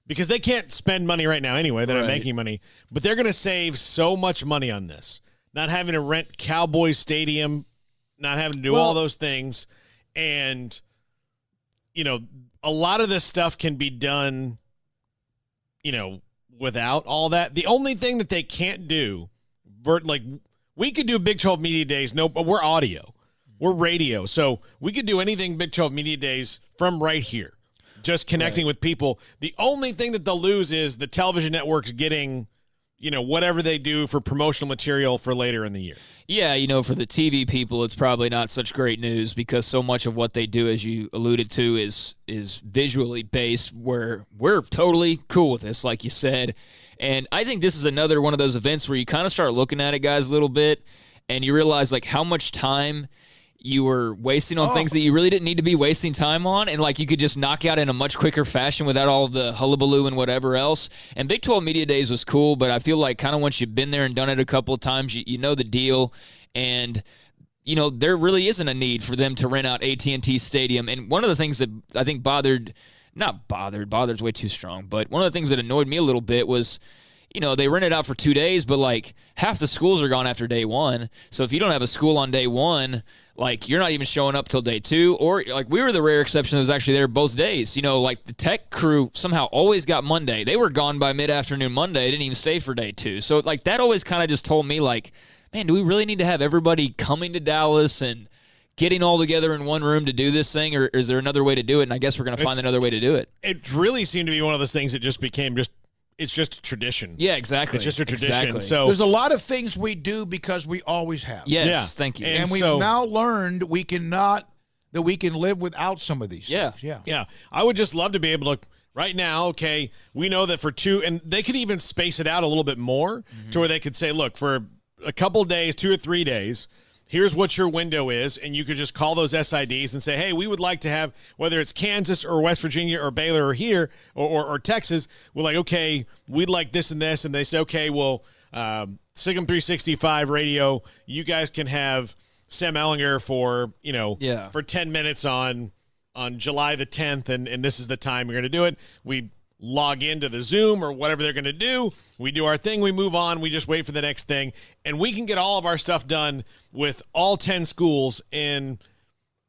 Because they can't spend money right now anyway. They're not making money. But they're going to save so much money on this. Not having to rent Cowboys Stadium, not having to do all those things. And, a lot of this stuff can be done, without all that. The only thing that they can't do, we could do Big 12 Media Days. No, but we're audio. We're radio. So we could do anything Big 12 Media Days from right here, just connecting with people. The only thing that they'll lose is the television networks getting, whatever they do for promotional material for later in the year. Yeah, for the TV people, it's probably not such great news because so much of what they do, as you alluded to, is visually based, where we're totally cool with this, like you said. And I think this is another one of those events where you kind of start looking at it, guys, a little bit, and you realize, like, how much time you were wasting on things that you really didn't need to be wasting time on, and like you could just knock out in a much quicker fashion without all of the hullabaloo and whatever else. And Big 12 Media Days was cool, but I feel like kind of once you've been there and done it a couple of times, you know the deal. And there really isn't a need for them to rent out AT&T Stadium. And one of the things that I think bothered's way too strong, but one of the things that annoyed me a little bit was, they rent it out for 2 days, but like half the schools are gone after day one. So if you don't have a school on day one, like you're not even showing up till day two, or like we were the rare exception that was actually there both days. Like the tech crew somehow always got Monday. They were gone by mid-afternoon Monday. They didn't even stay for day two. So like that always kind of just told me like, man, do we really need to have everybody coming to Dallas and getting all together in one room to do this thing, or is there another way to do it? And I guess we're going to find another way to do it. It really seemed to be one of those things that just became it's just a tradition. Yeah, exactly. It's just a tradition. Exactly. So there's a lot of things we do because we always have. Yes, thank you. And we've now learned we can live without some of these things. Yeah. I would just love to be able to, right now, okay, we know that for two, and they could even space it out a little bit more to where they could say, look, for a couple days, 2 or 3 days, here's what your window is, and you could just call those SIDs and say, hey, we would like to have, whether it's Kansas or West Virginia or Baylor or here or Texas, we're like, okay, we'd like this and this, and they say, okay, well, Sigum 365 radio, you guys can have Sam Ellinger for, for 10 minutes on July the 10th, and this is the time you're going to do it. We log into the Zoom or whatever they're going to do. We do our thing. We move on. We just wait for the next thing. And we can get all of our stuff done with all 10 schools in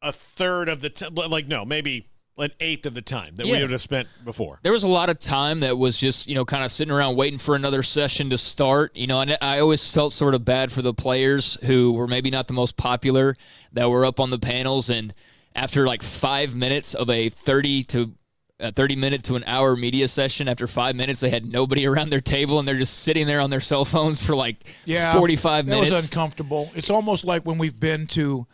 a third of the maybe an eighth of the time that we would have spent before. There was a lot of time that was just, kind of sitting around waiting for another session to start, and I always felt sort of bad for the players who were maybe not the most popular that were up on the panels. And after like 5 minutes of a 30-minute to an hour media session, after 5 minutes, they had nobody around their table, and they're just sitting there on their cell phones for 45 minutes. That was uncomfortable. It's almost like when we've been to,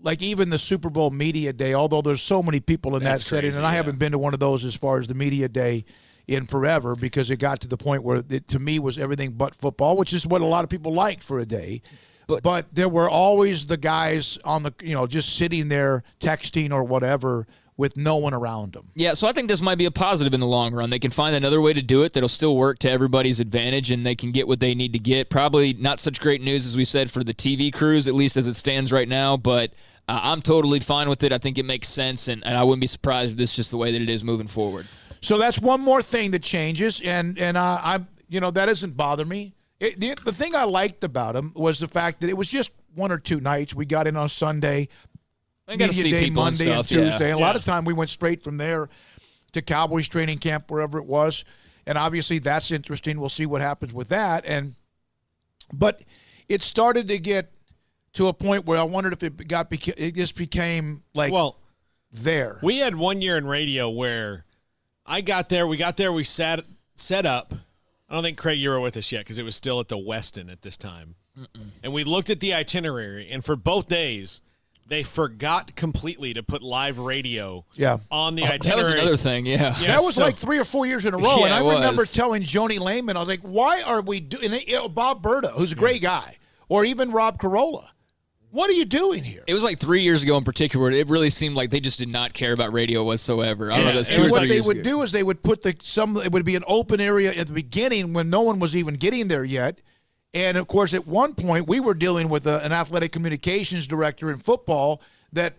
like, even the Super Bowl media day, although there's so many people in that setting, and I haven't been to one of those as far as the media day in forever, because it got to the point where it, to me, was everything but football, which is what a lot of people liked for a day. But there were always the guys on the, just sitting there texting or whatever, with no one around them. Yeah, so I think this might be a positive in the long run. They can find another way to do it that'll still work to everybody's advantage, and they can get what they need to get. Probably not such great news, as we said, for the TV crews, at least as it stands right now, but I'm totally fine with it. I think it makes sense, and I wouldn't be surprised if this is just the way that it is moving forward. So that's one more thing that changes, and that doesn't bother me. The thing I liked about them was the fact that it was just 1 or 2 nights. We got in on Sunday, Media Day Monday and Tuesday. And a lot of time we went straight from there to Cowboys training camp, wherever it was. And obviously that's interesting. We'll see what happens with that. But it started to get to a point where I wondered if it just became like there. We had 1 year in radio where we got there, we set up. I don't think, Craig, you were with us yet because it was still at the Westin at this time. And we looked at the itinerary, and for both days, they forgot completely to put live radio on the itinerary. That was another thing, That was like 3 or 4 years in a row. And I remember telling Joni Lehman, I was like, why are we doing it? Bob Berta, who's a great guy, or even Rob Carolla. What are you doing here? It was like 3 years ago in particular. It really seemed like they just did not care about radio whatsoever. I don't know, that's 2 or 3 what they years would ago. do is they would put it would be an open area at the beginning when no one was even getting there yet. And, of course, at one point we were dealing with an athletic communications director in football that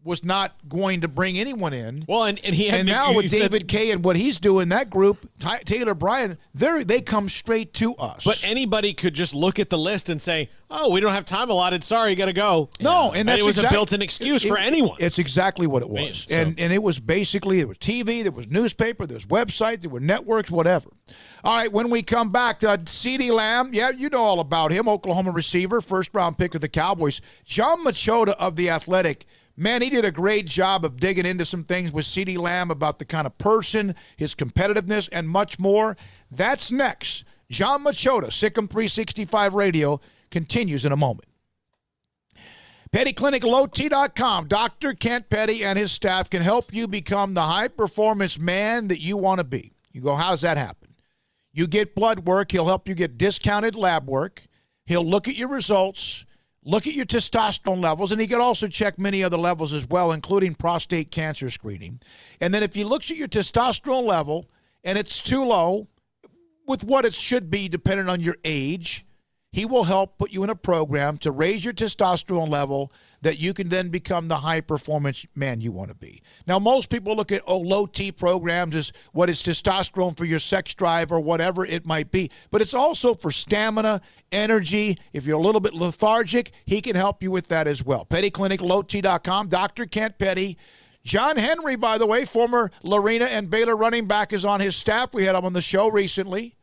was not going to bring anyone in. Well, and he had now with David Kay and what he's doing, that group, Taylor Bryan, they come straight to us. But anybody could just look at the list and say, "Oh, we don't have time allotted. Sorry, you got to go." No, and it was a built-in excuse for anyone. It's exactly what it was. And it was basically, it was TV, there was newspaper, there was website, there were networks, whatever. All right, when we come back, CeeDee Lamb, yeah, you know all about him, Oklahoma receiver, first-round pick of the Cowboys. John Machota of The Athletic, man, he did a great job of digging into some things with CeeDee Lamb about the kind of person, his competitiveness, and much more. That's next. John Machota, Sikkim 365 Radio, continues in a moment. PettyClinicLowT.com. Dr. Kent Petty and his staff can help you become the high-performance man that you want to be. You go, how does that happen? You get blood work. He'll help you get discounted lab work. He'll look at your results, look at your testosterone levels, and he can also check many other levels as well, including prostate cancer screening. And then if he looks at your testosterone level and it's too low, with what it should be depending on your age, he will help put you in a program to raise your testosterone level that you can then become the high-performance man you want to be. Now, most people look at, low T programs as what is testosterone for your sex drive or whatever it might be. But it's also for stamina, energy. If you're a little bit lethargic, he can help you with that as well. PettyClinicLowT.com. Dr. Kent Petty. John Henry, by the way, former Lorena and Baylor running back, is on his staff. We had him on the show recently.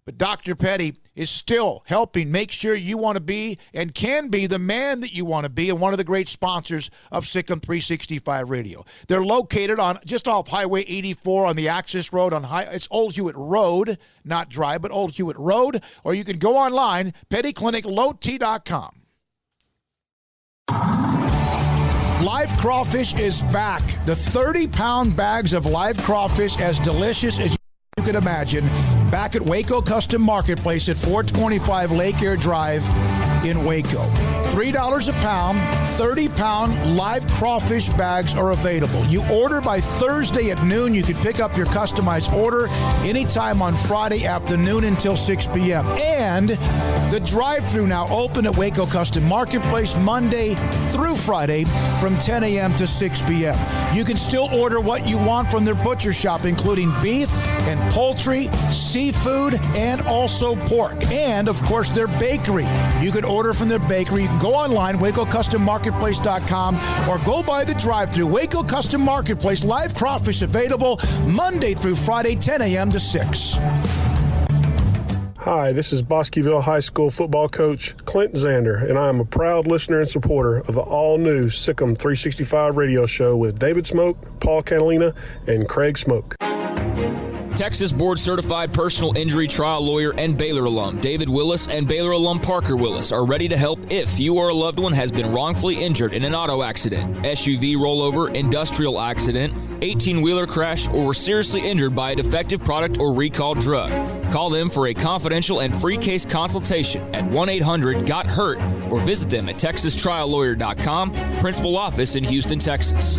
But Dr. Petty is still helping make sure you want to be and can be the man that you want to be, and one of the great sponsors of Sikkim 365 Radio. They're located on just off Highway 84 on the Access Road. It's Old Hewitt Road, not Drive, but Old Hewitt Road. Or you can go online, PettyClinicLowT.com. Live crawfish is back. The 30-pound bags of live crawfish, as delicious as you can imagine, back at Waco Custom Marketplace at 425 Lake Air Drive in Waco. $3 a pound, 30-pound live crawfish bags are available. You order by Thursday at noon. You can pick up your customized order anytime on Friday afternoon until 6 p.m. And the drive-thru now open at Waco Custom Marketplace Monday through Friday from 10 a.m. to 6 p.m. You can still order what you want from their butcher shop, including beef and poultry, seafood, and also pork. And, of course, their bakery. You can order from their bakery. You can go online, WacoCustomMarketplace.com, or go by the drive-thru. Waco Custom Marketplace, live crawfish available Monday through Friday, 10 a.m. to 6. Hi, this is Bosqueville High School football coach Clint Zander, and I am a proud listener and supporter of the all-new Sikkim 365 radio show with David Smoke, Paul Catalina, and Craig Smoke. Texas board-certified personal injury trial lawyer and Baylor alum David Willis and Baylor alum Parker Willis are ready to help if you or a loved one has been wrongfully injured in an auto accident, SUV rollover, industrial accident, 18-wheeler crash, or were seriously injured by a defective product or recalled drug. Call them for a confidential and free case consultation at 1-800-GOT-HURT or visit them at texastriallawyer.com, principal office in Houston, Texas.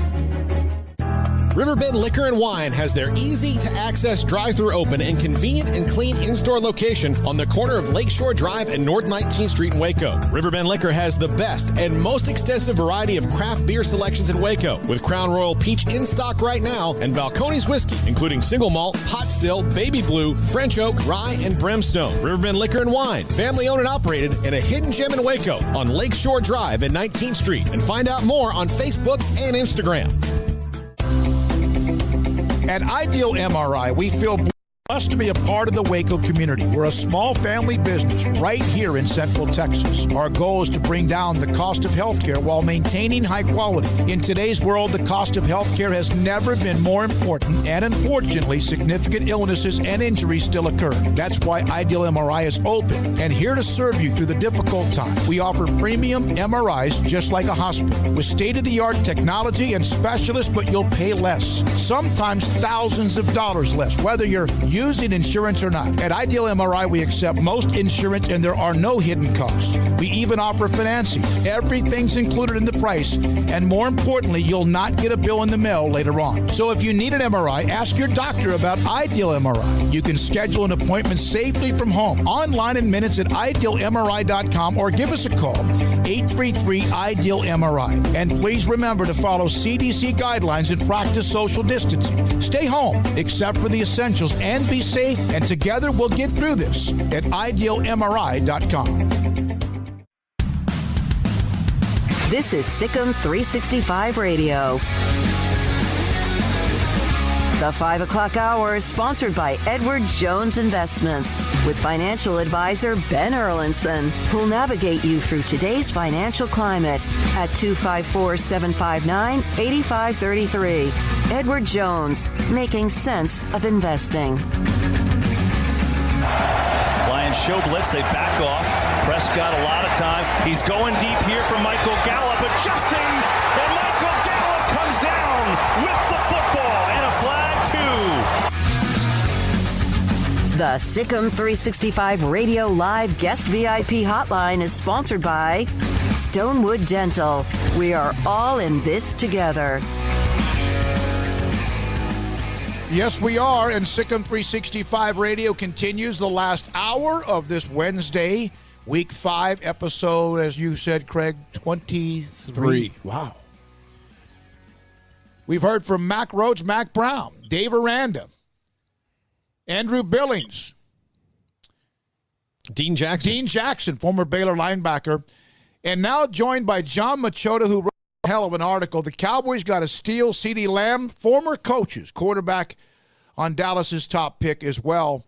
Riverbend Liquor and Wine has their easy-to-access drive-thru open and convenient and clean in-store location on the corner of Lakeshore Drive and North 19th Street in Waco. Riverbend Liquor has the best and most extensive variety of craft beer selections in Waco, with Crown Royal Peach in stock right now and Balcones Whiskey, including single malt, hot still, baby blue, French oak, rye, and brimstone. Riverbend Liquor and Wine, family-owned and operated, in a hidden gem in Waco on Lakeshore Drive and 19th Street. And find out more on Facebook and Instagram. At Ideal MRI, we feel blessed to be a part of the Waco community. We're a small family business right here in Central Texas. Our goal is to bring down the cost of healthcare while maintaining high quality. In today's world, the cost of healthcare has never been more important, and unfortunately, significant illnesses and injuries still occur. That's why Ideal MRI is open and here to serve you through the difficult time. We offer premium MRIs just like a hospital with state-of-the-art technology and specialists, but you'll pay less, sometimes thousands of dollars less, whether you're using insurance or not. At Ideal MRI, we accept most insurance and there are no hidden costs. We even offer financing. Everything's included in the price, and more importantly, you'll not get a bill in the mail later on. So if you need an MRI, ask your doctor about Ideal MRI. You can schedule an appointment safely from home, online in minutes at idealmri.com, or give us a call, 833-IDEAL-MRI. And please remember to follow CDC guidelines and practice social distancing. Stay home, except for the essentials, and be safe, and together we'll get through this at IdealMRI.com. This is Sikkim 365 Radio. The 5 o'clock hour is sponsored by Edward Jones Investments with financial advisor Ben Erlinson, who'll navigate you through today's financial climate at 254-759-8533. Edward Jones, making sense of investing. Lions show blitz, they back off. Prescott a lot of time. He's going deep here for Michael Gallup, adjusting, and Michael Gallup comes down with the football and a flag. The Sikkim 365 Radio Live Guest VIP Hotline is sponsored by Stonewood Dental. We are all in this together. Yes, we are, and Sikkim 365 Radio continues the last hour of this Wednesday, Week 5 episode, as you said, Craig, 23. Wow. We've heard from Mack Rhoades, Mack Brown, Dave Aranda, Andrew Billings, Dean Jackson, former Baylor linebacker, and now joined by John Machota, who wrote a hell of an article. The Cowboys got to steal CeeDee Lamb, former coaches, quarterback on Dallas's top pick as well,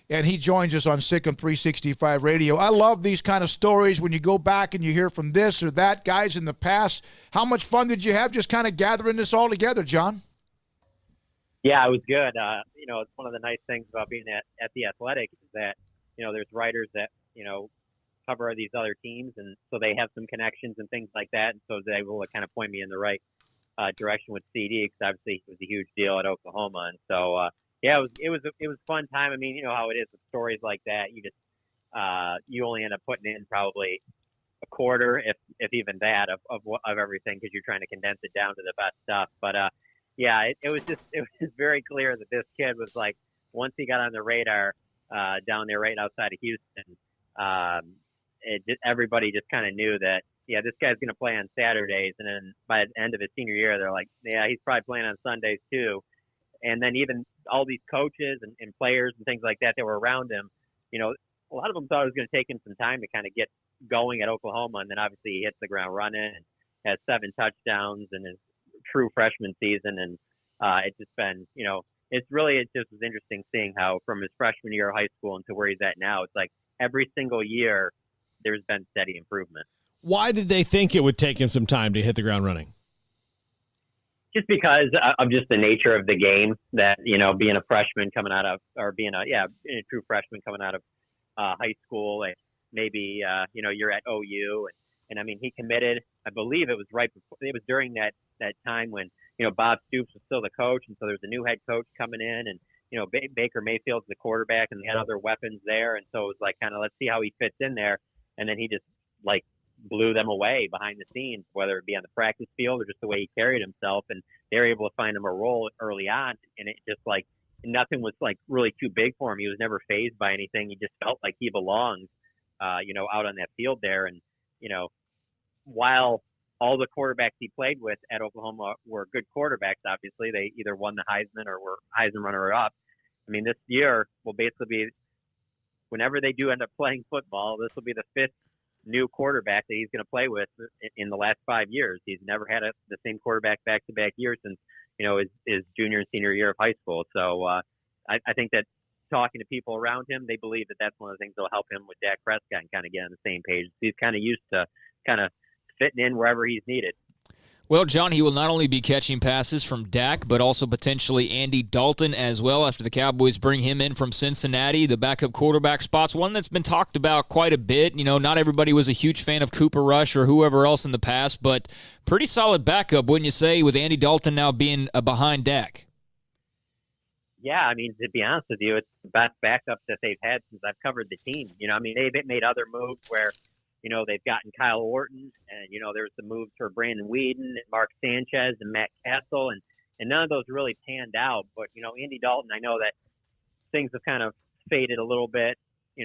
and he joins us on Sikkim 365 Radio. I love these kind of stories when you go back and you hear from this or that, guys in the past. How much fun did you have just kind of gathering this all together, John? Yeah, it was good. It's one of the nice things about being at The Athletic is that, there's writers that, cover these other teams, and so they have some connections and things like that, and so they're able to kind of point me in the right direction with CD, because obviously it was a huge deal at Oklahoma, and so it was a fun time. I mean, you know how it is with stories like that. You just you only end up putting in probably a quarter, if even that, of everything, because you're trying to condense it down to the best stuff. But it was just very clear that this kid was like, once he got on the radar down there right outside of Houston, everybody just kind of knew that, yeah, this guy's going to play on Saturdays. And then by the end of his senior year, they're like, yeah, he's probably playing on Sundays too. And then even all these coaches and players and things like that were around him, a lot of them thought it was going to take him some time to kind of get going at Oklahoma. And then obviously he hits the ground running and has 7 touchdowns in his true freshman season. And it's just been, it just was interesting seeing how from his freshman year of high school into where he's at now, it's like every single year there's been steady improvement. Why did they think it would take him some time to hit the ground running? Just because of just the nature of the game, that, being a freshman coming out of, or being a true freshman coming out of high school, and maybe, you're at OU. And I mean, he committed, I believe it was during that time when, Bob Stoops was still the coach. And so there's a new head coach coming in, and, Baker Mayfield's the quarterback, and they had other weapons there. And so it was like, kind of, let's see how he fits in there. And then he just blew them away behind the scenes, whether it be on the practice field or just the way he carried himself. And they were able to find him a role early on. And it just nothing was really too big for him. He was never fazed by anything. He just felt like he belonged, out on that field there. And, while all the quarterbacks he played with at Oklahoma were good quarterbacks, obviously they either won the Heisman or were Heisman runner-up. I mean, this year will basically be, whenever they do end up playing football, this will be the 5th new quarterback that he's going to play with in the last 5 years. He's never had the same quarterback back-to-back years since, his junior and senior year of high school. So I think that talking to people around him, they believe that that's one of the things that will help him with Dak Prescott and kind of get on the same page. He's kind of used to kind of fitting in wherever he's needed. Well, John, he will not only be catching passes from Dak, but also potentially Andy Dalton as well after the Cowboys bring him in from Cincinnati. The backup quarterback spot's one that's been talked about quite a bit. Not everybody was a huge fan of Cooper Rush or whoever else in the past, but pretty solid backup, wouldn't you say, with Andy Dalton now being behind Dak? Yeah, I mean, to be honest with you, it's the best backup that they've had since I've covered the team. They've made other moves where, they've gotten Kyle Orton, and, there's the moves for Brandon Weeden and Mark Sanchez and Matt Castle, and none of those really panned out. But, Andy Dalton, I know that things have kind of faded a little bit,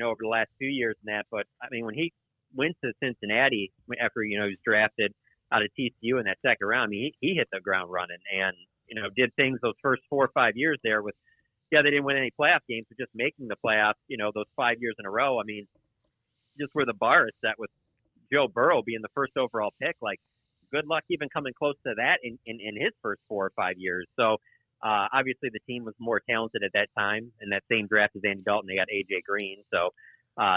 over the last few years in that. But, I mean, when he went to Cincinnati after, he was drafted out of TCU in that second round. I mean, he hit the ground running and, did things those first 4 or 5 years there with, they didn't win any playoff games, but just making the playoffs, those 5 years in a row. I mean, just where the bar is set with Joe Burrow being the first overall pick, like good luck even coming close to that in his first 4 or 5 years. So obviously the team was more talented at that time. In that same draft as Andy Dalton, they got A.J. Green. So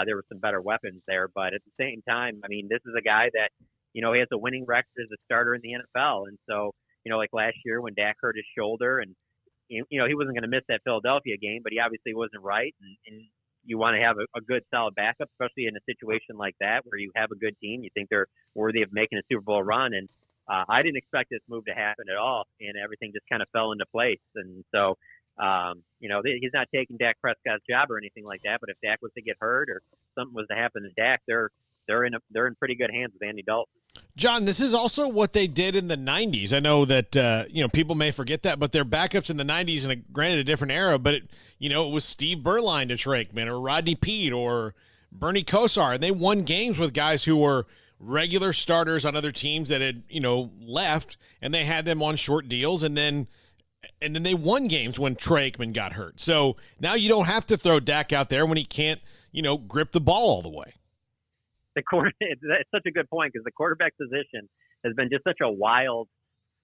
there were some better weapons there. But at the same time, I mean, this is a guy that, he has a winning record as a starter in the NFL. And so, like last year when Dak hurt his shoulder and, he wasn't going to miss that Philadelphia game, but he obviously wasn't right. And you want to have a good, solid backup, especially in a situation like that where you have a good team. You think they're worthy of making a Super Bowl run. And I didn't expect this move to happen at all. And everything just kind of fell into place. And so, he's not taking Dak Prescott's job or anything like that. But if Dak was to get hurt or something was to happen to Dak, they're in pretty good hands with Andy Dalton. John, this is also what they did in the 90s. I know that, people may forget that, but their backups in the 90s, and granted a different era, but, it was Steve Berline to Trakeman or Rodney Peete or Bernie Kosar, and they won games with guys who were regular starters on other teams that had, left, and they had them on short deals, and then they won games when Trakeman got hurt. So now you don't have to throw Dak out there when he can't, grip the ball all the way. It's such a good point because the quarterback position has been just such a wild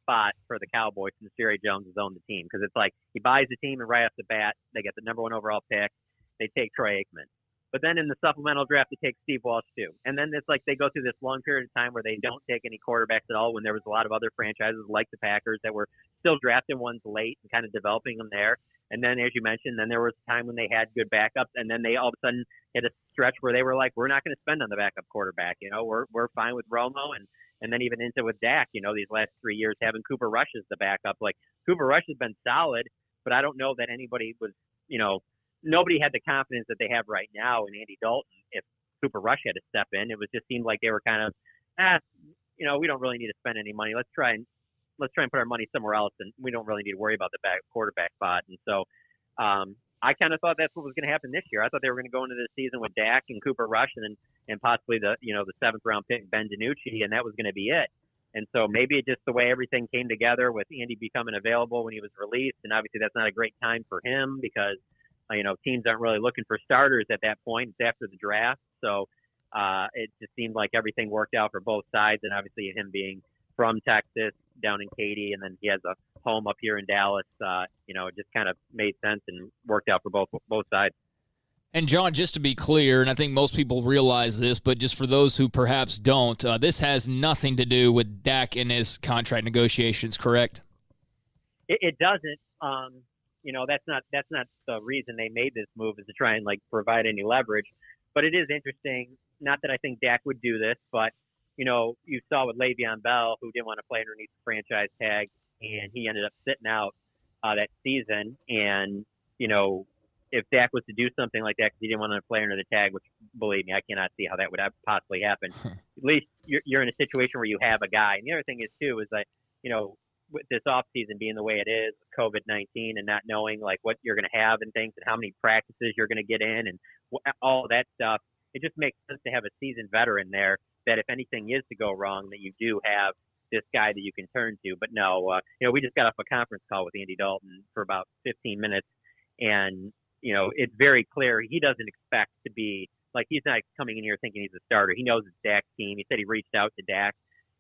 spot for the Cowboys since Jerry Jones has owned the team. Because it's like he buys the team and right off the bat, they get the number 1 overall pick. They take Troy Aikman. But then in the supplemental draft, they take Steve Walsh too. And then it's like they go through this long period of time where they don't take any quarterbacks at all when there was a lot of other franchises like the Packers that were still drafting ones late and kind of developing them there. And then, as you mentioned, then there was a time when they had good backups, and then they all of a sudden hit a stretch where they were like, we're not going to spend on the backup quarterback. We're fine with Romo, and then even into with Dak, these last 3 years having Cooper Rush as the backup. Like Cooper Rush has been solid, but I don't know that anybody was, nobody had the confidence that they have right now in Andy Dalton. If Cooper Rush had to step in, it just seemed like they were kind of, we don't really need to spend any money. Let's try and put our money somewhere else, and we don't really need to worry about the quarterback spot. And so I kind of thought that's what was going to happen this year. I thought they were going to go into the season with Dak and Cooper Rush and possibly the 7th round pick Ben DiNucci, and that was going to be it. And so maybe just the way everything came together with Andy becoming available when he was released, and obviously that's not a great time for him because teams aren't really looking for starters at that point. It's after the draft, so it just seemed like everything worked out for both sides, and obviously him being from Texas down in Katy, and then he has a home up here in Dallas. It just kind of made sense and worked out for both sides. And John, just to be clear, and I think most people realize this, but just for those who perhaps don't, this has nothing to do with Dak and his contract negotiations, correct? It doesn't. That's not the reason they made this move, is to try and provide any leverage. But it is interesting. Not that I think Dak would do this, but you saw with Le'Veon Bell, who didn't want to play underneath the franchise tag, and he ended up sitting out that season. And, if Dak was to do something like that because he didn't want to play under the tag, which, believe me, I cannot see how that would possibly happen, at least you're in a situation where you have a guy. And the other thing is, too, is that, with this offseason being the way it is, COVID-19, and not knowing, what you're going to have and things and how many practices you're going to get in and all of that stuff, it just makes sense to have a seasoned veteran there that if anything is to go wrong, that you do have this guy that you can turn to. But no, we just got off a conference call with Andy Dalton for about 15 minutes, and, it's very clear he doesn't expect to be, he's not coming in here thinking he's a starter. He knows it's Dak's team. He said he reached out to Dak,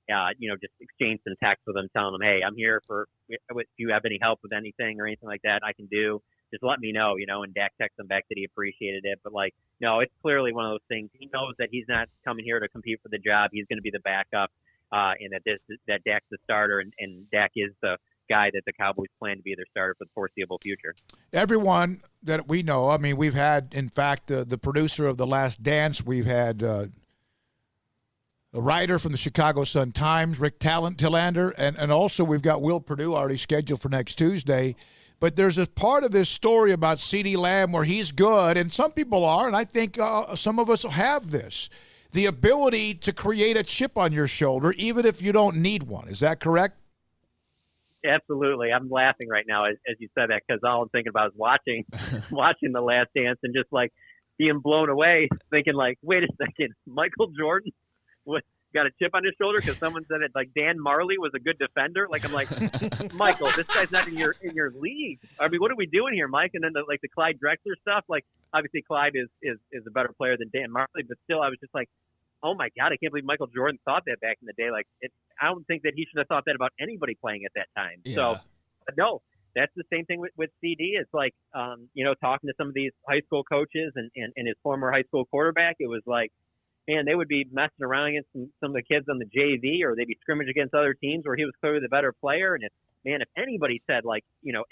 just exchanged some texts with him, telling him, hey, I'm here if you have any help with anything or anything like that I can do, just let me know, and Dak texted him back that he appreciated it. But no, it's clearly one of those things. He knows that he's not coming here to compete for the job. He's going to be the backup, and that Dak's the starter, and Dak is the guy that the Cowboys plan to be their starter for the foreseeable future. Everyone that we know, I mean, we've had, in fact, the producer of The Last Dance, we've had a writer from the Chicago Sun-Times, Rick Tillander, and also we've got Will Perdue already scheduled for next Tuesday. But there's a part of this story about CeeDee Lamb where he's good, and some people are, and I think some of us have this, the ability to create a chip on your shoulder even if you don't need one. Is that correct? Absolutely. I'm laughing right now as you said that because all I'm thinking about is watching The Last Dance and just being blown away, thinking like, wait a second, Michael Jordan got a chip on his shoulder because someone said it like Dan Marley was a good defender. Like I'm like, Michael, this guy's not in your league. I mean, what are we doing here, Mike? And then the Clyde Drexler stuff. Like obviously Clyde is a better player than Dan Marley, but still I was just like, oh my God, I can't believe Michael Jordan thought that back in the day. Like I don't think that he should have thought that about anybody playing at that time. Yeah. So no. That's the same thing with CD. It's like, talking to some of these high school coaches and his former high school quarterback, it was like, man, they would be messing around against some of the kids on the JV, or they'd be scrimmaging against other teams where he was clearly the better player. And if anybody said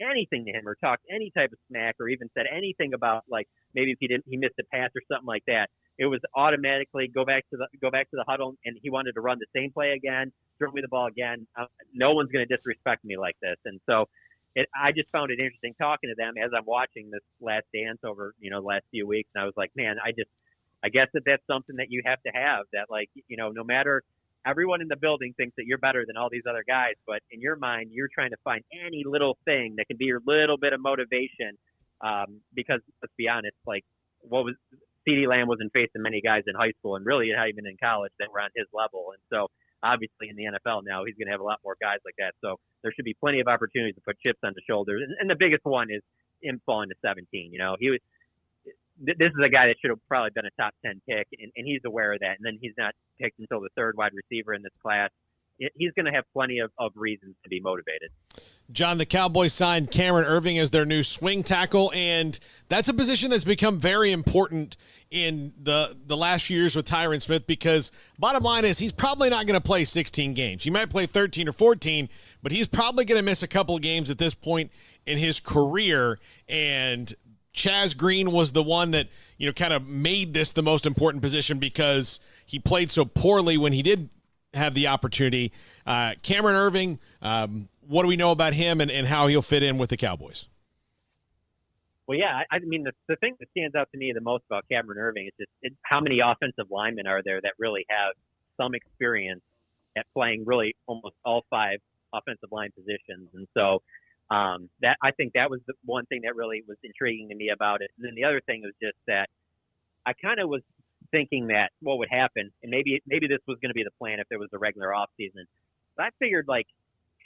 anything to him or talked any type of smack or even said anything about like maybe if he missed a pass or something like that, it was automatically go back to the huddle, and he wanted to run the same play again, throw me the ball again. No one's going to disrespect me like this. And so I just found it interesting talking to them as I'm watching this Last Dance over, the last few weeks. And I was like, man, I guess that's something that you have to have, that like, no matter, everyone in the building thinks that you're better than all these other guys, but in your mind, you're trying to find any little thing that can be your little bit of motivation. Because let's be honest, like CeeDee Lamb wasn't facing many guys in high school and really not even in college that were on his level. And so obviously in the NFL now, he's going to have a lot more guys like that. So there should be plenty of opportunities to put chips on the shoulders. And the biggest one is him falling to 17. This is a guy that should have probably been a top 10 pick, and he's aware of that. And then he's not picked until the third wide receiver in this class. He's going to have plenty of reasons to be motivated. John, the Cowboys signed Cameron Erving as their new swing tackle, and that's a position that's become very important in the last few years with Tyron Smith, because bottom line is he's probably not going to play 16 games. He might play 13 or 14, but he's probably going to miss a couple of games at this point in his career. And Chaz Green was the one that, kind of made this the most important position because he played so poorly when he did have the opportunity. Cameron Erving, what do we know about him and how he'll fit in with the Cowboys? Well, yeah, I mean, the thing that stands out to me the most about Cameron Erving is just how many offensive linemen are there that really have some experience at playing really almost all five offensive line positions. And so that I think that was the one thing that really was intriguing to me about it. And then the other thing was just that I kind of was thinking that what would happen, and maybe this was going to be the plan if there was a regular offseason, but I figured like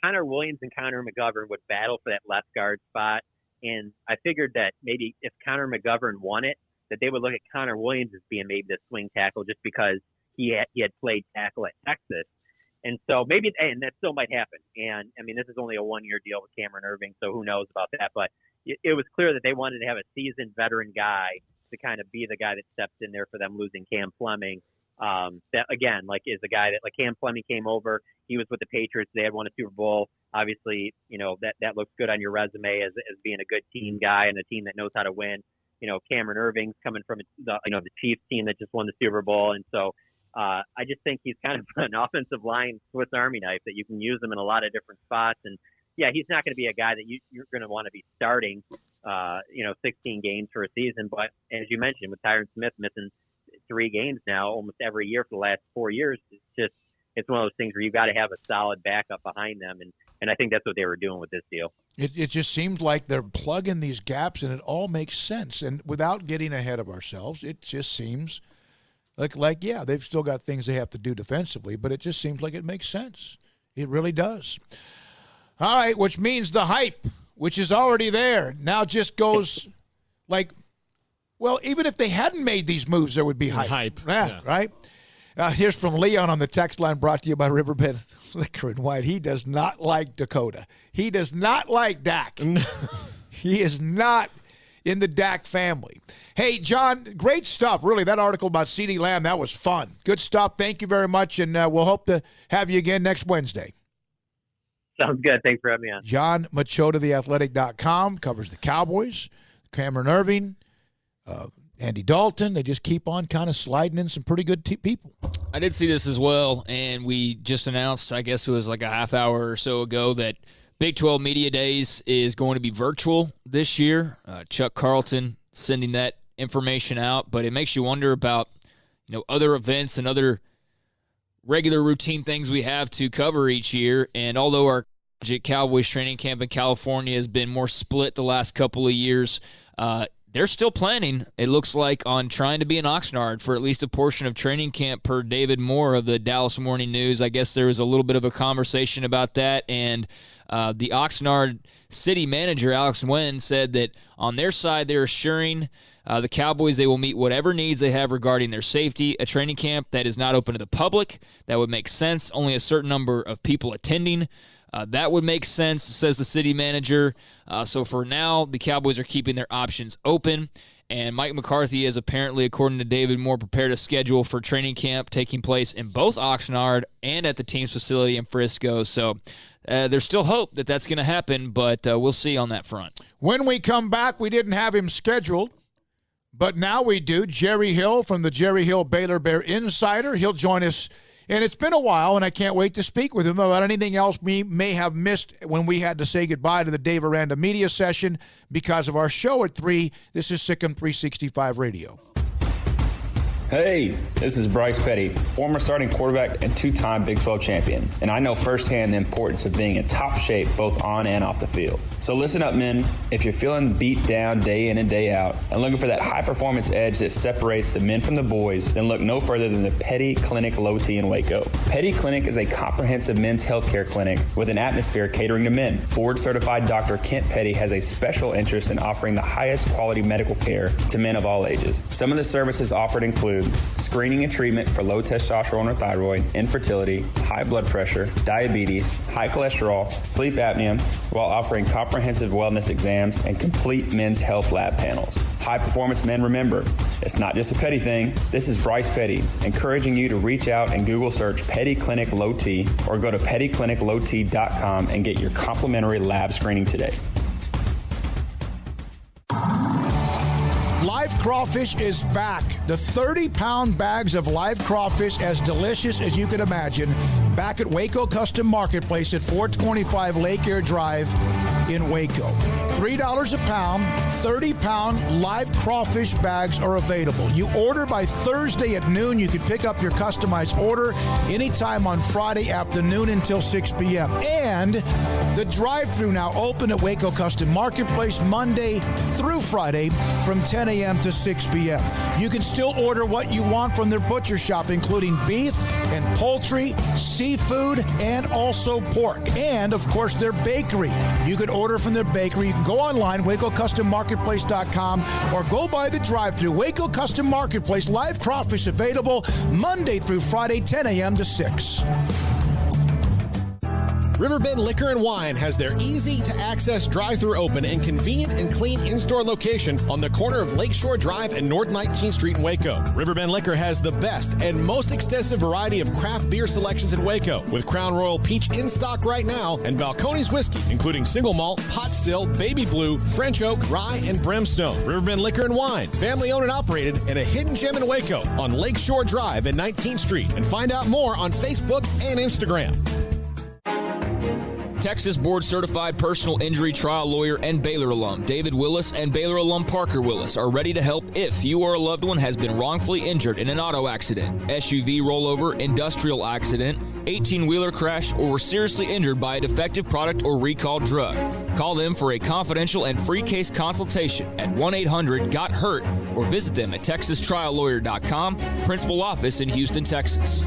Connor Williams and Connor McGovern would battle for that left guard spot. And I figured that maybe if Connor McGovern won it, that they would look at Connor Williams as being maybe the swing tackle just because he had played tackle at Texas. And so maybe, and that still might happen. And I mean, this is only a 1-year deal with Cameron Erving, so who knows about that. But it was clear that they wanted to have a seasoned veteran guy to kind of be the guy that steps in there for them losing Cam Fleming. That again, like is a guy that like Cam Fleming came over. He was with the Patriots. They had won a Super Bowl. Obviously, that looks good on your resume as being a good team guy and a team that knows how to win. Cameron Erving's coming from the Chiefs team that just won the Super Bowl. And so I just think he's kind of an offensive line Swiss Army knife that you can use him in a lot of different spots. And yeah, he's not going to be a guy that you're going to want to be starting, 16 games for a season. But as you mentioned, with Tyron Smith missing 3 games now, almost every year for the last 4 years, it's one of those things where you've got to have a solid backup behind them. And I think that's what they were doing with this deal. It just seems like they're plugging these gaps, and it all makes sense. And without getting ahead of ourselves, it just seems like yeah, they've still got things they have to do defensively, but it just seems like it makes sense. It really does. All right, which means the hype, which is already there, now just goes like, well, even if they hadn't made these moves, there would be hype. Yeah. Right? Here's from Leon on the text line, brought to you by Riverbed Liquor and Wine. He does not like Dakota. He does not like Dak. He is not in the Dak family. Hey, John, great stuff. Really, that article about CeeDee Lamb, that was fun. Good stuff. Thank you very much, and we'll hope to have you again next Wednesday. Sounds good. Thanks for having me on. John Machota, theathletic.com, covers the Cowboys, Cameron Erving, Andy Dalton. They just keep on kind of sliding in some pretty good people. I did see this as well, and we just announced, I guess it was like a half hour or so ago, that Big 12 Media Days is going to be virtual this year. Chuck Carlton sending that information out, but it makes you wonder about other events and other regular routine things we have to cover each year. And although our Cowboys training camp in California has been more split the last couple of years, they're still planning, it looks like, on trying to be in Oxnard for at least a portion of training camp, per David Moore of the Dallas Morning News. I guess there was a little bit of a conversation about that, and the Oxnard city manager, Alex Nguyen, said that on their side they're assuring the Cowboys they will meet whatever needs they have regarding their safety. A training camp that is not open to the public, that would make sense. Only a certain number of people attending. That would make sense, says the city manager. So for now, the Cowboys are keeping their options open. And Mike McCarthy has apparently, according to David Moore, prepared a schedule for training camp taking place in both Oxnard and at the team's facility in Frisco. So there's still hope that that's going to happen, but we'll see on that front. When we come back, we didn't have him scheduled, but now we do. Jerry Hill from the Jerry Hill Baylor Bear Insider. He'll join us. And it's been a while, and I can't wait to speak with him about anything else we may have missed when we had to say goodbye to the Dave Aranda media session because of our show at 3. This is Sikkim 365 Radio. Hey, this is Bryce Petty, former starting quarterback and 2-time Big 12 champion, and I know firsthand the importance of being in top shape both on and off the field. So listen up, men. If you're feeling beat down day in and day out and looking for that high-performance edge that separates the men from the boys, then look no further than the Petty Clinic Low T in Waco. Petty Clinic is a comprehensive men's healthcare clinic with an atmosphere catering to men. Board-certified Dr. Kent Petty has a special interest in offering the highest quality medical care to men of all ages. Some of the services offered include screening and treatment for low testosterone or thyroid, infertility, high blood pressure, diabetes, high cholesterol, sleep apnea, while offering comprehensive wellness exams and complete men's health lab panels. High performance men, remember, it's not just a Petty thing. This is Bryce Petty, encouraging you to reach out and Google search Petty Clinic Low T or go to pettycliniclowt.com and get your complimentary lab screening today. Live crawfish is back. The 30-pound bags of live crawfish, as delicious as you can imagine, back at Waco Custom Marketplace at 425 Lake Air Drive in Waco. $3 a pound, 30-pound live crawfish bags are available. You order by Thursday at noon. You can pick up your customized order anytime on Friday afternoon until 6 p.m. And the drive-thru now open at Waco Custom Marketplace Monday through Friday from 10 a.m. to 6 p.m. You can still order what you want from their butcher shop, including beef and poultry, seafood, and also pork. And, of course, their bakery. You can order from their bakery. You can go online, WacoCustomMarketplace.com, or go by the drive-thru. Waco Custom Marketplace, live crawfish available Monday through Friday, 10 a.m. to 6. Riverbend Liquor and Wine has their easy-to-access drive-thru open and convenient and clean in-store location on the corner of Lakeshore Drive and North 19th Street in Waco. Riverbend Liquor has the best and most extensive variety of craft beer selections in Waco, with Crown Royal Peach in stock right now and Balcones Whiskey, including single malt, pot still, baby blue, French oak, rye, and brimstone. Riverbend Liquor and Wine, family-owned and operated, and a hidden gem in Waco on Lakeshore Drive and 19th Street. And find out more on Facebook and Instagram. Texas board-certified personal injury trial lawyer and Baylor alum David Willis and Baylor alum Parker Willis are ready to help if you or a loved one has been wrongfully injured in an auto accident, SUV rollover, industrial accident, 18-wheeler crash, or were seriously injured by a defective product or recalled drug. Call them for a confidential and free case consultation at 1-800-GOT-HURT or visit them at texastriallawyer.com, principal office in Houston, Texas.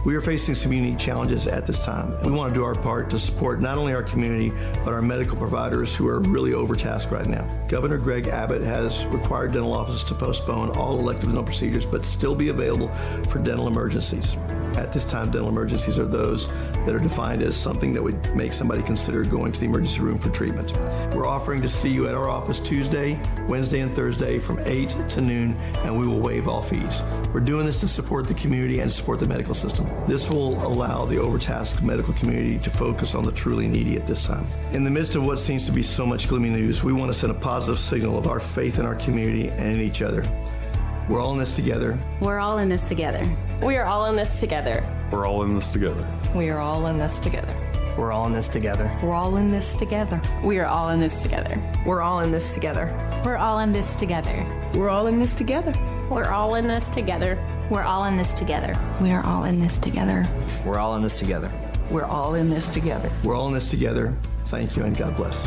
We are facing some unique challenges at this time. We want to do our part to support not only our community, but our medical providers who are really overtasked right now. Governor Greg Abbott has required dental offices to postpone all elective dental procedures, but still be available for dental emergencies. At this time, dental emergencies are those that are defined as something that would make somebody consider going to the emergency room for treatment. We're offering to see you at our office Tuesday, Wednesday, and Thursday from 8 to noon, and we will waive all fees. We're doing this to support the community and support the medical system. This will allow the overtasked medical community to focus on the truly needy at this time. In the midst of what seems to be so much gloomy news, we want to send a positive signal of our faith in our community and in each other. We're all in this together. We're all in this together. We are all in this together. We're all in this together. We are all in this together. We're all in this together. We're all in this together. We are all in this together. We're all in this together. We're all in this together. We're all in this together. We're all in this together. We're all in this together. We are all in this together. We're all in this together. We're all in this together. We're all in this together. Thank you and God bless.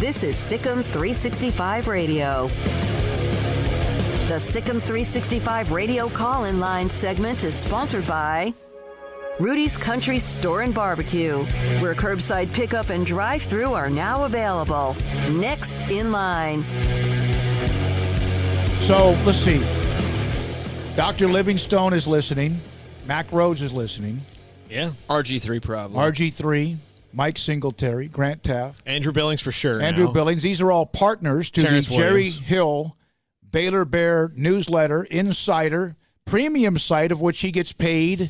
This is Sikkim 365 Radio. The Sikkim 365 Radio call-in line segment is sponsored by Rhoades Country Store and Barbecue, where curbside pickup and drive-thru are now available. Next in line. So, let's see. Dr. Livingstone is listening. Mack Rhoades is listening. Yeah. RG3 probably. RG3, Mike Singletary, Grant Taft. Andrew Billings for sure. Andrew now. Billings. These are all partners to Terrence the Jerry Williams. Hill Baylor Bear newsletter, Insider, premium site of which he gets paid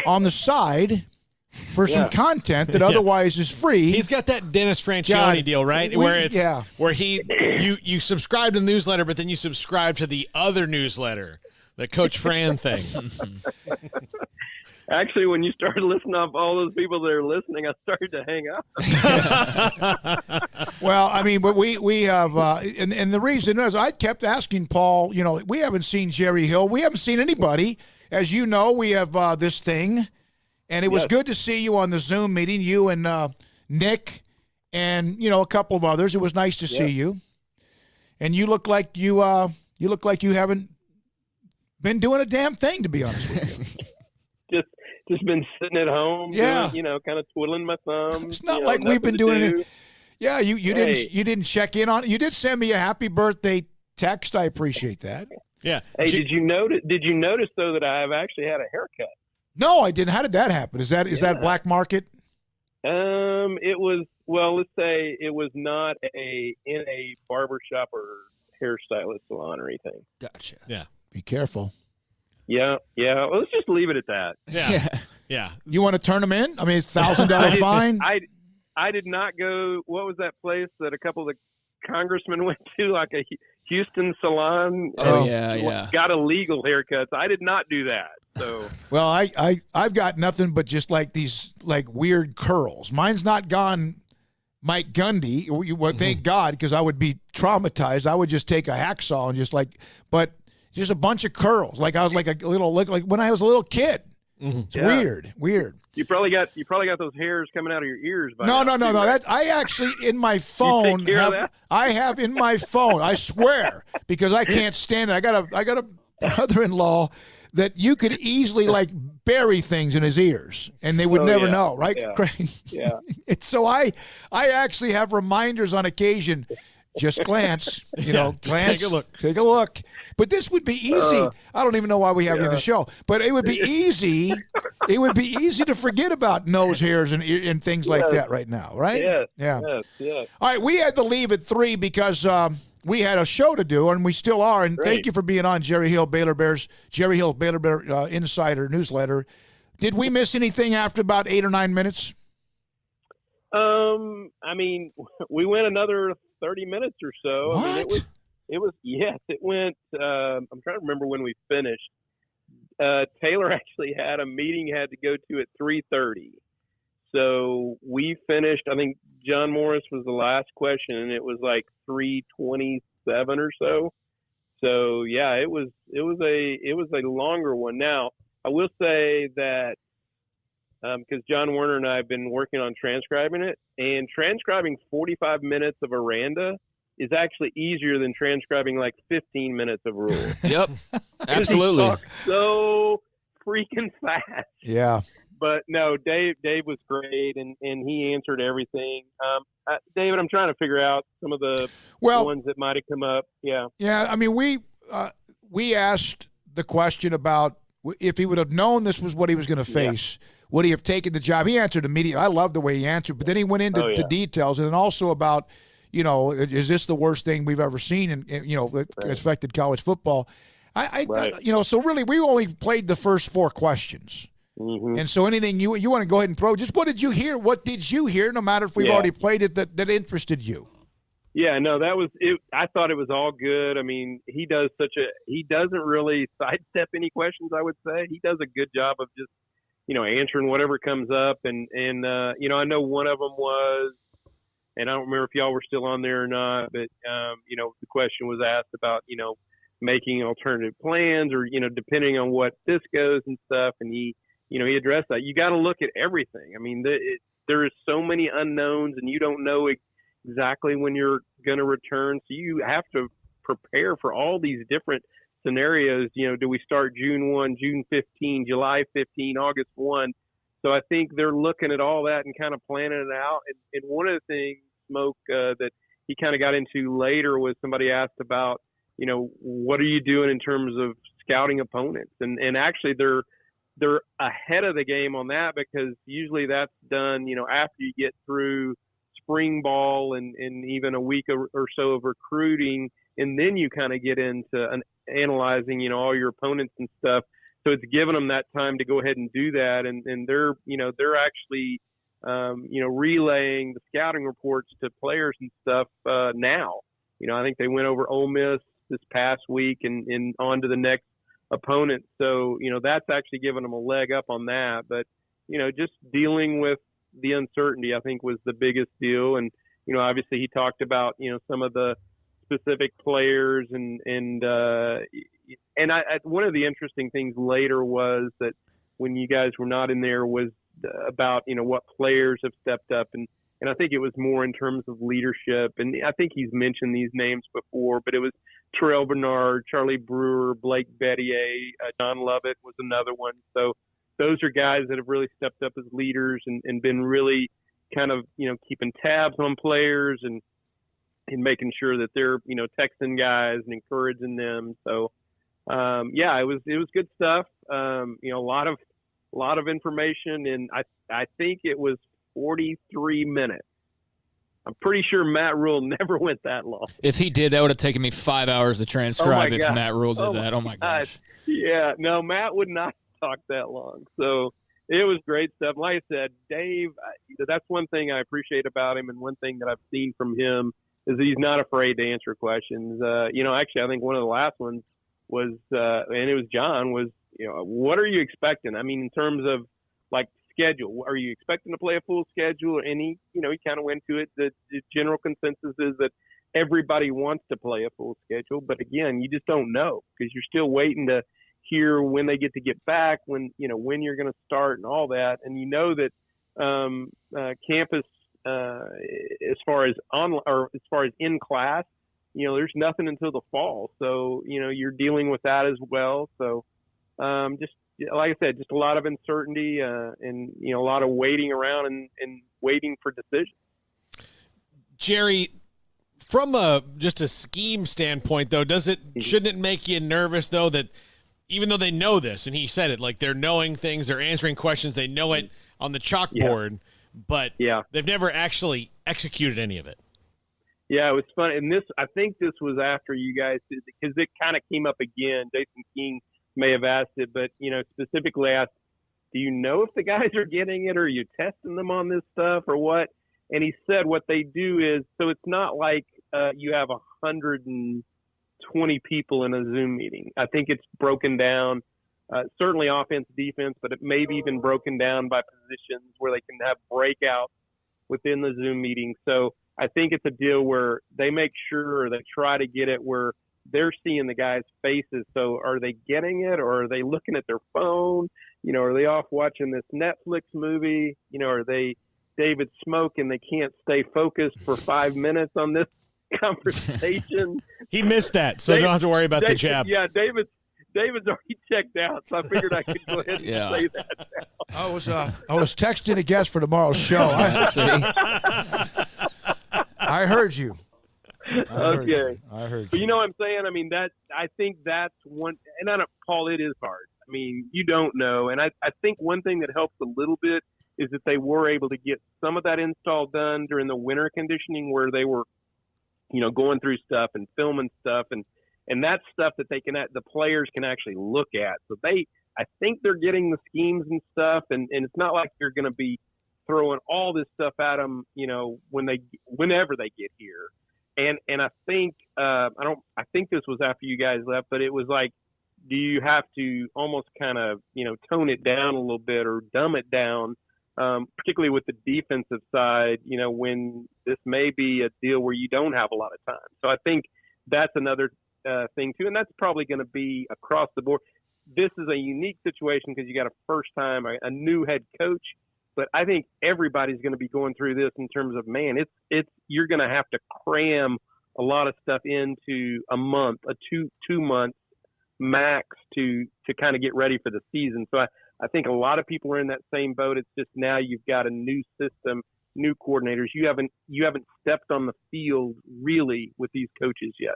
on the side for some content that otherwise is free. He's got that Dennis Franchione deal, right? Where you subscribe to the newsletter, but then you subscribe to the other newsletter, the Coach Fran thing. Actually, when you started listening off all those people that are listening, I started to hang up. Well, I mean, but we have, and the reason is I kept asking Paul, we haven't seen Jerry Hill. We haven't seen anybody. As you know, we have this thing, and it was good to see you on the Zoom meeting, you and Nick and, a couple of others. It was nice to see you. And you look like you haven't been doing a damn thing, to be honest with you. Just been sitting at home, doing, kind of twiddling my thumbs. It's not like we've been doing it. Yeah, you didn't check in on it. You did send me a happy birthday text. I appreciate that. Yeah. Hey, did you notice though that I've actually had a haircut? No, I didn't. How did that happen? Is that black market? It was, let's say it was not in a barbershop or hairstylist salon or anything. Gotcha. Yeah. Be careful. Yeah. Well, let's just leave it at that. Yeah. You want to turn them in? I mean, it's $1,000 fine. I did not go. What was that place that a couple of the congressmen went to, like a Houston salon? Oh yeah. Got illegal haircuts. I did not do that. So. Well, I've got nothing but just like these weird curls. Mine's not gone Mike Gundy. Well, thank God, because I would be traumatized. I would just take a hacksaw and but just a bunch of curls. Like I was like when I was a little kid. It's weird. You probably got those hairs coming out of your ears. No. That I actually in my phone I have in my phone. I swear, because I can't stand it. I got a brother-in-law that you could easily bury things in his ears and they would never know, right? Yeah. So I actually have reminders on occasion. Just glance, glance. Take a look. But this would be easy. I don't even know why we have you on the show, but it would be easy. It would be easy to forget about nose hairs and things like that right now, right? Yes. Yeah. Yes. All right, we had to leave at 3 because we had a show to do, and we still are. And thank you for being on Jerry Hill Baylor Bear Insider newsletter. Did we miss anything after about 8 or 9 minutes? I mean, we went another 30 minutes or so. What? I mean, it went. I'm trying to remember when we finished. Taylor actually had a meeting he had to go to at 3:30. So we finished. I think John Morris was the last question, and it was like 3:27 or so. So yeah, it was a longer one. Now I will say that because John Werner and I have been working on transcribing it, and transcribing 45 minutes of Aranda is actually easier than transcribing like 15 minutes of Rule. Yep, absolutely. He talks so freaking fast. Yeah. But no, Dave was great, and he answered everything. David, I'm trying to figure out some of the ones that might have come up. Yeah. Yeah, I mean, we asked the question about if he would have known this was what he was going to face, would he have taken the job? He answered immediately. I love the way he answered, but then he went into details, and then also about, is this the worst thing we've ever seen and that affected college football? So really we only played the first 4 questions. Mm-hmm. And so anything you want to go ahead and throw, just what did you hear? What did you hear, no matter if we've already played it, that interested you? Yeah, no, that was it. I thought it was all good. I mean, he doesn't really sidestep any questions, I would say. He does a good job of just, answering whatever comes up. And I know one of them was, and I don't remember if y'all were still on there or not, but, the question was asked about, making alternative plans or, depending on what this goes and stuff. And he addressed that. You got to look at everything. I mean, there is so many unknowns, and you don't know exactly when you're going to return. So you have to prepare for all these different scenarios. Do we start June 1, June 15, July 15, August 1? So I think they're looking at all that and kind of planning it out. And one of the things, Smoke, that he kind of got into later was somebody asked about, what are you doing in terms of scouting opponents? And actually they're ahead of the game on that, because usually that's done, after you get through spring ball and even a week or so of recruiting. And then you kind of get into analyzing, all your opponents and stuff. So it's given them that time to go ahead and do that. And they're, they're actually, relaying the scouting reports to players and stuff now. I think they went over Ole Miss this past week and on to the next opponent. So, that's actually given them a leg up on that. But, just dealing with the uncertainty, I think, was the biggest deal. And, obviously he talked about, some of the specific players and one of the interesting things later was that when you guys were not in there was about, what players have stepped up. And I think it was more in terms of leadership. And I think he's mentioned these names before, but it was Terrell Bernard, Charlie Brewer, Blake Bettier, John Lovett was another one. So those are guys that have really stepped up as leaders and been really kind of, keeping tabs on players and making sure that they're, texting guys and encouraging them. So, it was good stuff. A lot of information, and I think it was 43 minutes. I'm pretty sure Matt Rule never went that long. If he did, that would have taken me 5 hours to transcribe if Matt Rule did that. Oh, my gosh. Yeah, no, Matt would not talk that long. So it was great stuff. Like I said, Dave, that's one thing I appreciate about him, and one thing that I've seen from him is that he's not afraid to answer questions. Actually, I think one of the last ones was, and it was John, was, what are you expecting? I mean, in terms of, like, schedule, are you expecting to play a full schedule? And he kind of went to it. The general consensus is that everybody wants to play a full schedule, but again, you just don't know, because you're still waiting to hear when they get to get back, when you're going to start and all that. And that campus, as far as in class, there's nothing until the fall. So, you're dealing with that as well. So, just like I said, just a lot of uncertainty and a lot of waiting around and waiting for decisions. Jerry, from just a scheme standpoint, though, shouldn't it make you nervous, though, that even though they know this, and he said it, like they're knowing things, they're answering questions, they know it on the chalkboard, but they've never actually executed any of it? Yeah, it was fun. And I think this was after you guys did, because it kind of came up again. Jason King may have asked it, but, specifically asked, do you know if the guys are getting it, or are you testing them on this stuff or what? And he said what they do is, so it's not like you have 120 people in a Zoom meeting. I think it's broken down, certainly offense, defense, but it may be even broken down by positions where they can have breakouts within the Zoom meeting. So I think it's a deal where they make sure, or they try to get it where they're seeing the guys' faces. So are they getting it, or are they looking at their phone? Are they off watching this Netflix movie? Are they David Smoke and they can't stay focused for 5 minutes on this conversation? He missed that, so don't have to worry about the jab. Yeah, David's already checked out, so I figured I could go ahead and say that now. I was texting a guest for tomorrow's show. I heard you. I heard you. But you know what I'm saying? I mean, I think that's one, and Paul, it is hard. I mean, you don't know. And I think one thing that helps a little bit is that they were able to get some of that install done during the winter conditioning, where they were, going through stuff and filming stuff, and that's stuff that the players can actually look at. So I think they're getting the schemes and stuff, and it's not like you're going to be throwing all this stuff at them, whenever they get here. And I think I think this was after you guys left, but it was like, do you have to almost kind of tone it down a little bit or dumb it down, particularly with the defensive side, when this may be a deal where you don't have a lot of time. So I think that's another thing too, and that's probably going to be across the board. This is a unique situation because you got a new head coach But I think everybody's going to be going through this in terms of, man, it's you're going to have to cram a lot of stuff into a month, two months max to kind of get ready for the season. So I think a lot of people are in that same boat. It's just now you've got a new system, new coordinators. You haven't stepped on the field really with these coaches yet.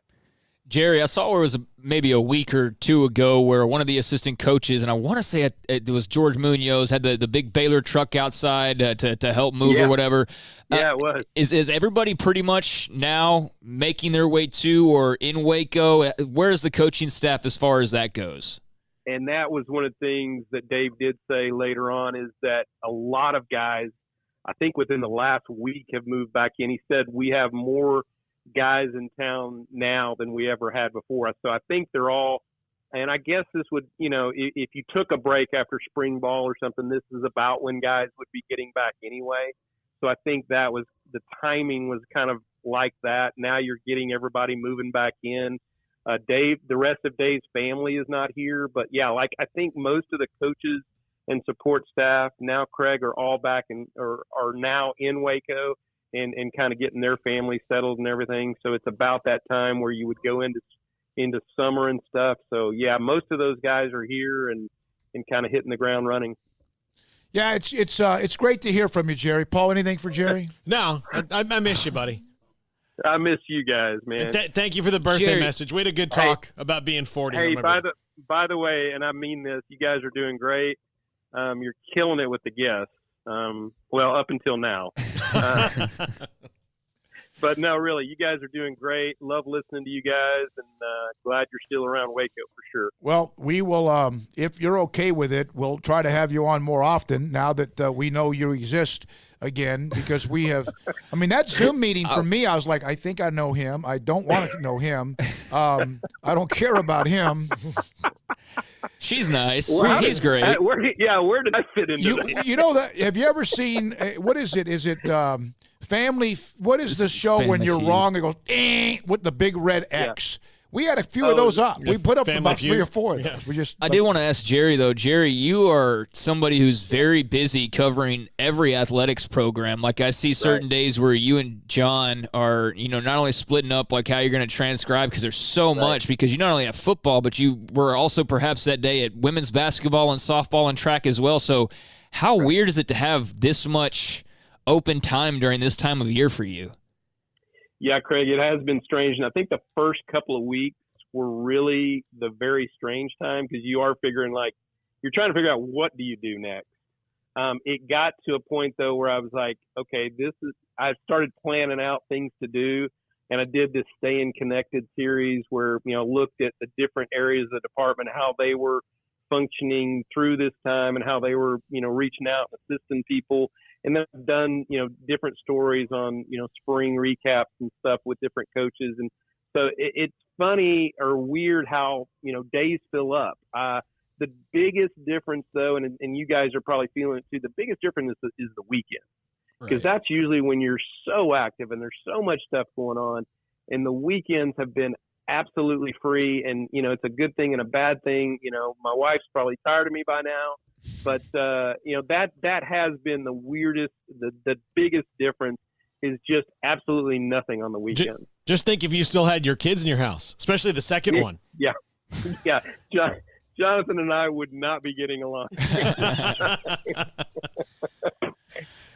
Jerry, I saw where it was maybe a week or two ago where one of the assistant coaches, and I want to say it was George Munoz, had the big Baylor truck outside to help move or whatever. Yeah, it was. Is everybody pretty much now making their way to or in Waco? Where's the coaching staff as far as that goes? And that was one of the things that Dave did say later on, is that a lot of guys, I think within the last week, have moved back in. He said we have more guys in town now than we ever had before. So I think they're all, and I guess this would, if you took a break after spring ball or something, this is about when guys would be getting back anyway. So I think that was, the timing was kind of like that. Now you're getting everybody moving back in. Dave, the rest of Dave's family is not here, but yeah, like I think most of the coaches and support staff, now Craig, are all back or are now in Waco. And kind of getting their family settled and everything. So it's about that time where you would go into summer and stuff. So yeah, most of those guys are here and kind of hitting the ground running. Yeah, it's great to hear from you, Jerry. Paul, anything for Jerry? No, I miss you, buddy. I miss you guys, man. Thank you for the birthday message. We had a good talk about being 40. Hey, by the way, and I mean this, you guys are doing great. You're killing it with the guests. Well, up until now. But no, really, you guys are doing great. Love listening to you guys, and glad you're still around Waco for sure. Well, we will, if you're okay with it, we'll try to have you on more often now that we know you exist again, because we have, I mean, that Zoom meeting for me, I was like, I think I know him. I don't want to know him. I don't care about him. She's nice. Well, he's great. Where did I fit into that? You know that? Have you ever seen, what is it? Is it Family? What is the show when you're wrong? It goes, with the big red X. Yeah. We had a few of those up. We put up about 3 or 4 of those. I did want to ask Jerry, though. Jerry, you are somebody who's very busy covering every athletics program. Like, I see certain days where you and John are, not only splitting up like how you're going to transcribe, because there's so much, because you not only have football, but you were also perhaps that day at women's basketball and softball and track as well. So how weird is it to have this much open time during this time of year for you? Yeah, Craig, it has been strange. And I think the first couple of weeks were really the very strange time, because you are figuring, like, you're trying to figure out what do you do next. It got to a point, though, where I was like, okay, I started planning out things to do. And I did this Staying Connected series where, looked at the different areas of the department, how they were functioning through this time and how they were, reaching out and assisting people. And then I've done, different stories on, spring recaps and stuff with different coaches. And so it's funny or weird how, days fill up. The biggest difference, though, and you guys are probably feeling it too, the biggest difference is the weekend. Because that's usually when you're so active and there's so much stuff going on. And the weekends have been absolutely free. And, it's a good thing and a bad thing. My wife's probably tired of me by now. But, that has been the weirdest, the biggest difference is just absolutely nothing on the weekend. Just think if you still had your kids in your house, especially the second one. Yeah. Yeah. Jonathan and I would not be getting along.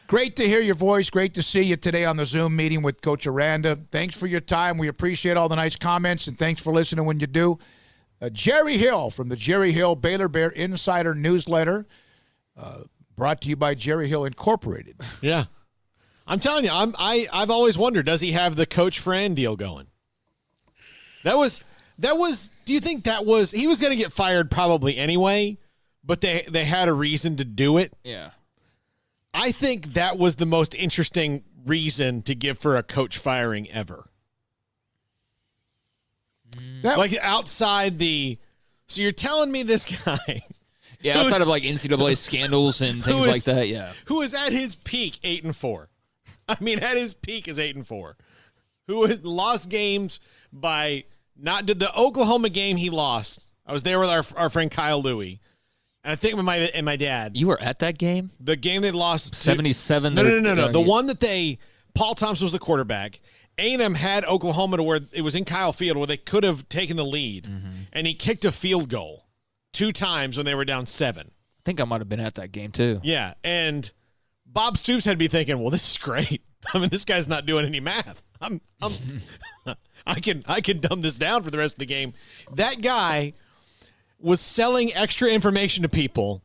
Great to hear your voice. Great to see you today on the Zoom meeting with Coach Aranda. Thanks for your time. We appreciate all the nice comments, and thanks for listening when you do. Jerry Hill from the Jerry Hill Baylor Bear Insider Newsletter, brought to you by Jerry Hill Incorporated. Yeah. I'm telling you, I've always wondered, does he have the Coach Fran deal going? That was, do you think he was going to get fired probably anyway, but they had a reason to do it? Yeah. I think that was the most interesting reason to give for a coach firing ever. Like outside so you're telling me this guy. Yeah, outside of like NCAA scandals and things like that, yeah. Who is at his peak 8-4. I mean, at his peak is 8-4. Who has lost games by the Oklahoma game he lost. I was there with our friend Kyle Louie. And I think with my dad. You were at that game? The game they lost 77. No. The one that Paul Thompson was the quarterback. A&M had Oklahoma to where it was in Kyle Field where they could have taken the lead. Mm-hmm. And he kicked a field goal 2 times when they were down 7. I think I might have been at that game too. Yeah. And Bob Stoops had to be thinking, well, this is great. I mean, this guy's not doing any math. I can dumb this down for the rest of the game. That guy was selling extra information to people.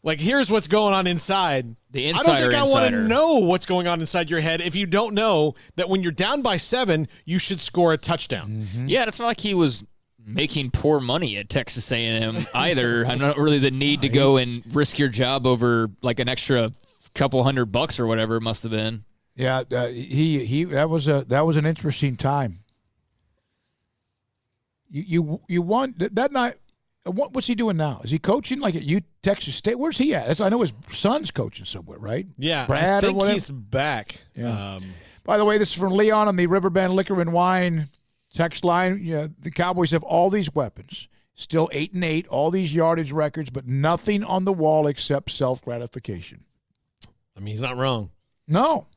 Like, here's what's going on inside. The insider. I don't think I want to know what's going on inside your head if you don't know that when you're down by 7, you should score a touchdown. Mm-hmm. Yeah, it's not like he was making poor money at Texas A&M either. I'm not really the need to go and risk your job over like an extra couple $100 or whatever it must have been. Yeah, that was an interesting time. You won that night. What's he doing now? Is he coaching like at Texas State? Where's he at? I know his son's coaching somewhere, right? Yeah, Brad I think or whatever. he's back. Yeah. By the way, this is from Leon on the Riverbend Liquor and Wine text line. Yeah, the Cowboys have all these weapons, still 8-8, all these yardage records, but nothing on the wall except self-gratification. I mean, he's not wrong. No,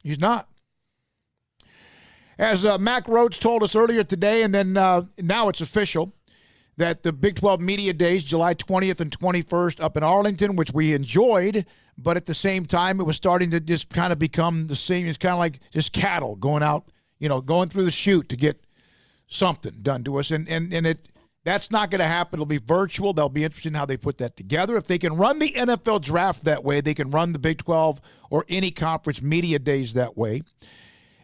he's not. As Mack Rhoades told us earlier today, and then now it's official, that the Big 12 Media Days, July 20th and 21st up in Arlington, which we enjoyed, but at the same time, it was starting to just kind of become the same. It's kind of like just cattle going out, going through the chute to get something done to us. And that's not going to happen. It'll be virtual. That'll be interesting how they put that together. If they can run the NFL draft that way, they can run the Big 12 or any conference media days that way.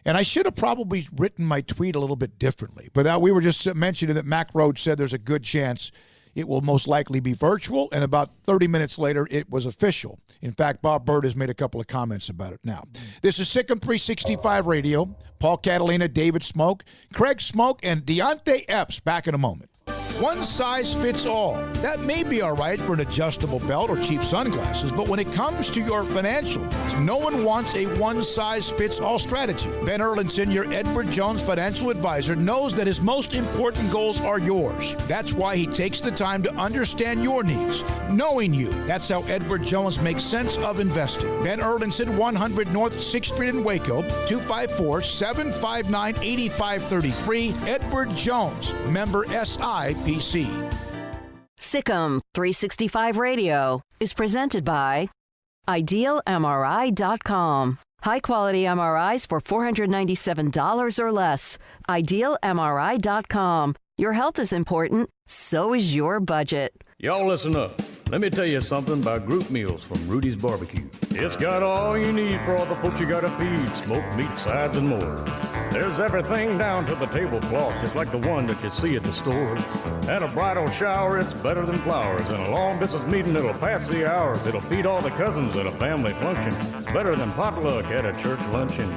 And I should have probably written my tweet a little bit differently. But we were just mentioning that Mack Rhoades said there's a good chance it will most likely be virtual. And about 30 minutes later, it was official. In fact, Bob Bird has made a couple of comments about it now. This is Sikkim 365 Radio. Paul Catalina, David Smoke, Craig Smoke, and Deontay Epps back in a moment. One size fits all. That may be all right for an adjustable belt or cheap sunglasses, but when it comes to your financial needs, no one wants a one-size-fits-all strategy. Ben Erlinson, your Edward Jones financial advisor, knows that his most important goals are yours. That's why he takes the time to understand your needs, knowing you. That's how Edward Jones makes sense of investing. Ben Erlinson, 100 North 6th Street in Waco, 254-759-8533. Edward Jones, member SIPC. Sikkim 365 Radio is presented by IdealMRI.com. High-quality MRIs for $497 or less. IdealMRI.com. Your health is important, so is your budget. Y'all listen up. Let me tell you something about group meals from Rhoades Barbecue. It's got all you need for all the folks you gotta feed, smoked meat, sides, and more. There's everything down to the tablecloth, just like the one that you see at the store. At a bridal shower, it's better than flowers. And a long distance meeting, it'll pass the hours. It'll feed all the cousins at a family function. It's better than potluck at a church luncheon.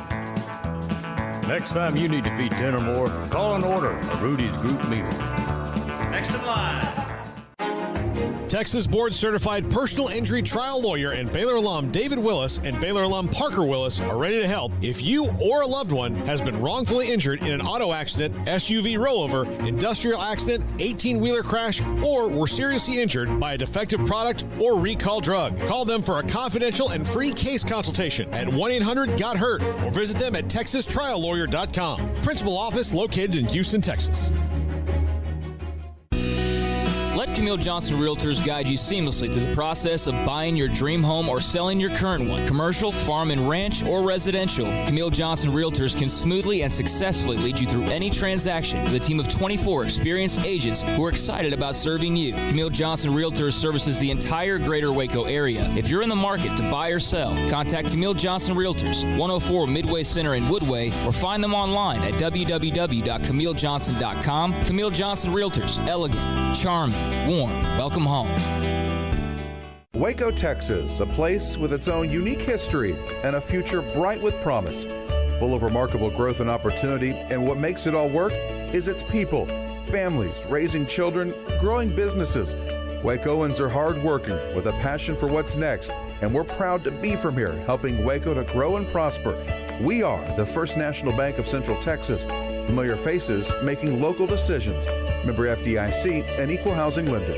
Next time you need to feed 10 or more, call and order a Rhoades group meal. Next in line. Texas Board Certified Personal Injury Trial Lawyer and Baylor alum David Willis and Baylor alum Parker Willis are ready to help if you or a loved one has been wrongfully injured in an auto accident, SUV rollover, industrial accident, 18-wheeler crash, or were seriously injured by a defective product or recall drug. Call them for a confidential and free case consultation at 1-800-GOT-HURT or visit them at TexasTrialLawyer.com. Principal office located in Houston, Texas. Let Camille Johnson Realtors guide you seamlessly through the process of buying your dream home or selling your current one. Commercial, farm and ranch, or residential, Camille Johnson Realtors can smoothly and successfully lead you through any transaction with a team of 24 experienced agents who are excited about serving you. Camille Johnson Realtors services the entire greater Waco area. If you're in the market to buy or sell, contact Camille Johnson Realtors, 104 Midway Center in Woodway, or find them online at www.camillejohnson.com. Camille Johnson Realtors, elegant, charming, warm. Welcome home. Waco, Texas, a place with its own unique history and a future bright with promise. Full of remarkable growth and opportunity, and what makes it all work is its people, families, raising children, growing businesses. Wacoans are hardworking with a passion for what's next, and we're proud to be from here, helping Waco to grow and prosper. We are the First National Bank of Central Texas. Familiar faces making local decisions. Member FDIC and Equal Housing Lender.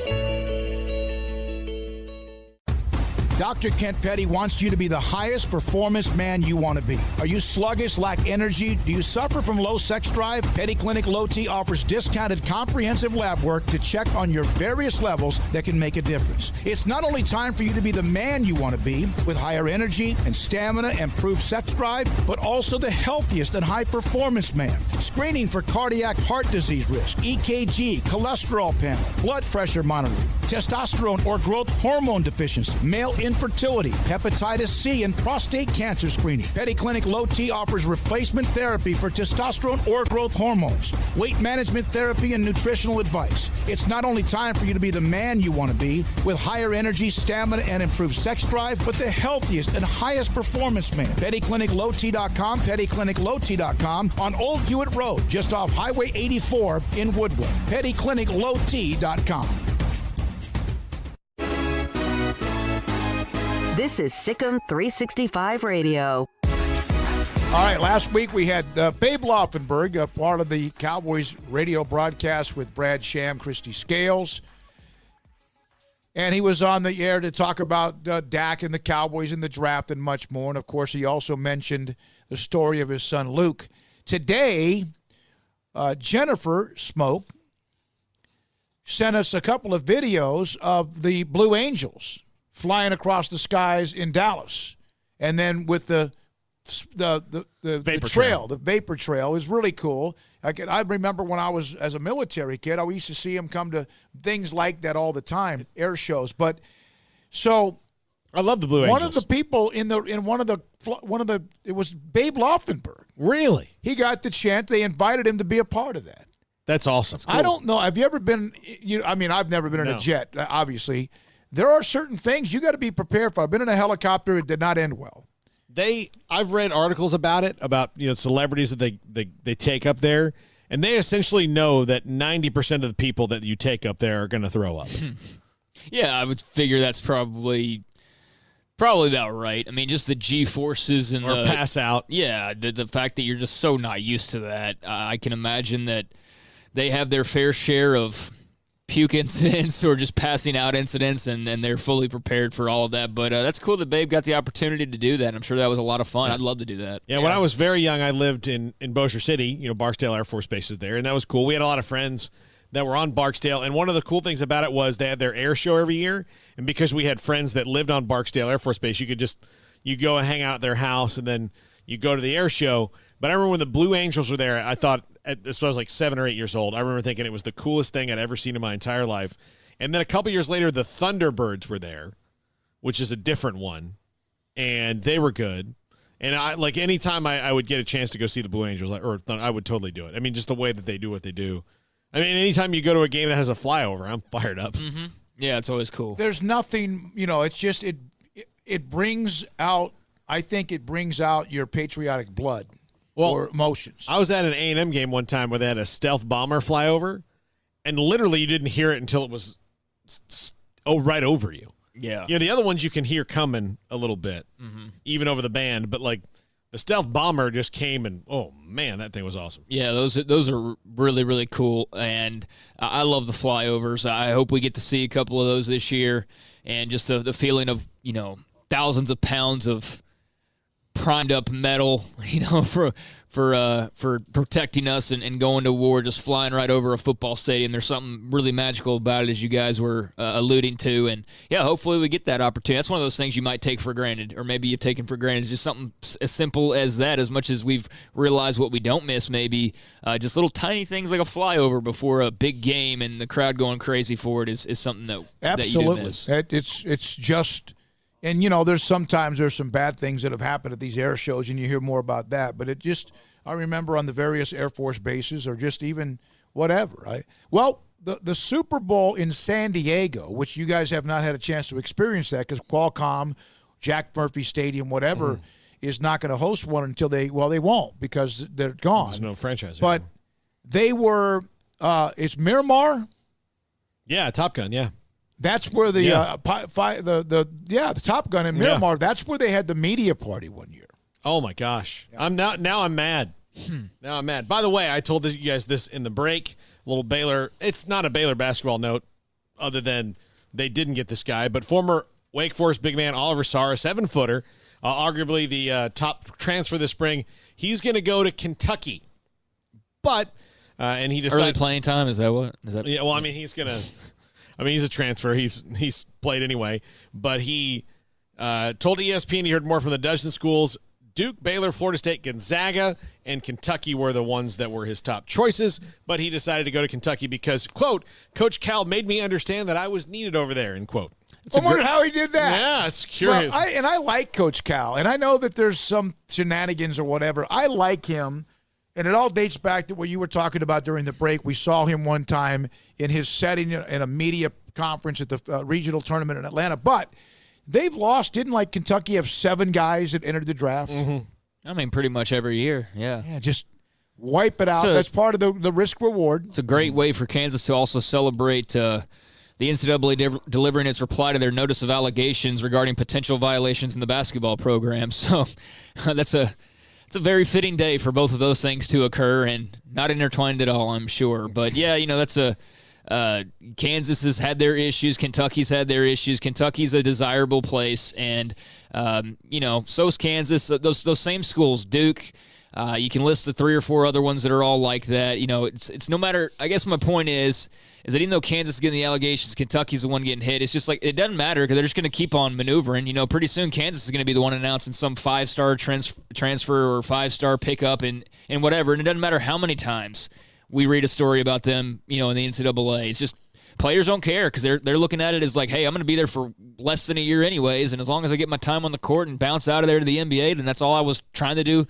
Dr. Kent Petty wants you to be the highest performance man you want to be. Are you sluggish, lack energy? Do you suffer from low sex drive? Petty Clinic Low T offers discounted comprehensive lab work to check on your various levels that can make a difference. It's not only time for you to be the man you want to be with higher energy and stamina and improved sex drive, but also the healthiest and high performance man. Screening for cardiac heart disease risk, EKG, cholesterol panel, blood pressure monitoring, testosterone or growth hormone deficiency, male infertility, hepatitis C, and prostate cancer screening. Petty Clinic Low T offers replacement therapy for testosterone or growth hormones, weight management therapy, and nutritional advice. It's not only time for you to be the man you want to be with higher energy, stamina, and improved sex drive, but the healthiest and highest performance man. PettyClinicLowT.com, PettyClinicLowT.com on Old Hewitt Road, just off Highway 84 in Woodward. PettyClinicLowT.com. This is Sikkim 365 Radio. All right, last week we had Babe Laufenberg, part of the Cowboys radio broadcast with Brad Sham, Christy Scales. And he was on the air to talk about Dak and the Cowboys and the draft and much more. And, of course, he also mentioned the story of his son Luke. Today, Jennifer Smoke sent us a couple of videos of the Blue Angels flying across the skies in Dallas. And then with the trail, the vapor trail is really cool. I remember when I was as a military kid, I used to see him come to things like that all the time, air shows. But so I love the Blue Angels. One of the people in one of the it was Babe Laufenberg. Really? He got the chance. They invited him to be a part of that. That's awesome. I don't know. Have you ever been? I've never been in a jet. Obviously, there are certain things you got to be prepared for. I've been in a helicopter. It did not end well. I've read articles about it, about celebrities that they take up there, and they essentially know that 90% of the people that you take up there are going to throw up. Yeah, I would figure that's probably about right. I mean, just the G-forces and or pass out. Yeah, the fact that you're just so not used to that. I can imagine that they have their fair share of puke incidents or just passing out incidents, and they're fully prepared for all of that. But that's cool that Babe got the opportunity to do that. I'm sure that was a lot of fun. I'd love to do that. Yeah, when I was very young, I lived in Bossier City, Barksdale Air Force Base is there, and that was cool. We had a lot of friends that were on Barksdale, and one of the cool things about it was they had their air show every year, and because we had friends that lived on Barksdale Air Force Base, you go and hang out at their house, and then you go to the air show. But I remember when the Blue Angels were there, I thought, this was like 7 or 8 years old, I remember thinking it was the coolest thing I'd ever seen in my entire life. And then a couple years later, the Thunderbirds were there, which is a different one, and they were good. And anytime I would get a chance to go see the Blue Angels, I would totally do it. I mean, just the way that they do what they do. I mean, anytime you go to a game that has a flyover, I'm fired up. Mm-hmm. Yeah, it's always cool. There's nothing, it's just, it brings out, I think it brings out your patriotic blood. Or emotions. I was at an A&M game one time where they had a stealth bomber fly over, and literally you didn't hear it until it was right over you. Yeah. The other ones you can hear coming a little bit, even over the band, but the stealth bomber just came and, oh man, that thing was awesome. Yeah, those are really, really cool, and I love the flyovers. I hope we get to see a couple of those this year, and just the feeling of, thousands of pounds of primed up metal, for protecting us and going to war, just flying right over a football stadium. There's something really magical about it, as you guys were alluding to. And yeah, hopefully we get that opportunity. That's one of those things you might take for granted, or maybe you've taken for granted. It's just something as simple as that, as much as we've realized what we don't miss, maybe just little tiny things like a flyover before a big game and the crowd going crazy for it is something that absolutely. That you do miss. It's just. And, there's some bad things that have happened at these air shows, and you hear more about that. But I remember on the various Air Force bases, or just even whatever. Right? Well, the Super Bowl in San Diego, which you guys have not had a chance to experience that because Qualcomm, Jack Murphy Stadium, whatever, is not going to host one until they won't because they're gone. There's no franchise. But they were, it's Miramar? Yeah, Top Gun, yeah. That's where the Top Gun in Miramar. Yeah. That's where they had the media party one year. Oh my gosh! Yeah. Now I'm mad. Now I'm mad. By the way, I told you guys this in the break. A little Baylor. It's not a Baylor basketball note, other than they didn't get this guy, but former Wake Forest big man Oliver Sarr, a 7-footer, arguably the top transfer this spring. He's going to go to Kentucky. But, and he decided. Early playing time, is that what? Yeah, well, I mean, he's a transfer. He's played anyway. But he told ESPN he heard more from the dozen schools. Duke, Baylor, Florida State, Gonzaga, and Kentucky were the ones that were his top choices, but he decided to go to Kentucky because, quote, Coach Cal made me understand that I was needed over there, end quote. I wondered how he did that. Yeah, it's curious. So I like Coach Cal, and I know that there's some shenanigans or whatever. I like him, and it all dates back to what you were talking about during the break. We saw him one time in his setting in a media conference at the regional tournament in Atlanta, but they've lost. Didn't Kentucky have 7 guys that entered the draft? Mm-hmm. I mean, pretty much every year, yeah. Yeah, just wipe it out. That's part of the risk reward. It's a great way for Kansas to also celebrate the NCAA delivering its reply to their notice of allegations regarding potential violations in the basketball program. So it's a very fitting day for both of those things to occur, and not intertwined at all, I'm sure. But yeah, that's Kansas has had their issues. Kentucky's had their issues. Kentucky's a desirable place, and so's Kansas. Those same schools, Duke. You can list the 3 or 4 other ones that are all like that. It's no matter. I guess my point is that even though Kansas is getting the allegations, Kentucky's the one getting hit. It's just it doesn't matter because they're just going to keep on maneuvering. Pretty soon Kansas is going to be the one announcing some 5-star transfer or 5-star pickup and whatever, and it doesn't matter how many times we read a story about them, in the NCAA. It's just players don't care because they're looking at it as hey, I'm going to be there for less than a year anyways, and as long as I get my time on the court and bounce out of there to the NBA, then that's all I was trying to do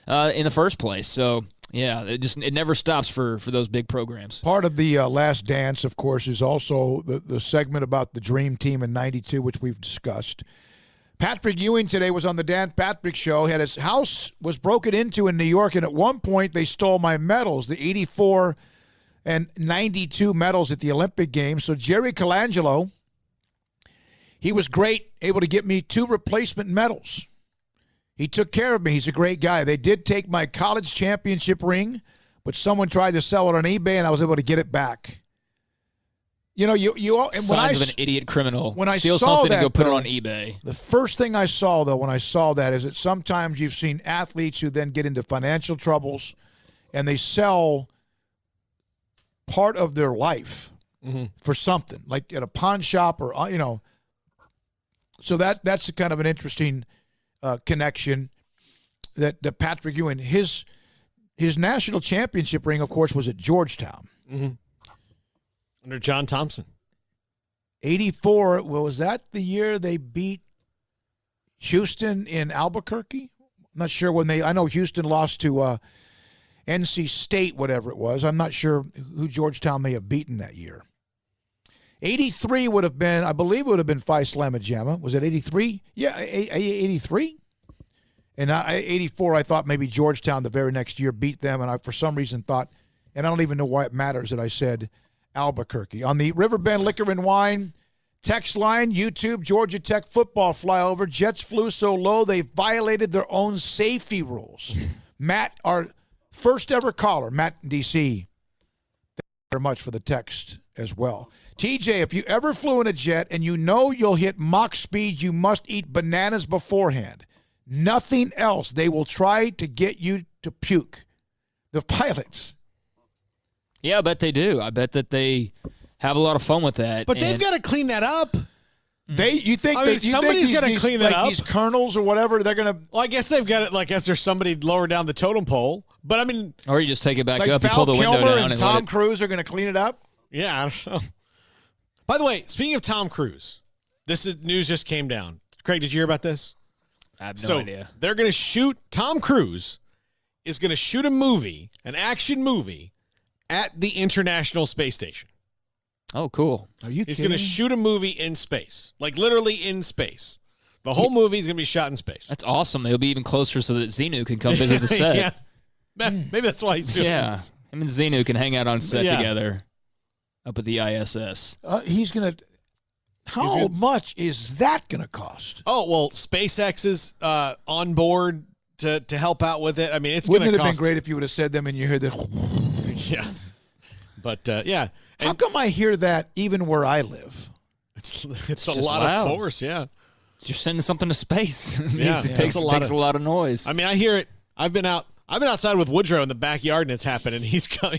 in the first place. So, yeah, it never stops for those big programs. Part of the Last Dance, of course, is also the segment about the Dream Team in '92, which we've discussed. Patrick Ewing today was on the Dan Patrick Show. His house was broken into in New York, and at one point they stole my medals, the 84 and 92 medals at the Olympic Games. So Jerry Colangelo, he was great, able to get me 2 replacement medals. He took care of me. He's a great guy. They did take my college championship ring, but someone tried to sell it on eBay, and I was able to get it back. You signs of an idiot criminal. When I steal something and go put it on eBay. The first thing I saw, though, when I saw that is that sometimes you've seen athletes who then get into financial troubles, and they sell part of their life for something, like at a pawn shop or So that's kind of an interesting connection that Patrick Ewing, his national championship ring, of course, was at Georgetown. Mm-hmm. Under John Thompson. 84, was that the year they beat Houston in Albuquerque? I'm not sure I know Houston lost to NC State, whatever it was. I'm not sure who Georgetown may have beaten that year. 83 would have been, I believe it would have been Phi Slamma Jamma. Was it 83? Yeah, 83. And 84, I thought maybe Georgetown the very next year beat them, and I for some reason thought, and I don't even know why it matters that I said Albuquerque. On the Riverbend Liquor and Wine text line, YouTube, Georgia Tech football flyover. Jets flew so low they violated their own safety rules. Matt, our first ever caller, Matt in D.C., thank you very much for the text as well. TJ, if you ever flew in a jet and you know you'll hit Mach speed, you must eat bananas beforehand. Nothing else. They will try to get you to puke. The pilots. Yeah, I bet they do. I bet that they have a lot of fun with that. But they've got to clean that up. You think somebody's got to clean that up? These colonels or whatever, they're going to... Well, I guess they've got it, I guess there's somebody lower down the totem pole. But, I mean... Or you just take it back up, Val you pull the window Kilmer down. And Tom Cruise are going to clean it up? Yeah, I don't know. By the way, speaking of Tom Cruise, news just came down. Craig, did you hear about this? I have no idea. They're going to shoot... Tom Cruise is going to shoot a movie, an action movie, at the International Space Station. Oh, cool. Are you He's kidding? going to shoot a movie in space. Literally in space. The whole movie is going to be shot in space. That's awesome. He'll be even closer so that Xenu can come visit the set. Yeah. Maybe that's why he's doing this. Him and Xenu can hang out on set together up at the ISS. He's going to... How much is that going to cost? Oh, well, SpaceX is on board to help out with it. I mean, it's going to cost... Wouldn't it have been great if you would have said them and you heard the... Yeah. But, yeah. How come I hear that even where I live? It's a lot of force, yeah. You're sending something to space. It takes a lot of noise. I mean, I hear it. I've been outside with Woodrow in the backyard, and it's happened, and he's gone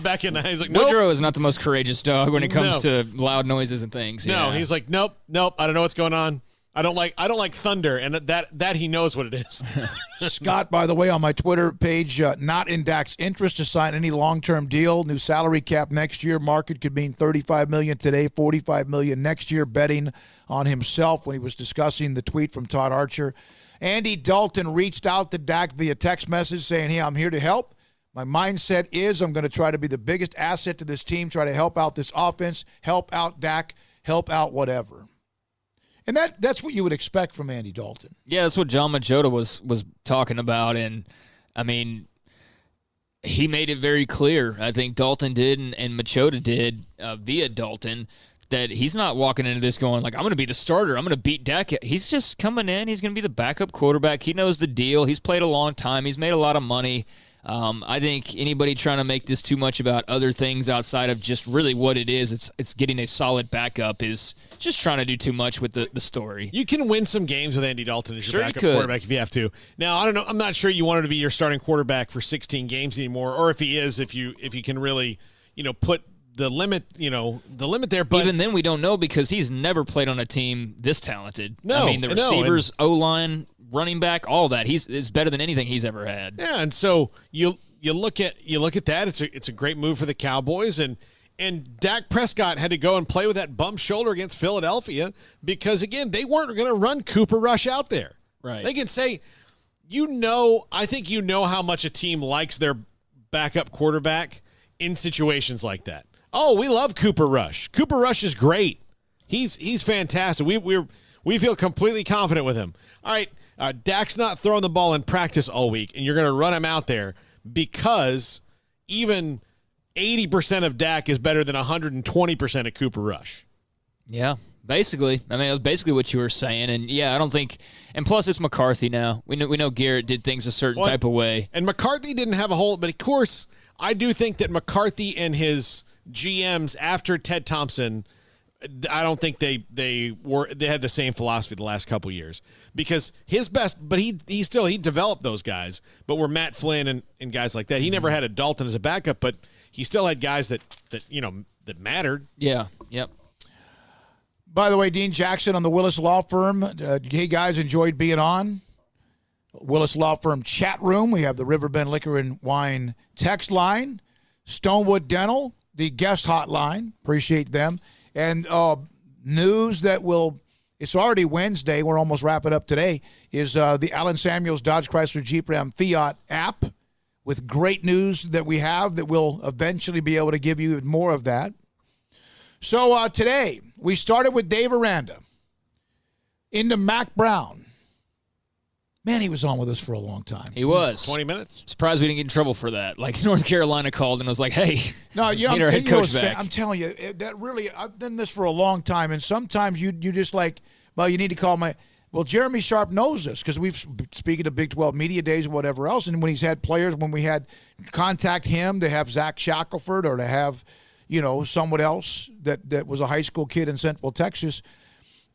back in the house. He's like, nope. Woodrow is not the most courageous dog when it comes to loud noises and things. No, he's like, nope. I don't know what's going on. I don't like thunder, and that he knows what it is. Scott, by the way, on my Twitter page, not in Dak's interest to sign any long-term deal. New salary cap next year. Market could mean $35 million today, $45 million next year. Betting on himself when he was discussing the tweet from Todd Archer. Andy Dalton reached out to Dak via text message saying, "Hey, I'm here to help. My mindset is I'm going to try to be the biggest asset to this team, try to help out this offense, help out Dak, help out whatever." And that's what you would expect from Andy Dalton. Yeah, that's what John Machota was talking about. And, I mean, he made it very clear. I think Dalton did and Machota did via Dalton that he's not walking into this going like, I'm going to be the starter. I'm going to beat Dak. He's just coming in. He's going to be the backup quarterback. He knows the deal. He's played a long time. He's made a lot of money. I think anybody trying to make this too much about other things outside of just really what it is, it's getting a solid backup, is just trying to do too much with the story. You can win some games with Andy Dalton as your Sure backup quarterback if you have to. Now, I don't know. I'm not sure you want him to be your starting quarterback for 16 games anymore, or if he is, if you can really, put the limit there. But even then, we don't know because he's never played on a team this talented. No, I mean, the receivers, O-line, running back, all that. It's better than anything he's ever had. Yeah, and so you look at that. It's a great move for the Cowboys, and Dak Prescott had to go and play with that bum shoulder against Philadelphia because again they weren't going to run Cooper Rush out there. Right? They can say, I think how much a team likes their backup quarterback in situations like that. Oh, we love Cooper Rush. Cooper Rush is great. He's fantastic. We feel completely confident with him. All right. Dak's not throwing the ball in practice all week, and you're going to run him out there because even 80% of Dak is better than 120% of Cooper Rush. Yeah, basically. I mean, that's basically what you were saying. And, yeah, I don't think – and plus it's McCarthy now. We know Garrett did things a certain type of way. And McCarthy didn't have a whole – but, of course, I do think that McCarthy and his GMs after Ted Thompson – I don't think they had the same philosophy the last couple years because his best, but he developed those guys. But were Matt Flynn and guys like that. He never had a Dalton as a backup, but he still had guys that mattered. Yeah. Yep. By the way, Dean Jackson on the Willis Law Firm. Hey guys, enjoyed being on Willis Law Firm chat room. We have the Riverbend Liquor and Wine text line, Stonewood Dental, the guest hotline. Appreciate them. And news that it's already Wednesday, we're almost wrapping up today, is the Allen Samuels Dodge Chrysler Jeep Ram Fiat app with great news that we have that we'll eventually be able to give you more of that. So today, we started with Dave Aranda into Mack Brown. Man, he was on with us for a long time. He was. 20 minutes. Surprised we didn't get in trouble for that. Like North Carolina called and was like, hey, no, need our head coach back. I'm telling you, that really, I've done this for a long time, and sometimes you just like, well, you need to call well, Jeremy Sharp knows this because we've, speaking of Big 12 media days or whatever else, and when he's had players, when we had contact him to have Zach Shackelford or to have, someone else that was a high school kid in Central Texas,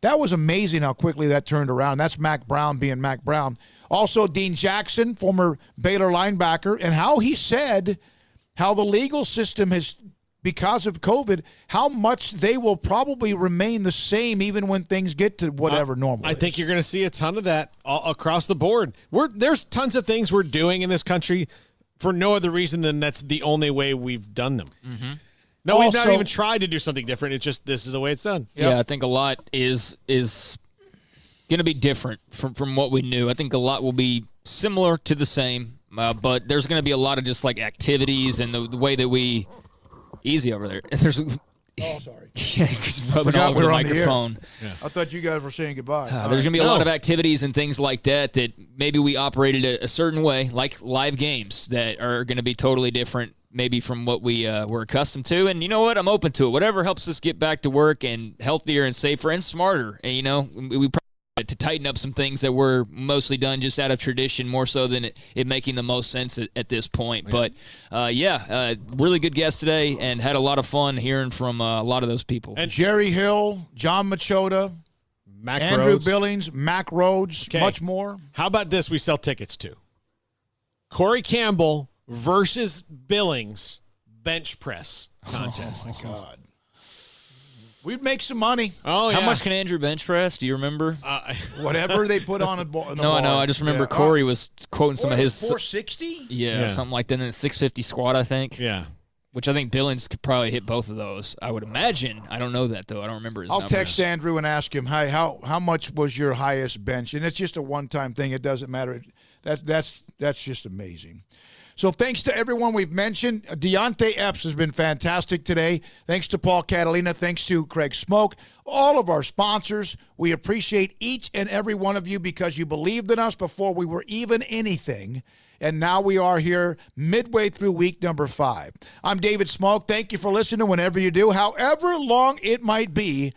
that was amazing how quickly that turned around. That's Mack Brown being Mack Brown. Also, Dean Jackson, former Baylor linebacker, and how he said how the legal system has, because of COVID, how much they will probably remain the same even when things get to whatever normal I think you're going to see a ton of that across the board. There's tons of things we're doing in this country for no other reason than that's the only way we've done them. Mm-hmm. No, we've not even tried to do something different. It's just this is the way it's done. Yep. Yeah, I think a lot is going to be different from what we knew. I think a lot will be similar to the same, but there's going to be a lot of just like activities and the way that we easy over there. There's sorry. Yeah, just rubbing all over the microphone. Yeah. I thought you guys were saying goodbye. There's going to be a lot of activities and things like that maybe we operated a certain way, like live games that are going to be totally different maybe from what we were accustomed to. And you know what? I'm open to it. Whatever helps us get back to work and healthier and safer and smarter. And, we to tighten up some things that were mostly done just out of tradition, more so than it making the most sense at this point. Yeah. But, really good guest today and had a lot of fun hearing from a lot of those people. And Jerry Hill, John Machota, Mack Andrew Rhoades. Billings, Mack Rhoades, much more. How about this we sell tickets to? Corey Campbell versus Billings bench press contest. Oh, my God. We'd make some money. Oh, yeah. How much can Andrew bench press? Do you remember? Whatever they put on the bar. No, I know. I just remember Corey was quoting some of his 460. Yeah, something like that. And then 650 squat, I think. Yeah. Which I think Billings could probably hit both of those. I would imagine. I don't know that though. I don't remember his numbers. Text Andrew and ask him, "Hi, how much was your highest bench?" And it's just a one-time thing. It doesn't matter. That's just amazing. So thanks to everyone we've mentioned. Deontay Epps has been fantastic today. Thanks to Paul Catalina. Thanks to Craig Smoke. All of our sponsors. We appreciate each and every one of you because you believed in us before we were even anything. And now we are here midway through week number 5. I'm David Smoke. Thank you for listening whenever you do, however long it might be.